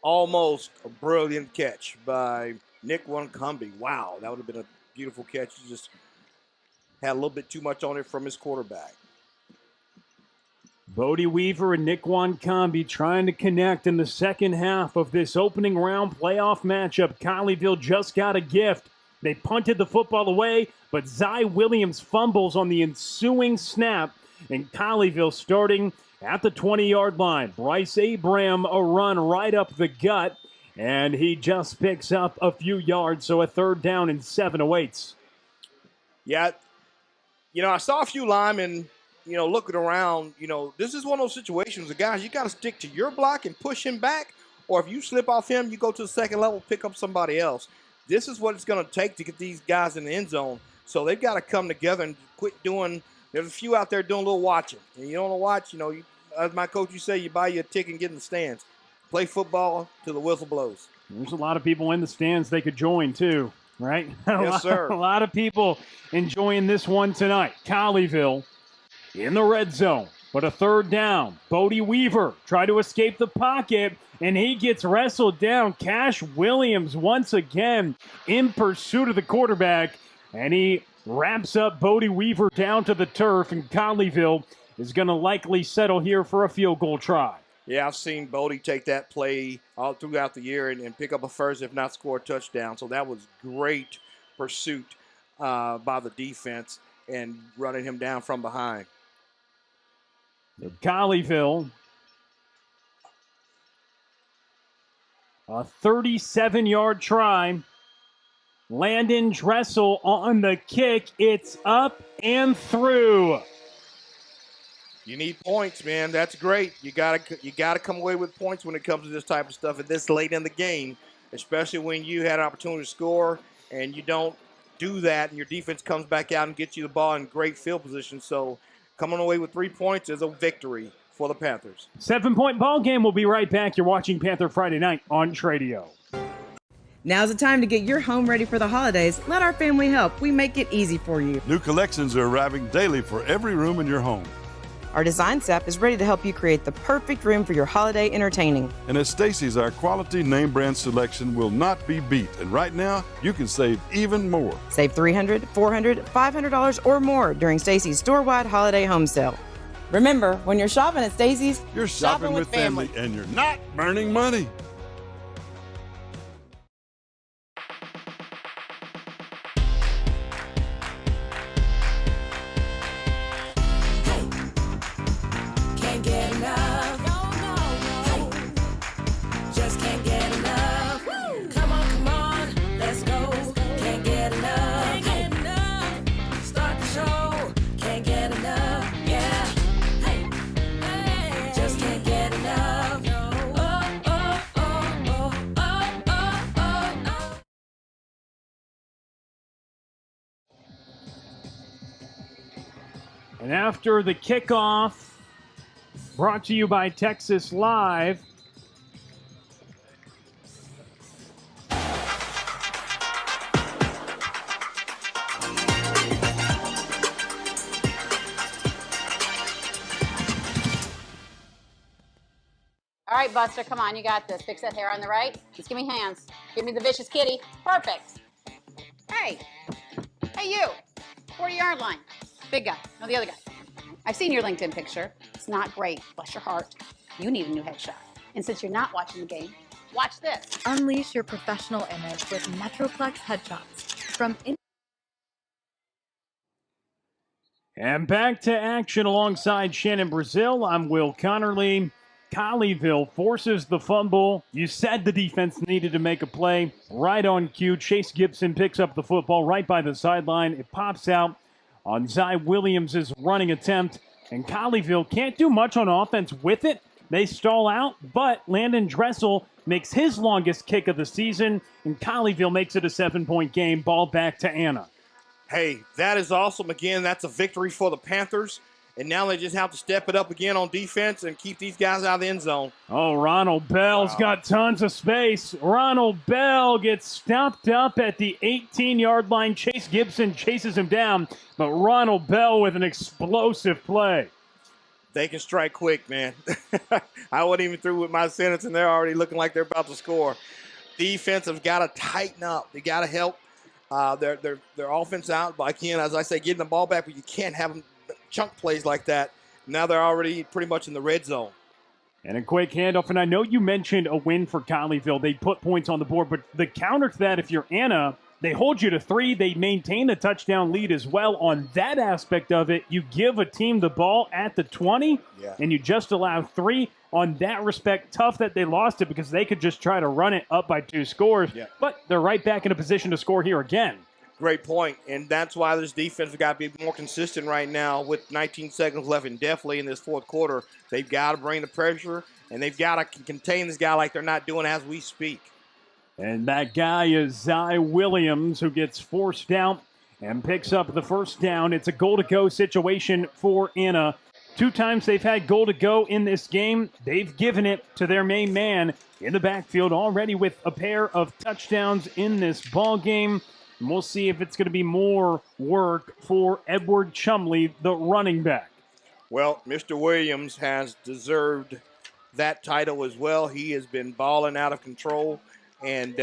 Almost a brilliant catch by Nick Wankambi. Wow, that would have been a beautiful catch. He just had a little bit too much on it from his quarterback. Bodie Weaver and Nick Wankambi trying to connect in the second half of this opening round playoff matchup. Colleyville just got a gift. They punted the football away, but Zy Williams fumbles on the ensuing snap, and Colleyville starting at the 20-yard line. Bryce Abraham a run right up the gut, and he just picks up a few yards, so a 3rd down and 7 awaits. Yeah, I saw a few linemen, looking around. This is one of those situations, guys, you got to stick to your block and push him back, or if you slip off him, you go to the second level, pick up somebody else. This is what it's going to take to get these guys in the end zone, so they've got to come together and quit doing. There's a few out there doing a little watching. And you don't want to watch, as my coach used to say, you buy you a ticket and get in the stands. Play football till the whistle blows. There's a lot of people in the stands they could join, too, right? Yes, sir. A lot of people enjoying this one tonight. Colleyville in the red zone, but a 3rd down. Bodie Weaver tried to escape the pocket, and he gets wrestled down. Cash Williams once again in pursuit of the quarterback, and he wraps up Bodie Weaver down to the turf, and Colleyville is going to likely settle here for a field goal try. Yeah, I've seen Bodie take that play all throughout the year and pick up a first, if not score a touchdown. So that was great pursuit by the defense and running him down from behind. Colleyville, a 37-yard try. Landon Dressel on the kick. It's up and through. You need points, man. That's great. You gotta come away with points when it comes to this type of stuff at this late in the game, especially when you had an opportunity to score and you don't do that and your defense comes back out and gets you the ball in great field position. So coming away with 3 points is a victory for the Panthers. 7-point ball game. We'll be right back. You're watching Panther Friday Night on Tradio. Now's the time to get your home ready for the holidays. Let our family help. We make it easy for you. New collections are arriving daily for every room in your home. Our design staff is ready to help you create the perfect room for your holiday entertaining. And at Stacy's, our quality name brand selection will not be beat. And right now, you can save even more. Save $300, $400, $500 or more during Stacy's store-wide holiday home sale. Remember, when you're shopping at Stacy's, you're shopping with family and you're not burning money. And after the kickoff, brought to you by Texas Live, All right, Buster, come on, you got this. Fix that hair on the right. Just give me hands. Give me the vicious kitty. Perfect. Hey. Hey, you. 40-yard line. Big guy. No, the other guy. I've seen your LinkedIn picture. It's not great. Bless your heart. You need a new headshot. And since you're not watching the game, watch this. Unleash your professional image with Metroplex headshots from And back to action alongside Shannon Brazil. I'm Will Connerly. Colleyville forces the fumble. You said the defense needed to make a play. Right on cue. Chase Gibson picks up the football right by the sideline. It pops out on Zy Williams' running attempt. And Colleyville can't do much on offense with it. They stall out, but Landon Dressel makes his longest kick of the season, and Colleyville makes it a 7-point game. Ball back to Anna. Hey, that is awesome. Again, that's a victory for the Panthers. And now they just have to step it up again on defense and keep these guys out of the end zone. Oh, Ronald Bell's got tons of space. Ronald Bell gets stopped up at the 18-yard line. Chase Gibson chases him down, but Ronald Bell with an explosive play. They can strike quick, man. I wasn't even through with my sentence, and they're already looking like they're about to score. Defense has got to tighten up. They got to help their offense out. But again, as I say, getting the ball back, but you can't have them chunk plays like that. Now they're already pretty much in the red zone. And a quick handoff, and I know you mentioned a win for Colleyville. They put points on the board, but the counter to that, if you're Anna, they hold you to 3. They maintain a touchdown lead as well. On that aspect of it, you give a team the ball at the 20, and you just allow 3. On that respect, tough that they lost it because they could just try to run it up by 2 scores. But they're right back in a position to score here again. Great point, and that's why this defense has got to be more consistent right now with 19 seconds left, and definitely in this fourth quarter. They've got to bring the pressure, and they've got to contain this guy like they're not doing as we speak. And that guy is Zy Williams, who gets forced out and picks up the first down. It's a goal-to-go situation for Anna. 2 times they've had goal-to-go in this game. They've given it to their main man in the backfield already with a pair of touchdowns in this ball game. And we'll see if it's going to be more work for Edward Chumley, the running back. Well, Mr. Williams has deserved that title as well. He has been balling out of control, and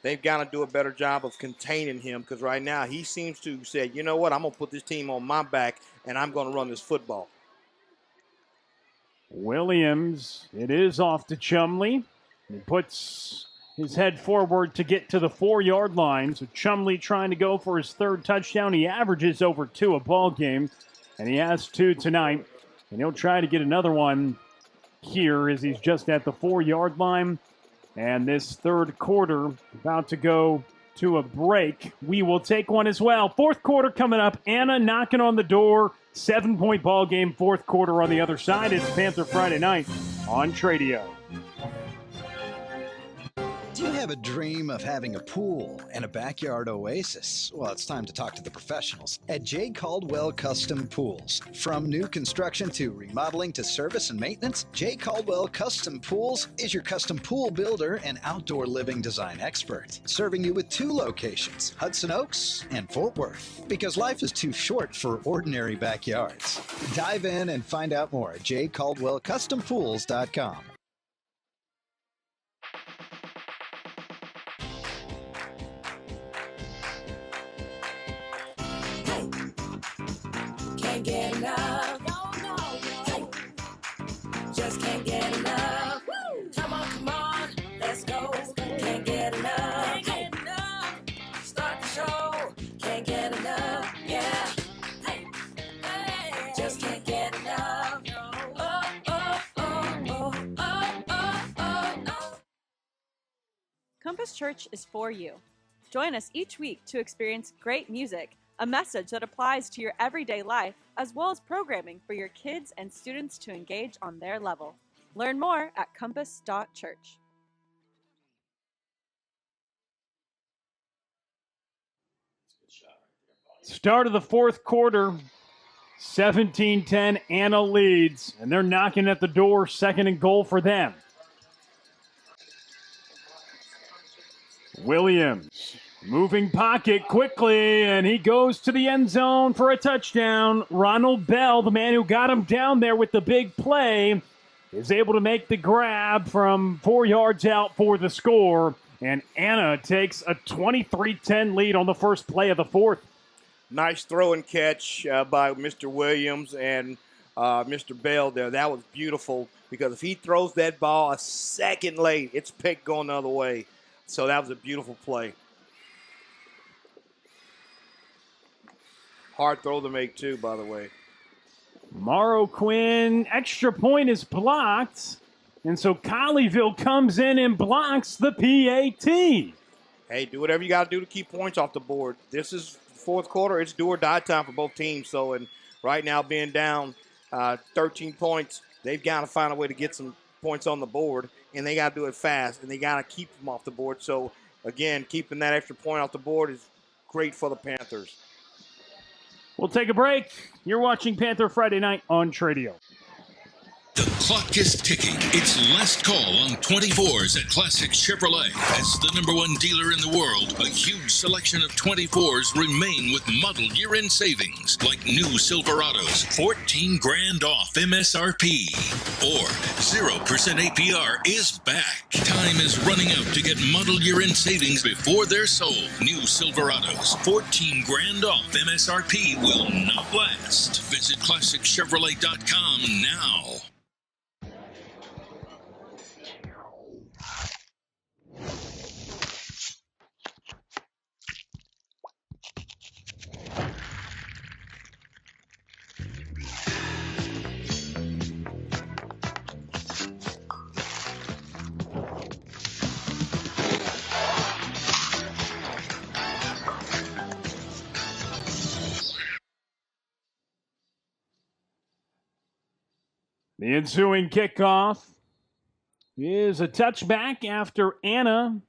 they've got to do a better job of containing him because right now he seems to say, you know what, I'm going to put this team on my back, and I'm going to run this football. Williams, it is off to Chumley. He puts his head forward to get to the 4-yard line. So Chumley trying to go for his 3rd touchdown. He averages over 2 a ball game, and he has 2 tonight. And he'll try to get another one here as he's just at the 4-yard line. And this third quarter about to go to a break. We will take one as well. Fourth quarter coming up. Anna knocking on the door. 7-point ball game. Fourth quarter on the other side. It's Panther Friday night on Tradio. Do you have a dream of having a pool and a backyard oasis? Well, it's time to talk to the professionals at J. Caldwell Custom Pools. From new construction to remodeling to service and maintenance, J. Caldwell Custom Pools is your custom pool builder and outdoor living design expert, serving you with 2 locations, Hudson Oaks and Fort Worth, because life is too short for ordinary backyards. Dive in and find out more at jcaldwellcustompools.com. Can't get enough. Hey, just can't get enough. Come on, let's go. Can't get enough. Start the show. Can't get enough. Yeah. Hey, just can't get enough. Compass Church is for you. Join us each week to experience great music, a message that applies to your everyday life, as well as programming for your kids and students to engage on their level. Learn more at compass.church. Start of the fourth quarter, 17-10, Anna leads, and they're knocking at the door, 2nd and goal for them. Williams, moving pocket quickly, and he goes to the end zone for a touchdown. Ronald Bell, the man who got him down there with the big play, is able to make the grab from 4 yards out for the score. And Anna takes a 23-10 lead on the first play of the fourth. Nice throw and catch by Mr. Williams and Mr. Bell there. That was beautiful because if he throws that ball a second late, it's picked going the other way. So that was a beautiful play. Hard throw to make, too, by the way. Morrow Quinn, extra point is blocked. And so Colleyville comes in and blocks the PAT. Hey, do whatever you got to do to keep points off the board. This is fourth quarter. It's do or die time for both teams. So, and right now being down 13 points, they've got to find a way to get some points on the board, and they got to do it fast, and they got to keep them off the board. So, again, keeping that extra point off the board is great for the Panthers. We'll take a break. You're watching Panther Friday Night on Tradio. The clock is ticking. It's last call on 24s at Classic Chevrolet. As the #1 dealer in the world, a huge selection of 24s remain with model year-end savings, like new Silverados, 14 grand off MSRP. Or 0% APR is back. Time is running out to get model year-end savings before they're sold. New Silverados, 14 grand off MSRP will not last. Visit ClassicChevrolet.com now. The ensuing kickoff is a touchback after Anna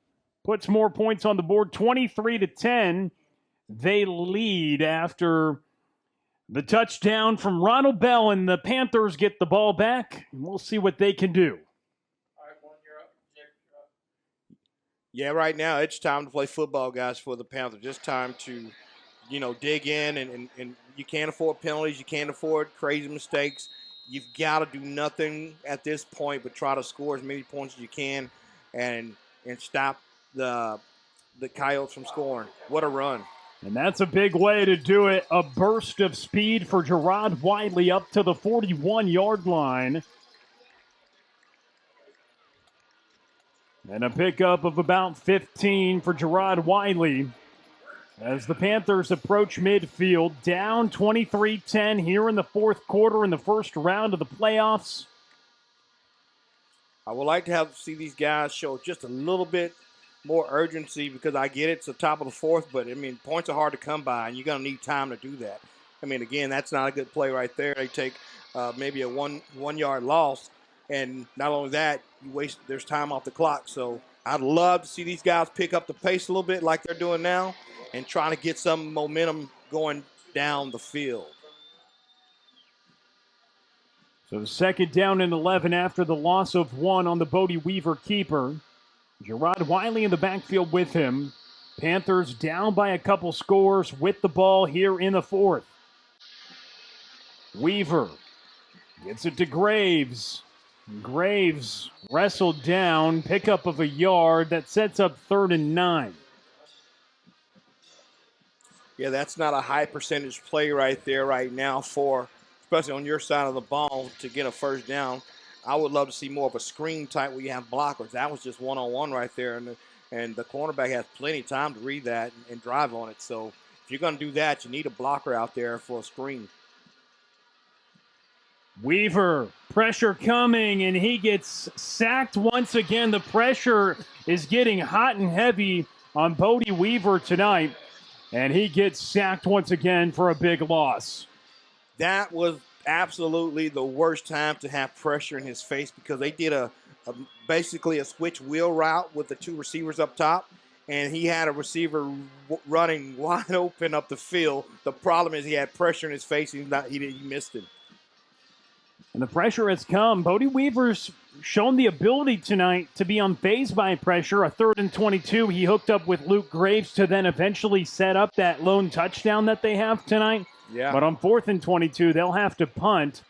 puts more points on the board, 23-10. They lead after the touchdown from Ronald Bell, and the Panthers get the ball back. And we'll see what they can do. Yeah, right now it's time to play football, guys, for the Panthers. Just time to, dig in, and you can't afford penalties. You can't afford crazy mistakes. You've got to do nothing at this point but try to score as many points as you can and stop the Coyotes from scoring. What a run. And that's a big way to do it. A burst of speed for Gerard Wiley up to the 41-yard line. And a pickup of about 15 for Gerard Wiley as the Panthers approach midfield, down 23-10 here in the fourth quarter in the first round of the playoffs. I would like to see these guys show just a little bit more urgency, because I get it's the top of the fourth, but, points are hard to come by, and you're going to need time to do that. Again, that's not a good play right there. They take maybe a one-yard loss, and not only that, there's time off the clock. So I'd love to see these guys pick up the pace a little bit like they're doing now and trying to get some momentum going down the field. So the second down and 11 after the loss of one on the Bodie Weaver keeper. Gerard Wiley in the backfield with him. Panthers down by a couple scores with the ball here in the fourth. Weaver gets it to Graves. Graves wrestled down, pickup of a yard. That sets up 3rd and 9. Yeah, that's not a high percentage play right there right now especially on your side of the ball, to get a first down. I would love to see more of a screen type where you have blockers. That was just one-on-one right there, and the cornerback has plenty of time to read that and drive on it. So if you're going to do that, you need a blocker out there for a screen. Weaver, pressure coming, and he gets sacked once again. The pressure is getting hot and heavy on Bodie Weaver tonight, and he gets sacked once again for a big loss. That was absolutely the worst time to have pressure in his face, because they did basically a switch wheel route with the two receivers up top, and he had a receiver running wide open up the field. The problem is he had pressure in his face, and he missed him. And the pressure has come. Bodie Weaver's shown the ability tonight to be unfazed by pressure. A 3rd and 22, he hooked up with Luke Graves to then eventually set up that lone touchdown that they have tonight. Yeah. But on 4th and 22, they'll have to punt,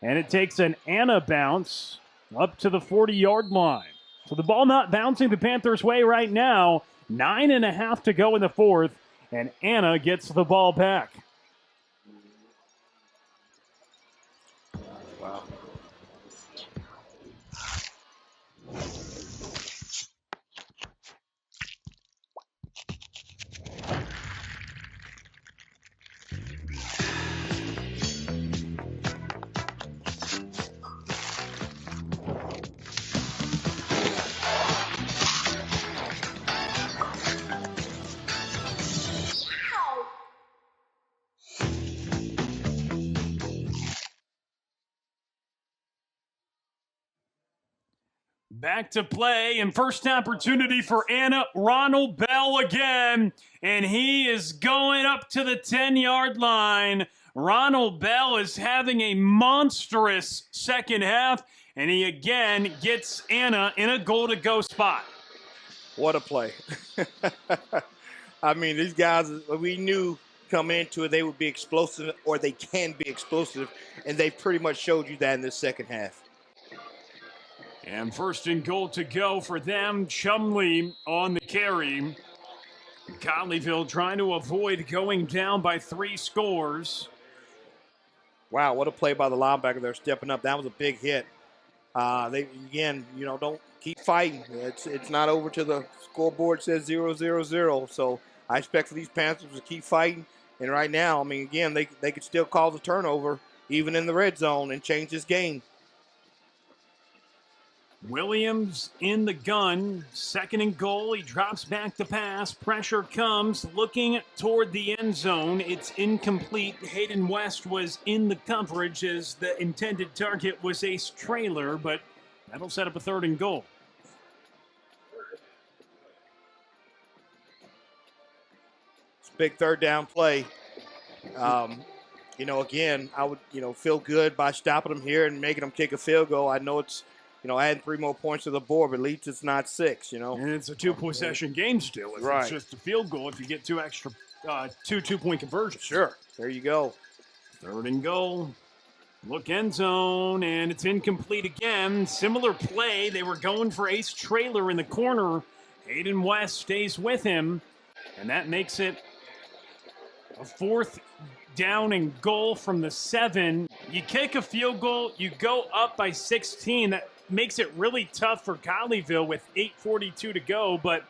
and it takes an Anna bounce up to the 40-yard line. So the ball not bouncing the Panthers' way right now. 9.5 to go in the fourth, and Anna gets the ball back. Wow. Back to play, and first opportunity for Anna. Ronald Bell again, and he is going up to the 10-yard line. Ronald Bell is having a monstrous second half, and he again gets Anna in a goal-to-go spot. What a play. I mean, these guys, we knew coming into it they would be explosive, or they can be explosive, and they pretty much showed you that in this second half. And first and goal to go for them. Chumley on the carry. Colleyville trying to avoid going down by 3 scores. Wow, what a play by the linebacker there, stepping up. That was a big hit. They again, don't keep fighting. It's not over till the scoreboard says 0-0-0. So I expect for these Panthers to keep fighting. And right now, I mean, again, they could still cause a turnover even in the red zone and change this game. Williams in the gun, second and goal. He drops back the pass. Pressure comes, looking toward the end zone. It's incomplete. Hayden West was in the coverage as the intended target was Ace Trailer, but that'll set up a third and goal. It's a big third down play. Again, I would, feel good by stopping them here and making them kick a field goal. I know it's, adding 3 more points to the board, but at least it's not 6, And it's a 2-possession game still. It's just a field goal if you get 2 extra, 2 2-point conversions. Sure. There you go. Third and goal. Look end zone, and it's incomplete again. Similar play. They were going for Ace Trailer in the corner. Hayden West stays with him, and that makes it a 4th down and goal from the 7. You kick a field goal, you go up by 16. That makes it really tough for Colleyville with 8:42 to go, but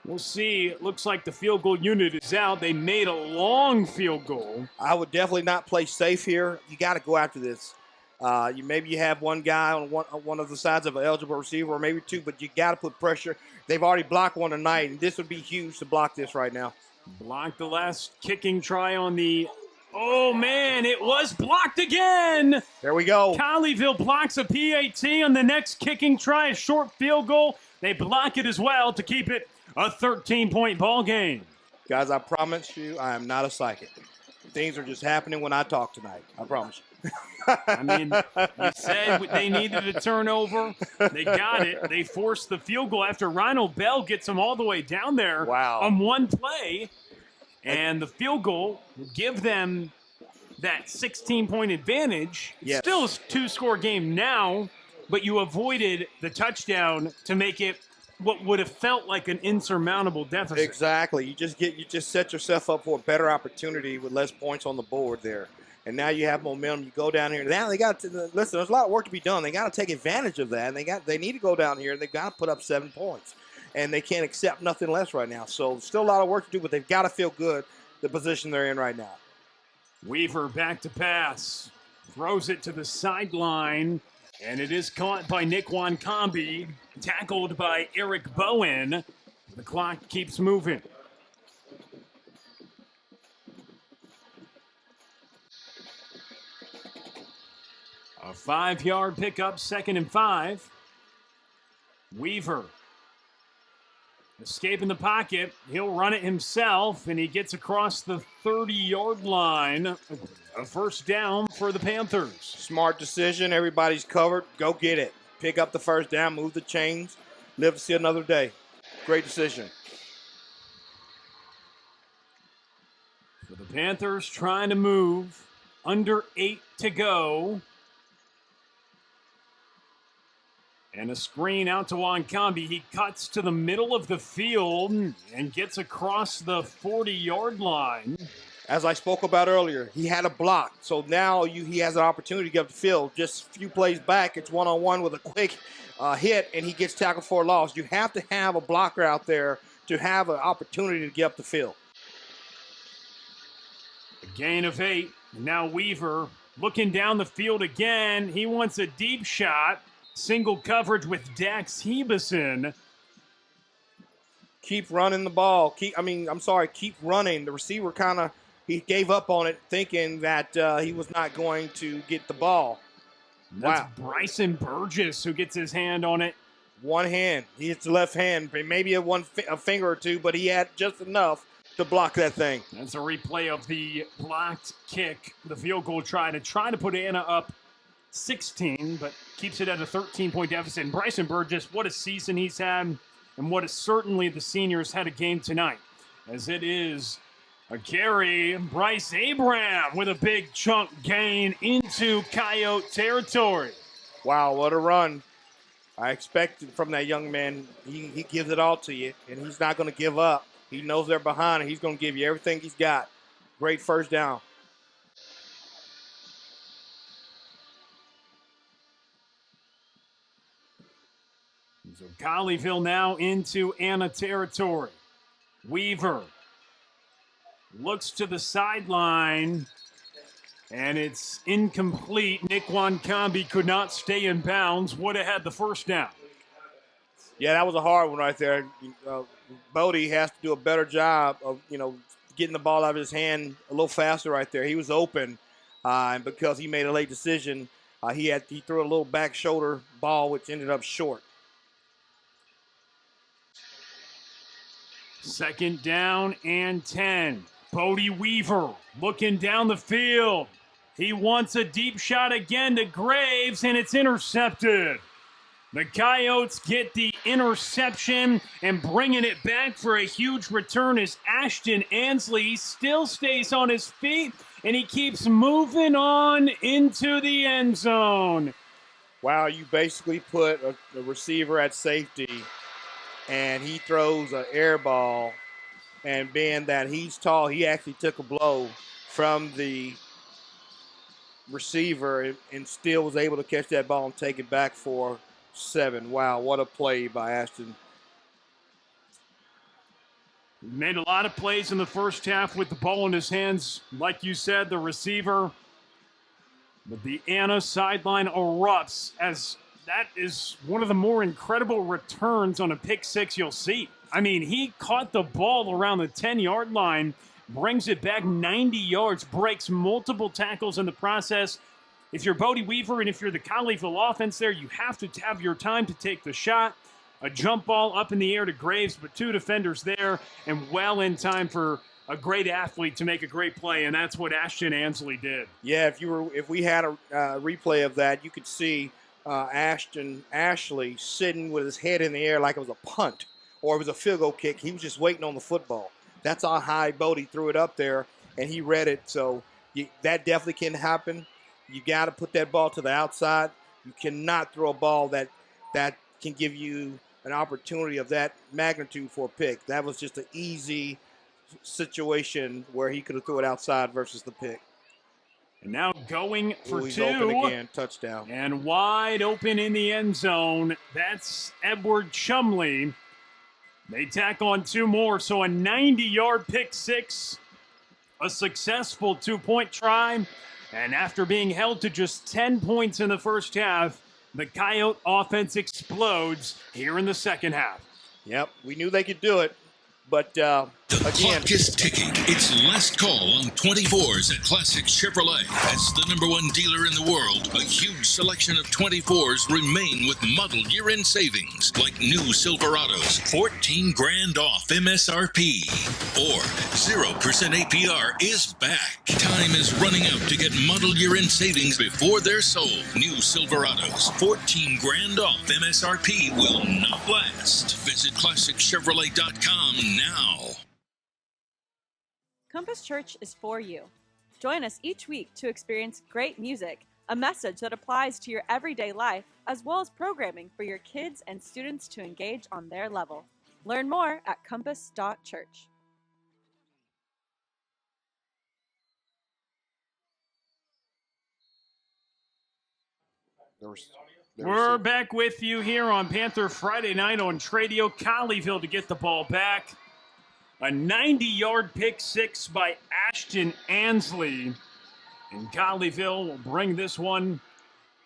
we'll see. It looks like the field goal unit is out. They made a long field goal. I would definitely not play safe here. You got to go after this. Maybe you have one guy on one of the sides of an eligible receiver, or maybe 2, but you got to put pressure. They've already blocked one tonight, and this would be huge to block this right now. Blocked the last kicking try on the... Oh, man, it was blocked again. There we go. Colleyville blocks a PAT on the next kicking try, a short field goal. They block it as well to keep it a 13-point ball game. Guys, I promise you, I am not a psychic. Things are just happening when I talk tonight. I promise you. I mean, you said they needed a turnover. They got it. They forced the field goal after Ronald Bell gets them all the way down there on one play. And the field goal will give them that 16-point advantage. It's still a 2-score game now, but you avoided the touchdown to make it what would have felt like an insurmountable deficit. Exactly. You just set yourself up for a better opportunity with less points on the board there. And now you have momentum. You go down here. Now they got to listen. There's a lot of work to be done. They got to take advantage of that. And they need to go down here. They've got to put up 7 points. And they can't accept nothing less right now. So still a lot of work to do, but they've got to feel good the position they're in right now. Weaver back to pass. Throws it to the sideline. And it is caught by Nick Wankambi. Tackled by Eric Bowen. The clock keeps moving. A 5-yard pickup, 2nd and 5. Weaver escaping the pocket. He'll run it himself, and he gets across the 30-yard line. A first down for the Panthers. Smart decision. Everybody's covered. Go get it. Pick up the first down, move the chains, live to see another day. Great decision. For the Panthers, trying to move. Under 8 to go. And a screen out to Wankambi. He cuts to the middle of the field and gets across the 40-yard line. As I spoke about earlier, he had a block. So now he has an opportunity to get up the field. Just a few plays back, it's one-on-one with a quick hit, and he gets tackled for a loss. You have to have a blocker out there to have an opportunity to get up the field. A gain of 8. Now Weaver looking down the field again. He wants a deep shot. Single coverage with Dax Hebeson. Keep running the ball. Keep running. The receiver he gave up on it thinking that he was not going to get the ball. That's Bryson Burgess who gets his hand on it. One hand. He hits the left hand, maybe a finger or two, but he had just enough to block that thing. That's a replay of the blocked kick. The field goal try to put Anna up 16, but keeps it at a 13-point deficit. And Bryson Burgess, what a season he's had, and what is certainly the seniors had a game tonight, as it is a carry. Bryce Abraham with a big chunk gain into Coyote territory. Wow, what a run. I expected from that young man. He gives it all to you, and he's not going to give up. He knows they're behind, and he's going to give you everything he's got. Great first down. So Colleyville now into Anna territory. Weaver looks to the sideline, and it's incomplete. Nick Wankambi could not stay in bounds. Would have had the first down. Yeah, that was a hard one right there. Bodie has to do a better job of, getting the ball out of his hand a little faster right there. He was open, and because he made a late decision, he threw a little back shoulder ball, which ended up short. Second down and 10. Bodie Weaver looking down the field. He wants a deep shot again to Graves, and it's intercepted. The Coyotes get the interception, and bringing it back for a huge return is Ashton Ansley. He still stays on his feet, and he keeps moving on into the end zone. Wow, you basically put a receiver at safety, and he throws an air ball, and being that he's tall, he actually took a blow from the receiver and still was able to catch that ball and take it back for 7. Wow, what a play by Ashton. He made a lot of plays in the first half with the ball in his hands. Like you said, the receiver. But the Anna sideline erupts, as that is one of the more incredible returns on a pick six you'll see. I mean, he caught the ball around the 10-yard line, brings it back 90 yards, breaks multiple tackles in the process. If you're Bodie Weaver and if you're the Colleyville offense there, you have to have your time to take the shot. A jump ball up in the air to Graves, but 2 defenders there, and well in time for a great athlete to make a great play, and that's what Ashton Ansley did. Yeah, if we had a replay of that, you could see Ashley sitting with his head in the air like it was a punt or it was a field goal kick. He was just waiting on the football. That's how high Bodie threw it up there, and he read it. So that definitely can happen. You got to put that ball to the outside. You cannot throw a ball that can give you an opportunity of that magnitude for a pick. That was just an easy situation where he could have threw it outside versus the pick. And now going for he's 2. Open again, touchdown. And wide open in the end zone. That's Edward Chumley. They tack on 2 more, so a 90-yard pick six, a successful 2-point try. And after being held to just 10 points in the first half, the Coyote offense explodes here in the second half. Yep, we knew they could do it. But the clock is ticking. It's last call on 24s at Classic Chevrolet. As the #1 dealer in the world, a huge selection of 24s remain with model year-end savings, like new Silverados, 14 grand off MSRP, or 0% APR is back. Time is running out to get model year-end savings before they're sold. New Silverados, 14 grand off MSRP will not last. Visit ClassicChevrolet.com now. Compass Church is for you. Join us each week to experience great music, a message that applies to your everyday life, as well as programming for your kids and students to engage on their level. Learn more at compass.church. We're back with you here on Panther Friday night on Tradio. Colleyville to get the ball back. A 90-yard pick six by Ashton Ansley. And Colleyville will bring this one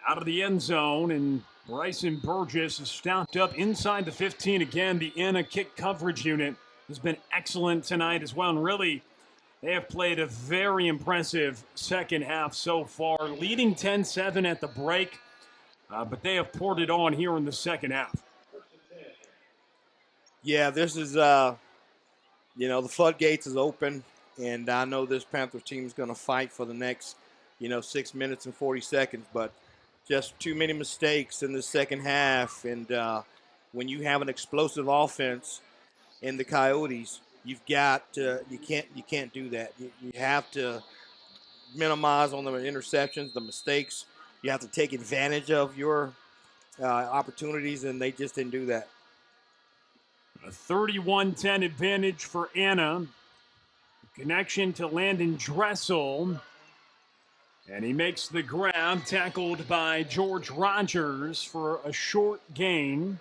out of the end zone. And Bryson Burgess is stopped up inside the 15 again. The Anna kick coverage unit has been excellent tonight as well. And really, they have played a very impressive second half so far. Leading 10-7 at the break. but they have poured it on here in the second half. Yeah, this is, you know, the floodgates is open, and I know this Panthers team is going to fight for the next, 6 minutes and 40 seconds, but just too many mistakes in the second half. And when you have an explosive offense in the Coyotes, you've got to, you can't do that. You have to minimize on the interceptions, the mistakes. You have to take advantage of your opportunities, and they just didn't do that. A 31-10 advantage for Anna. Connection to Landon Dressel. And he makes the grab, tackled by George Rogers for a short gain.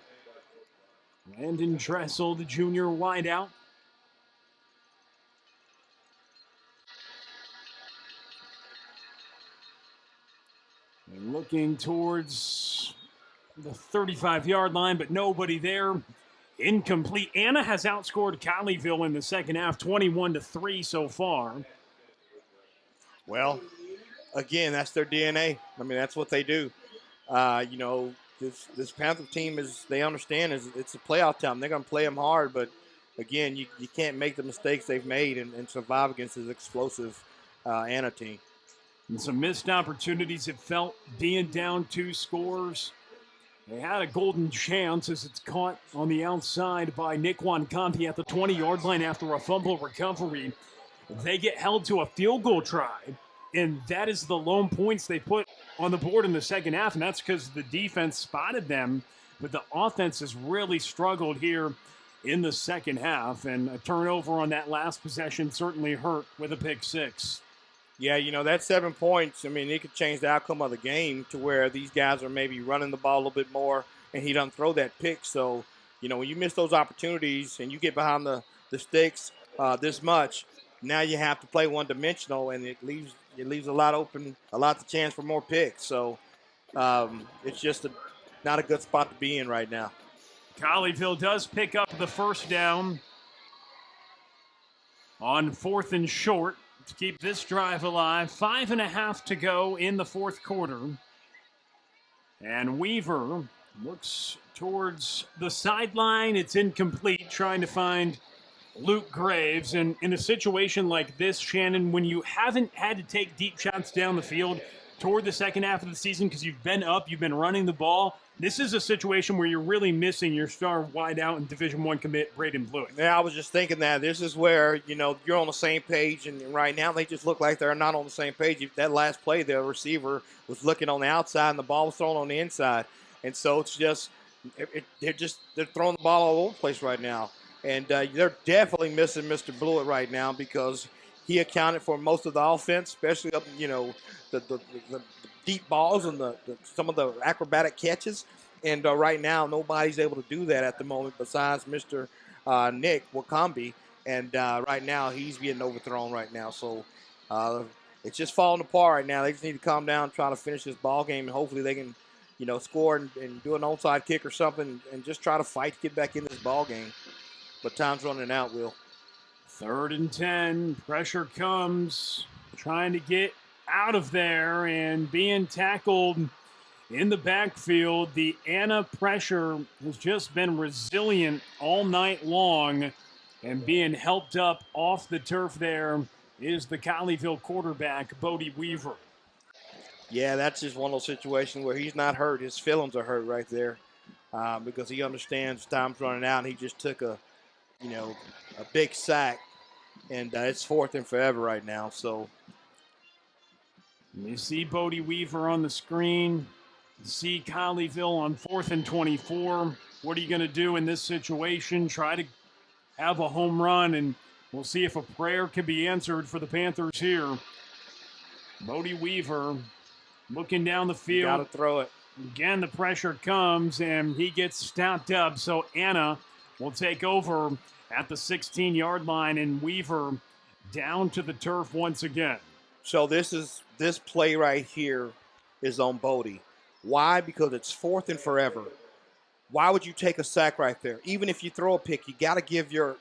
Landon Dressel, the junior wideout. And looking towards the 35-yard line, but nobody there. Incomplete. Anna has outscored Colleyville in the second half, 21-3 so far. Well, again, that's their DNA. I mean, that's what they do. This Panther team they understand it's a playoff time. They're going to play them hard, but again, you can't make the mistakes they've made and survive against this explosive Anna team. And some missed opportunities, it felt, being down 2 scores. They had a golden chance as it's caught on the outside by Nick Wankampi at the 20-yard line after a fumble recovery. They get held to a field goal try, and that is the lone points they put on the board in the second half, and that's because the defense spotted them, but the offense has really struggled here in the second half, and a turnover on that last possession certainly hurt with a pick 6. Yeah, that 7 points, I mean, it could change the outcome of the game to where these guys are maybe running the ball a little bit more, and he doesn't throw that pick. So, when you miss those opportunities and you get behind the sticks this much, now you have to play one-dimensional, and it leaves a lot open, a lot of chance for more picks. So it's just not a good spot to be in right now. Colleyville does pick up the first down on 4th and short to keep this drive alive. 5.5 to go in the fourth quarter. And Weaver looks towards the sideline. It's incomplete, trying to find Luke Graves. And in a situation like this, Shannon, when you haven't had to take deep shots down the field toward the second half of the season because you've been up, you've been running the ball, this is a situation where you're really missing your star wideout and Division I commit, Braden Blewett. Yeah, I was just thinking that. This is where, you're on the same page, and right now they just look like they're not on the same page. That last play, the receiver was looking on the outside, and the ball was thrown on the inside. And so it's just they're throwing the ball all over the place right now. And they're definitely missing Mr. Blewett right now because he accounted for most of the offense, especially up, the deep balls and some of the acrobatic catches. And right now, nobody's able to do that at the moment besides Mr. Nick Wakambi. And right now, he's getting overthrown right now. So it's just falling apart right now. They just need to calm down, try to finish this ball game, and hopefully they can, score and do an onside kick or something and just try to fight to get back in this ball game. But time's running out, Will. 3rd and 10. Pressure comes. Trying to get out of there and being tackled in the backfield. The Anna pressure has just been resilient all night long, and being helped up off the turf there is the Colleyville quarterback, Bodie Weaver. Yeah, that's just one of those situations where he's not hurt. His feelings are hurt right there because he understands time's running out, and he just took a big sack, and it's 4th and forever right now. So you see Bodie Weaver on the screen. You see Colleyville on 4th and 24. What are you going to do in this situation? Try to have a home run, and we'll see if a prayer can be answered for the Panthers here. Bodie Weaver looking down the field. Got to throw it. Again, the pressure comes, and he gets stopped up. So Anna will take over at the 16-yard line, and Weaver down to the turf once again. So this play right here is on Bodie. Why? Because it's 4th and forever. Why would you take a sack right there? Even if you throw a pick, you got to give your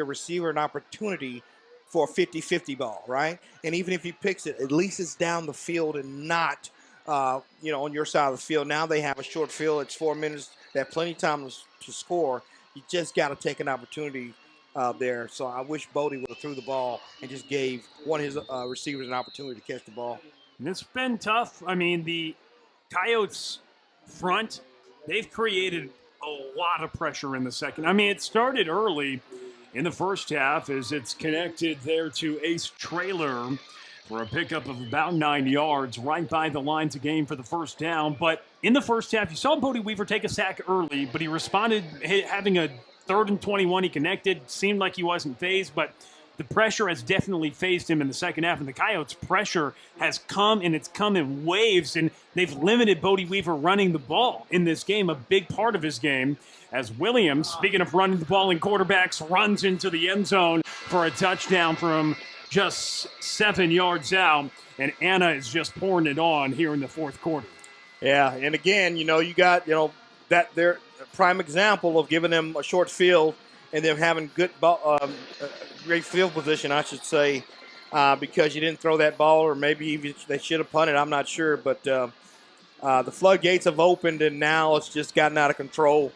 receiver an opportunity for a 50-50 ball, right? And even if he picks it, at least it's down the field and not on your side of the field. Now they have a short field. It's 4 minutes. They have plenty of time to score. You just got to take an opportunity there. So I wish Bodie would have threw the ball and just gave one of his receivers an opportunity to catch the ball. And it's been tough. I mean, the Coyotes front, they've created a lot of pressure in the second. I mean, it started early in the first half as it's connected there to Ace Trailer for a pickup of about 9 yards right by the line to gain for the first down. But in the first half, you saw Bodie Weaver take a sack early, but he responded having a 3rd and 21. He connected, seemed like he wasn't phased, but the pressure has definitely phased him in the second half, and the Coyotes' pressure has come, and it's come in waves, and they've limited Bodie Weaver running the ball in this game, a big part of his game, as Williams, speaking of running the ball in quarterbacks, runs into the end zone for a touchdown from just 7 yards out, and Anna is just pouring it on here in the fourth quarter. Yeah, and again, you got, that they're a prime example of giving them a short field and them having good great field position, I should say, because you didn't throw that ball, or maybe even they should have punted. I'm not sure, but the floodgates have opened, and now it's just gotten out of control.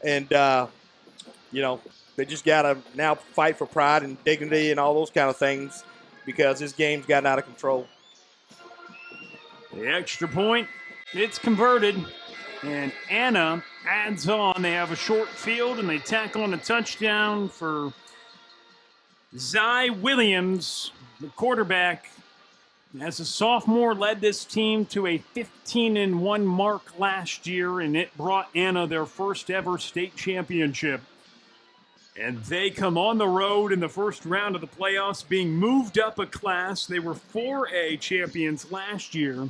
And they just got to now fight for pride and dignity and all those kind of things, because this game's gotten out of control. The extra point, it's converted, and Anna adds on. They have a short field, and they tack on a touchdown for Zy Williams, the quarterback. As a sophomore, led this team to a 15-1 mark last year, and it brought Anna their first ever state championship. And they come on the road in the first round of the playoffs, being moved up a class. They were 4A champions last year.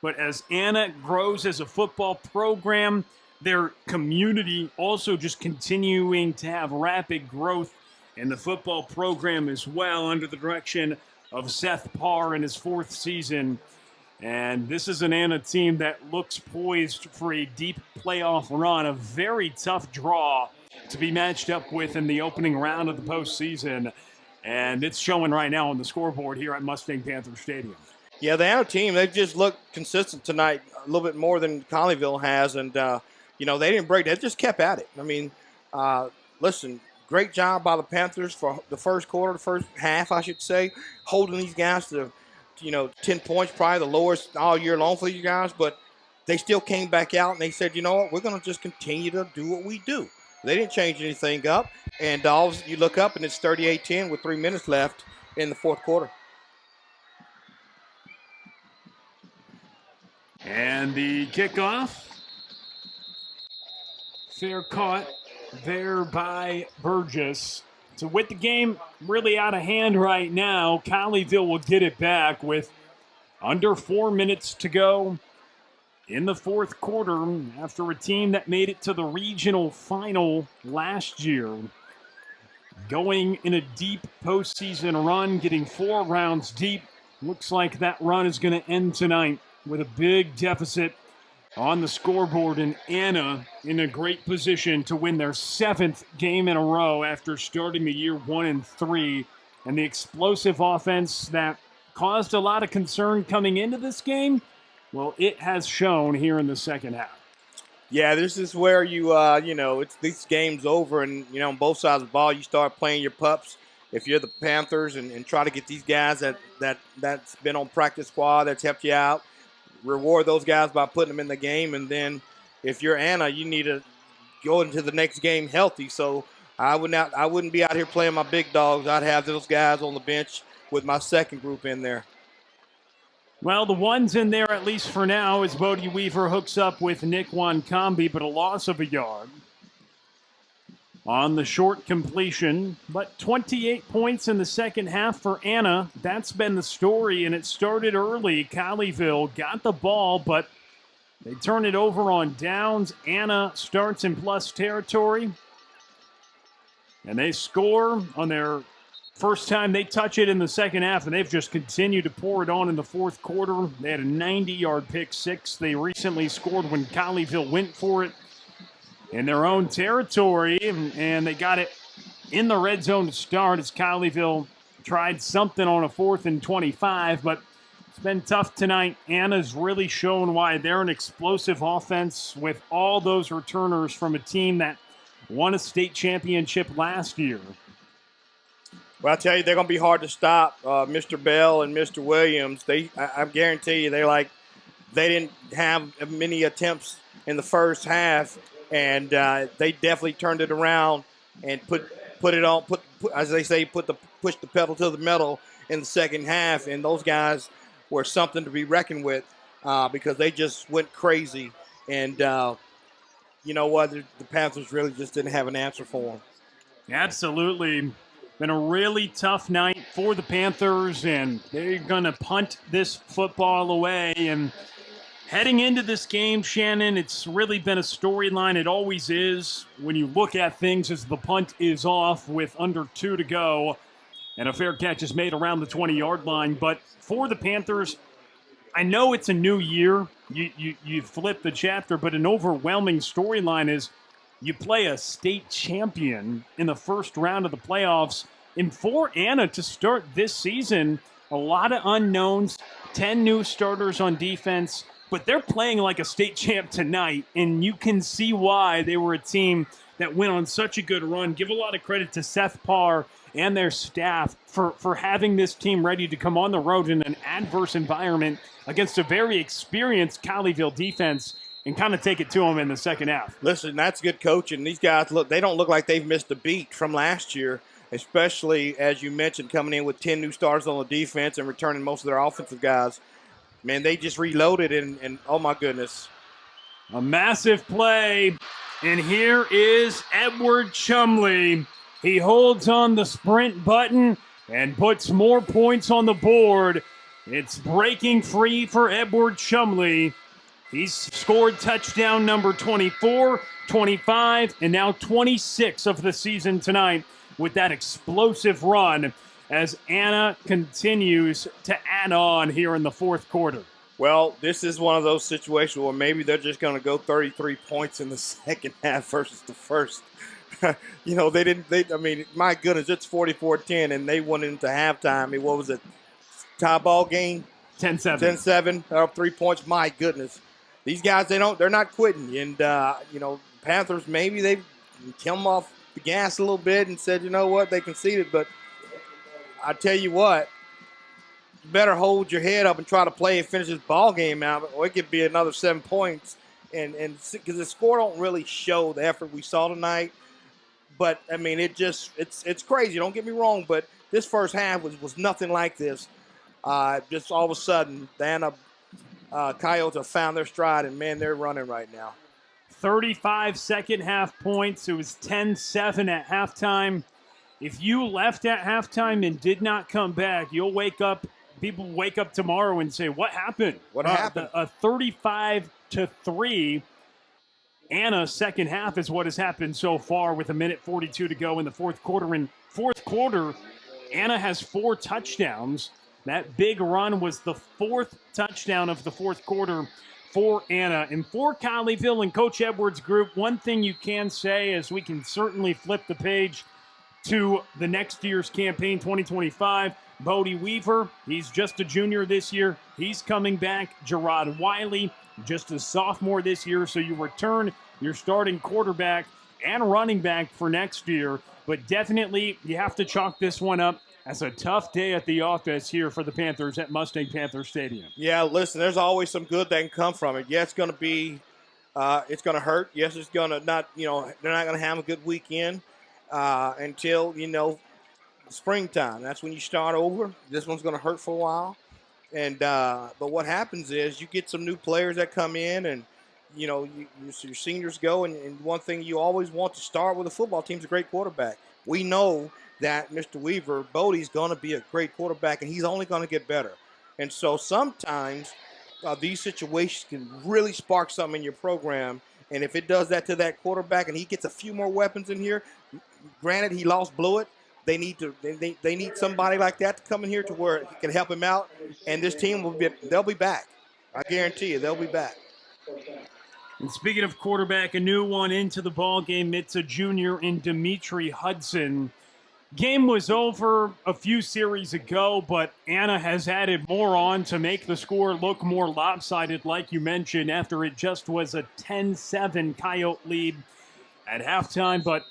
But as Anna grows as a football program, their community also just continuing to have rapid growth in the football program as well, under the direction of Seth Parr in his 4th season. And this is an Anna team that looks poised for a deep playoff run, a very tough draw to be matched up with in the opening round of the postseason. And it's showing right now on the scoreboard here at Mustang Panther Stadium. Yeah, the Anna team, they've just looked consistent tonight, a little bit more than Colleyville has. And, they didn't break. They just kept at it. I mean, listen, great job by the Panthers for the first quarter, the first half, I should say, holding these guys to, 10 points, probably the lowest all year long for these guys. But they still came back out and they said, you know what, we're going to just continue to do what we do. They didn't change anything up. And you look up and it's 38-10 with 3 minutes left in the fourth quarter. And the kickoff, fair caught there by Burgess. So with the game really out of hand right now, Colleyville will get it back with under 4 minutes to go in the fourth quarter after a team that made it to the regional final last year. Going in a deep postseason run, getting 4 rounds deep. Looks like that run is going to end tonight with a big deficit on the scoreboard, and Anna in a great position to win their 7th game in a row after starting the year 1-3. And the explosive offense that caused a lot of concern coming into this game, well, it has shown here in the second half. Yeah, this is where it's this game's over, and on both sides of the ball, you start playing your pups. If you're the Panthers, and try to get these guys that's been on practice squad, that's helped you out, reward those guys by putting them in the game. And then if you're Anna, you need to go into the next game healthy. So I wouldn't be out here playing my big dogs. I'd have those guys on the bench with my second group in there. Well, the one's in there at least for now as Bodie Weaver hooks up with Nick Wankambi, but a loss of a yard on the short completion. But 28 points in the second half for Anna. That's been the story, and it started early. Colleyville got the ball, but they turn it over on downs. Anna starts in plus territory, and they score on their first time they touch it in the second half, and they've just continued to pour it on in the fourth quarter. They had a 90-yard pick six. They recently scored when Colleyville went for it in their own territory, and they got it in the red zone to start as Colleyville tried something on a 4th and 25, but It's been tough tonight. Anna's really shown why they're an explosive offense with all those returners from a team that won a state championship last year. Well, I tell you, they're going to be hard to stop. Mr. Bell and Mr. Williams, I guarantee you, they didn't have many attempts in the first half, and they definitely turned it around and put it on, as they say, push the pedal to the metal in the second half. And those guys were something to be reckoned with because they just went crazy. And you know what? The Panthers really just didn't have an answer for them. Absolutely. Been a really tough night for the Panthers, and they're going to punt this football away. And heading into this game, Shannon, it's really been a storyline. It always is when you look at things as the punt is off with under 2 to go, and a fair catch is made around the 20-yard line. But for the Panthers, I know it's a new year. You flip the chapter, but an overwhelming storyline is you play a state champion in the first round of the playoffs. And for Anna to start this season, a lot of unknowns, 10 new starters on defense, but they're playing like a state champ tonight, and you can see why they were a team that went on such a good run. Give a lot of credit to Seth Parr and their staff for having this team ready to come on the road in an adverse environment against a very experienced Colleyville defense and kind of take it to them in the second half. Listen, that's good coaching. These guys, they don't look like they've missed a beat from last year, especially, as you mentioned, coming in with 10 new starters on the defense and returning most of their offensive guys. Man, they just reloaded, and oh, my goodness. A massive play, and here is Edward Chumley. He holds on the sprint button and puts more points on the board. It's breaking free for Edward Chumley. He's scored touchdown number 24, 25, and now 26 of the season tonight with that explosive run as Anna continues to add on here in the fourth quarter. Well, this is one of those situations where maybe they're just going to go 33 points in the second half versus the first. You know, my goodness, it's 44-10, and they went into halftime. What was it? Tie ball game? 10-7. 10-7, up 3 points. My goodness. These guys, they're not quitting. And, Panthers, maybe they come off the gas a little bit and said, you know what, they conceded. But I tell you what, you better hold your head up and try to play and finish this ball game out, or it could be another 7 points. And because the score don't really show the effort we saw tonight. But, I mean, it's crazy. Don't get me wrong, but this first half was nothing like this. Just all of a sudden, the Anna Coyotes have found their stride, and, man, they're running right now. 35 second half points. It was 10-7 at halftime. If you left at halftime and did not come back, you'll wake up. People wake up tomorrow and say, what happened? What happened? A 35-3 Anna second half is what has happened so far with 1:42 to go in the fourth quarter. In fourth quarter, Anna has 4 touchdowns. That big run was the 4th touchdown of the fourth quarter for Anna. And for Colleyville and Coach Edwards' group, one thing you can say is we can certainly flip the page to the next year's campaign, 2025. Bodie Weaver, he's just a junior this year. He's coming back. Gerard Wiley, just a sophomore this year. So you return your starting quarterback and running back for next year. But definitely you have to chalk this one up as a tough day at the office here for the Panthers at Mustang Panther Stadium. Yeah, listen, there's always some good that can come from it. Yeah, it's going to be it's going to hurt. Yes, it's going to not, they're not going to have a good weekend until, springtime. That's when you start over. This one's going to hurt for a while. And but what happens is you get some new players that come in, and your seniors go. And one thing you always want to start with a football team is a great quarterback. We know that Mr. Weaver, Bodie's going to be a great quarterback, and he's only going to get better. And so sometimes these situations can really spark something in your program. And if it does that to that quarterback, and he gets a few more weapons in here, granted he lost Blewett. They need somebody like that to come in here to where it can help him out, and this team they'll be back. I guarantee you, they'll be back. And speaking of quarterback, a new one into the ball game. It's a junior in Dimitri Hudson. Game was over a few series ago, but Anna has added more on to make the score look more lopsided, like you mentioned, after it just was a 10-7 Coyote lead at halftime, but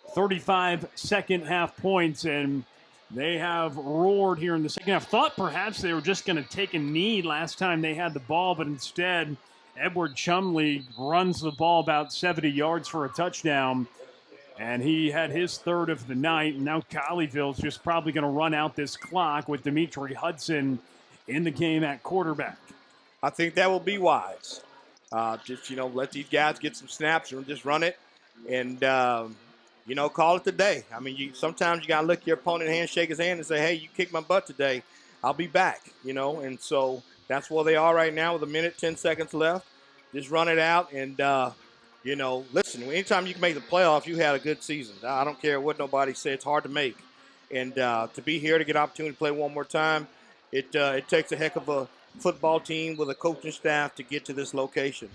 35 second half points, and they have roared here in the second half. Thought perhaps they were just going to take a knee last time they had the ball, but instead, Edward Chumley runs the ball about 70 yards for a touchdown. And he had his third of the night. And now Colleyville's just probably going to run out this clock with Dimitri Hudson in the game at quarterback. I think that will be wise. Just, let these guys get some snaps and just run it and, call it the day. I mean, sometimes you got to look your opponent hand, shake his hand and say, hey, you kicked my butt today. I'll be back, And so that's where they are right now with 1:10 seconds left. Just run it out and, listen, anytime you can make the playoffs, you had a good season. I don't care what nobody says. It's hard to make. And to be here to get an opportunity to play one more time, it takes a heck of a football team with a coaching staff to get to this location.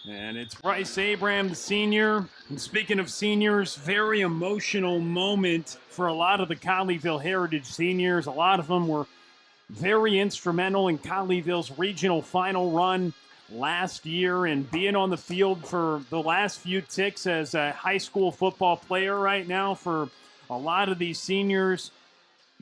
And it's Bryce Abraham, the senior. And speaking of seniors, very emotional moment for a lot of the Colleyville Heritage seniors. A lot of them were very instrumental in Colleyville's regional final run last year and being on the field for the last few ticks as a high school football player right now for a lot of these seniors.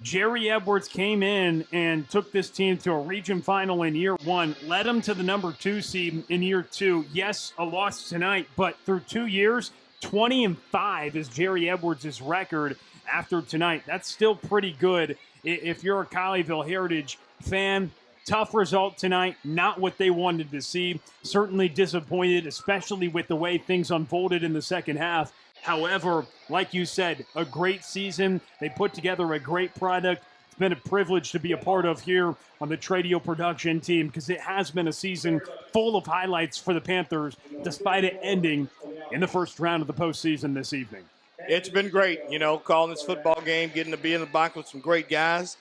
Jerry Edwards came in and took this team to a region final in year one, led them to the number 2 seed in year 2. Yes, a loss tonight, but through 2 years, 20-5 is Jerry Edwards' record after tonight. That's still pretty good if you're a Colleyville Heritage fan. Tough result tonight, not what they wanted to see. Certainly disappointed, especially with the way things unfolded in the second half. However, like you said, a great season. They put together a great product. It's been a privilege to be a part of here on the Tradio production team because it has been a season full of highlights for the Panthers, despite it ending in the first round of the postseason this evening. It's been great, calling this football game, getting to be in the box with some great guys.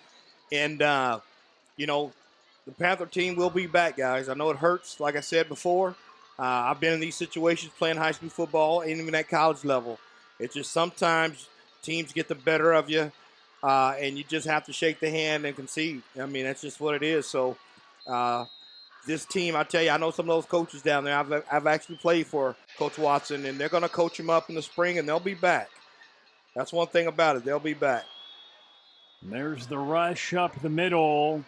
And, the Panther team will be back, guys. I know it hurts, like I said before. I've been in these situations playing high school football and even at college level. It's just sometimes teams get the better of you, and you just have to shake the hand and concede. I mean, that's just what it is. So this team, I tell you, I know some of those coaches down there. I've actually played for Coach Watson, and they're going to coach them up in the spring, and they'll be back. That's one thing about it. They'll be back. And there's the rush up the middle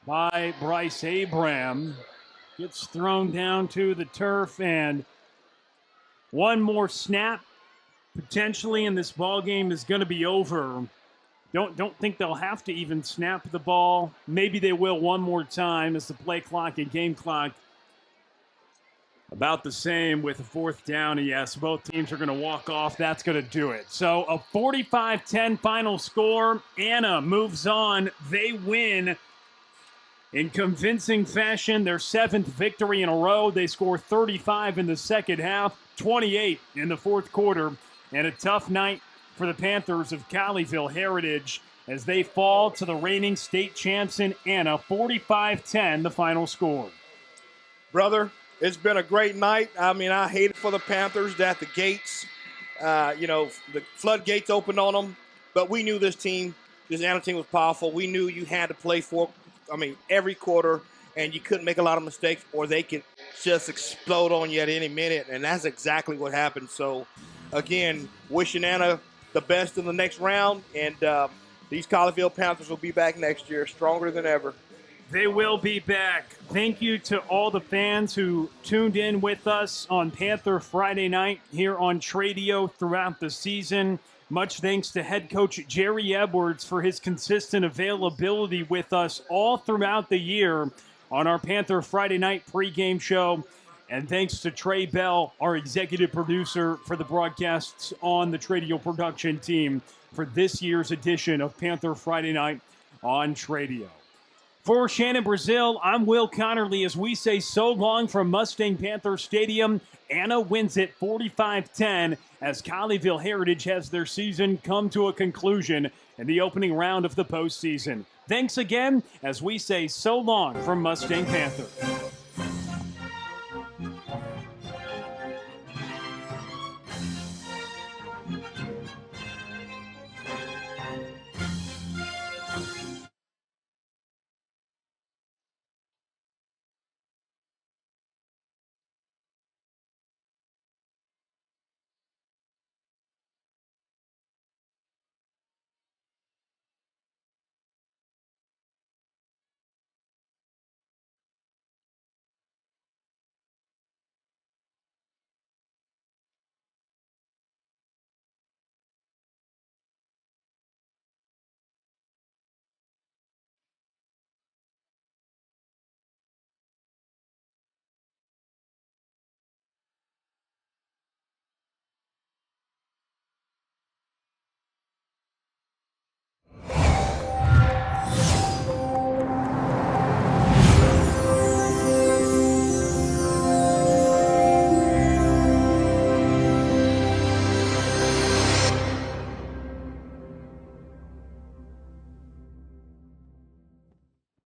by Bryce Abraham. Gets thrown down to the turf, and one more snap potentially in this ball game is going to be over. Don't think they'll have to even snap the ball. Maybe they will one more time as the play clock and game clock about the same with a 4th down. Yes, both teams are going to walk off. That's going to do it. So a 45-10 final score. Anna moves on. They win in convincing fashion, their 7th victory in a row. They score 35 in the second half, 28 in the fourth quarter, and a tough night for the Panthers of Colleyville Heritage as they fall to the reigning state champs in Anna, 45-10, the final score. Brother, it's been a great night. I mean, I hate it for the Panthers that the gates, the floodgates opened on them, but we knew this Anna team was powerful. We knew you had to play every quarter, and you couldn't make a lot of mistakes or they could just explode on you at any minute, and that's exactly what happened. So, again, wishing Anna the best in the next round, and these Colleyville Panthers will be back next year stronger than ever. They will be back. Thank you to all the fans who tuned in with us on Panther Friday night here on Tradio throughout the season. Much thanks to head coach Jerry Edwards for his consistent availability with us all throughout the year on our Panther Friday night pregame show. And thanks to Trey Bell, our executive producer for the broadcasts on the Tradio production team for this year's edition of Panther Friday night on Tradio. For Shannon Brazil, I'm Will Connerly as we say so long from Mustang Panther Stadium. Anna wins it 45-10 as Colleyville Heritage has their season come to a conclusion in the opening round of the postseason. Thanks again as we say so long from Mustang Panther.